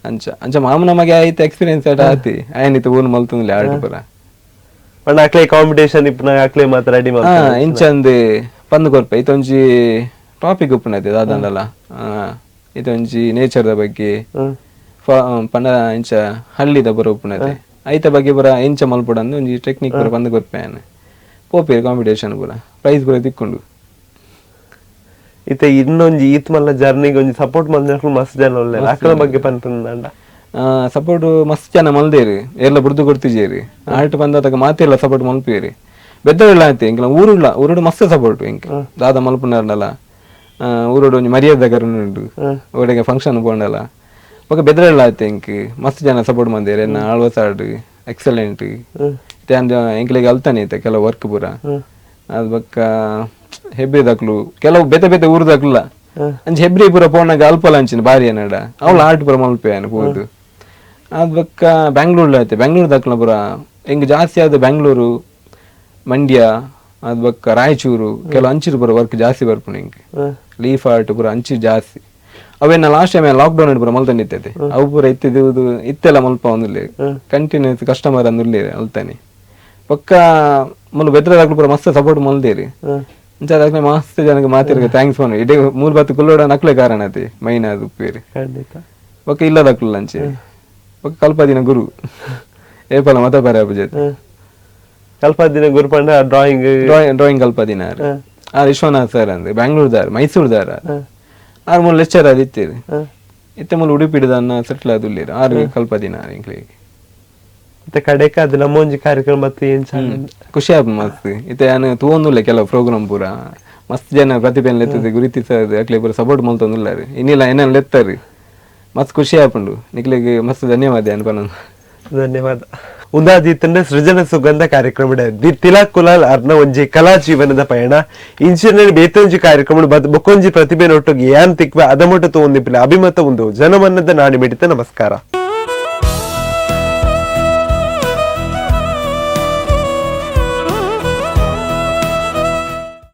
ಅಂಚ ಅಂಚ ಮಾಮ ನಮಗೆ ಆಯ್ತು ಎಕ್ಸ್ಪೀರಿಯನ್ಸ್ ಆಟ ಆತಿ ಆಯ್ನಿತ್ತು ಊನ್ ಮಲ್ತಂದ್ಲೆ ಆಟ ಪುರ ಪಂಡ ಅಕ್ಲೆ ಕಾಂಪಿಟೇಷನ್ ಇಪ್ಪನ ಅಕ್ಲೆ ಮಾತ್ರ ರೆಡಿ ಇಂಚಂದ್ ಪಂದ್ ಕೊರ್ಪೆ ಇತ್ತೊಂಜಿ ಟಾಪಿಕ್ ಉಪ್ಪುನೈತೆ ದಾದಂಡಲ ಇದೊಂಜಿ ನೇಚರ್ದ ಬಗ್ಗೆ ಪಂಡ ಇಂಚ ಹಳ್ಳಿದ ಬರ ಉಪ್ಪುನೈತೆ ಐತ ಬಗ್ಗೆ ಬರ ಇಂಚ ಮಲ್ಪುಡಂದು ಒಂಜಿ ಟೆಕ್ನಿಕ್ ಪೂರ ಪಂದ್ ಕೊರ್ಪೆ ಪೋಪೇರು ಕಾಂಪಿಟೇಷನ್ ಪೂರ ಪ್ರೈಸ್ ಪೂರ ತಿಕ್ಕೊಂಡು ಇತ್ತೆ ಇನ್ನೊಂಜಿ ಈತ್ ಮಲ್ಲ ಜರ್ನಿಗೆ ಒಂಜಿ ಸಪೋರ್ಟ್ ಮಲ್ದಿನಕ್ಲು ಮಸ್ತ್ ಜನ ಒಳ್ಳೆ ಅಕ್ಕಲ ಬಗ್ಗೆ ಪನ್ಪುಂಡ ಸಪೋರ್ಟ್ ಮಸ್ತ್ ಜನ ಮಲ್ದೇರಿ ಎಲ್ಲ ಬುರ್ದು ಕೊಡ್ತಿಜೇರಿ ಆಟ ಬಂದಾಗ ಮಾತೆಲ್ಲ ಸಪೋರ್ಟ್ ಮಲ್ಪೇರಿ ಬೆದ್ದವಿಲ್ಲ ಆಯ್ತು ಇಂಕ ಊರುಡು ಮಸ್ತ್ ಸಪೋರ್ಟ್ ಇಂಕ ದಾದ ಮಲ್ಪುಂಡಲ್ಲ ಊರುಡು ಒಂಜಿ ಮರ್ಯಾದ దగ్గర ಉಂಡು ಒಡೆಗೆ ಫಂಕ್ಷನ್ ಪೋಂಡಲ್ಲ ಬೊಕ ಬೆದ್ದವಿಲ್ಲ ಆಯ್ತು ಇಂಕ ಮಸ್ತ್ ಜನ ಸಪೋರ್ಟ್ ಮಂದೇರಿ ಎನ್ನ ಆಳ್ವಸಾಡ್ ಎಕ್ಸಲೆಂಟ್ ಎಂಕ್ಲೆಗೆ ಅಲ್ತಾನೆ ಐತೆ ಕೆಲವು ವರ್ಕ್ ಪೂರ ಅದ್ ಬೊಕ್ಕ ಹೆಬ್ರಿ ದಕ್ಲು ಕೆಲವು ಬೇತೆ ಊರ್ದಕ್ಲ ಅಂಚ ಹೆಬ್ರಿ ಪೂರ ಪೋನಾಗ ಅಲ್ಪಲ ಅಂಚಿನ ಬಾರಿ ಏನಡ ಅವಳು ಆರ್ಟ್ ಪೂರ ಮಲ್ಪೆ ಪೋದು ಅದ್ ಬೊಕ್ಕ ಬ್ಯಾಂಗ್ಳೂರ್ ಐತೆ ಬ್ಯಾಂಗ್ಳೂರ್ ದಕ್ಲ ಪೂರ ಹಿಂಗ್ ಜಾಸ್ತಿ ಆದ ಬ್ಯಾಂಗ್ಳೂರು ಮಂಡ್ಯ ಅದ್ ಬೊಕ್ಕ ರಾಯಚೂರು ಕೆಲವು ಅಂಚಿರು ಪೂರ ವರ್ಕ್ ಜಾಸ್ತಿ ಬರ್ಪುಣ ಹಿಂಗ್ ಲೀಫ್ ಆರ್ಟ್ ಪೂರ ಅಂಚಿ ಜಾಸ್ತಿ ಅವೇನ ಲಾಸ್ಟ್ ಟೈಮ್ ಲಾಕ್ಡೌನ್ ಪೂರ ಮಲ್ತಂಡಿತ್ತೈತೆ ಅವು ಪೂರ ಇತ್ತಿದ್ದು ಇತ್ತೆಲ್ಲ ಮಲ್ಪ ಒಂದಿಲ್ಲ ಕಂಟಿನ್ಯೂಸ್ ಕಸ್ಟಮರ್ ಅಂದಿರ್ಲಿ ಅಲ್ತಾನೆ ಪಕ್ಕ ಮುಲ್ ಬೆದ್ರದಾಗ್ಲು ಪೂರ ಮಸ್ತ್ ಸಪೋರ್ಟ್ ಮಲ್ದೇರಿ ಇಂಚಾದಾಗ್ಲೇ ಮಸ್ತ್ ಜನಕ್ಕೆ ಮಾತಿರ್ಗೆ ಥ್ಯಾಂಕ್ಸ್ ಪೋನು ಇಡೀ 3-10 ಕುಲ್ಲೋಡ ನಕ್ಲೆ ಕಾರಣ ಐತಿ ಮೈನ್ ಅದು ಉಪ್ಪೇರಿ ಪಕ್ಕ ಇಲ್ಲದಕ್ಲು ಲಂಚೆ ಪಕ್ಕ ಕಲ್ಪದಿನ ಗುರು ಏಪಲ ಮತ ಬರ ಅಪಜತ್ ಕಲ್ಪದಿನ ಗುರು ಪಂಡ ಡ್ರಾಯಿಂಗ್ ಕಲ್ಪದಿನ ವಿಶ್ವನಾಥ್ ಸರ್ ಅಂದ್ರೆ ಬ್ಯಾಂಗ್ಳೂರ್ದಾರ ಮೈಸೂರ್ದಾರ ಆರ್ ಮೂಲ ಲೆಕ್ಚರ್ ಅದು ಇತ್ತೇರಿ ಇತ್ತೆ ಮೂಲ ಉಡುಪಿಡದನ್ನ ಸೆಟ್ಲ್ ಅದುಲ್ಲೇರು ಆರು ಕಲ್ಪದಿನ ಇಂಕ್ಲಿಗೆ ಮತ್ತೆ ಕಡೆಕ ಅದು ನಮ್ಮ ಒಂಜಿ ಕಾರ್ಯಕ್ರಮ ಮತ್ತೆ ಏನ್ ಖುಷಿ ಆಪ್ ಮಸ್ತ್ ಇತ್ತೆ ನಾನು ತೂವೊಂದುಲ್ಲೆ ಕೆಲವು ಪ್ರೋಗ್ರಾಮ್ ಪೂರ ಮಸ್ತ್ ಜನ ಪ್ರತಿಭೆಯನ್ನು ಲೆತ್ತದ ಗುರುತಿಸದು ಅಕ್ಲೆ ಪೂರ ಸಪೋರ್ಟ್ ಮಲ್ತೊಂದುಲ್ಲಾರಿ ಇನ್ನಿಲ್ಲ ಏನೇನು ಲೆತ್ತಾರಿ ಮಸ್ತ್ ಖುಷಿ ಆಪುಂಡು ನಿಕ್ಲೆಗೆ ಮಸ್ತ್ ಧನ್ಯವಾದ ಅನ್ಪನ ಧನ್ಯವಾದ ಉಂದಾದೀತಂಡ ಸೃಜನ ಸುಗಂಧ ಕಾರ್ಯಕ್ರಮ ತಿಲಕ್ ಕುಲಾಲ್ ಅರ್ನ ಒಂಜಿ ಕಲಾ ಜೀವನದ ಪಯಣ ಇಂಚಿನ ಬೇತೊಂಜಿ ಕಾರ್ಯಕ್ರಮ ಬೊಕೊಂಜಿ ಪ್ರತಿಭೆ ನೊಟ್ಟಿಗೆ ಯಾನ್ ತಿಕ್ವ ಅದಮೊಟ್ಟು ತೋಂದಿಪ್ಪಿನ ಅಭಿಮತ ಒಂದು ಜನಮನ್ನದ ನಾಡಿ ಮಿಡಿತ ನಮಸ್ಕಾರ.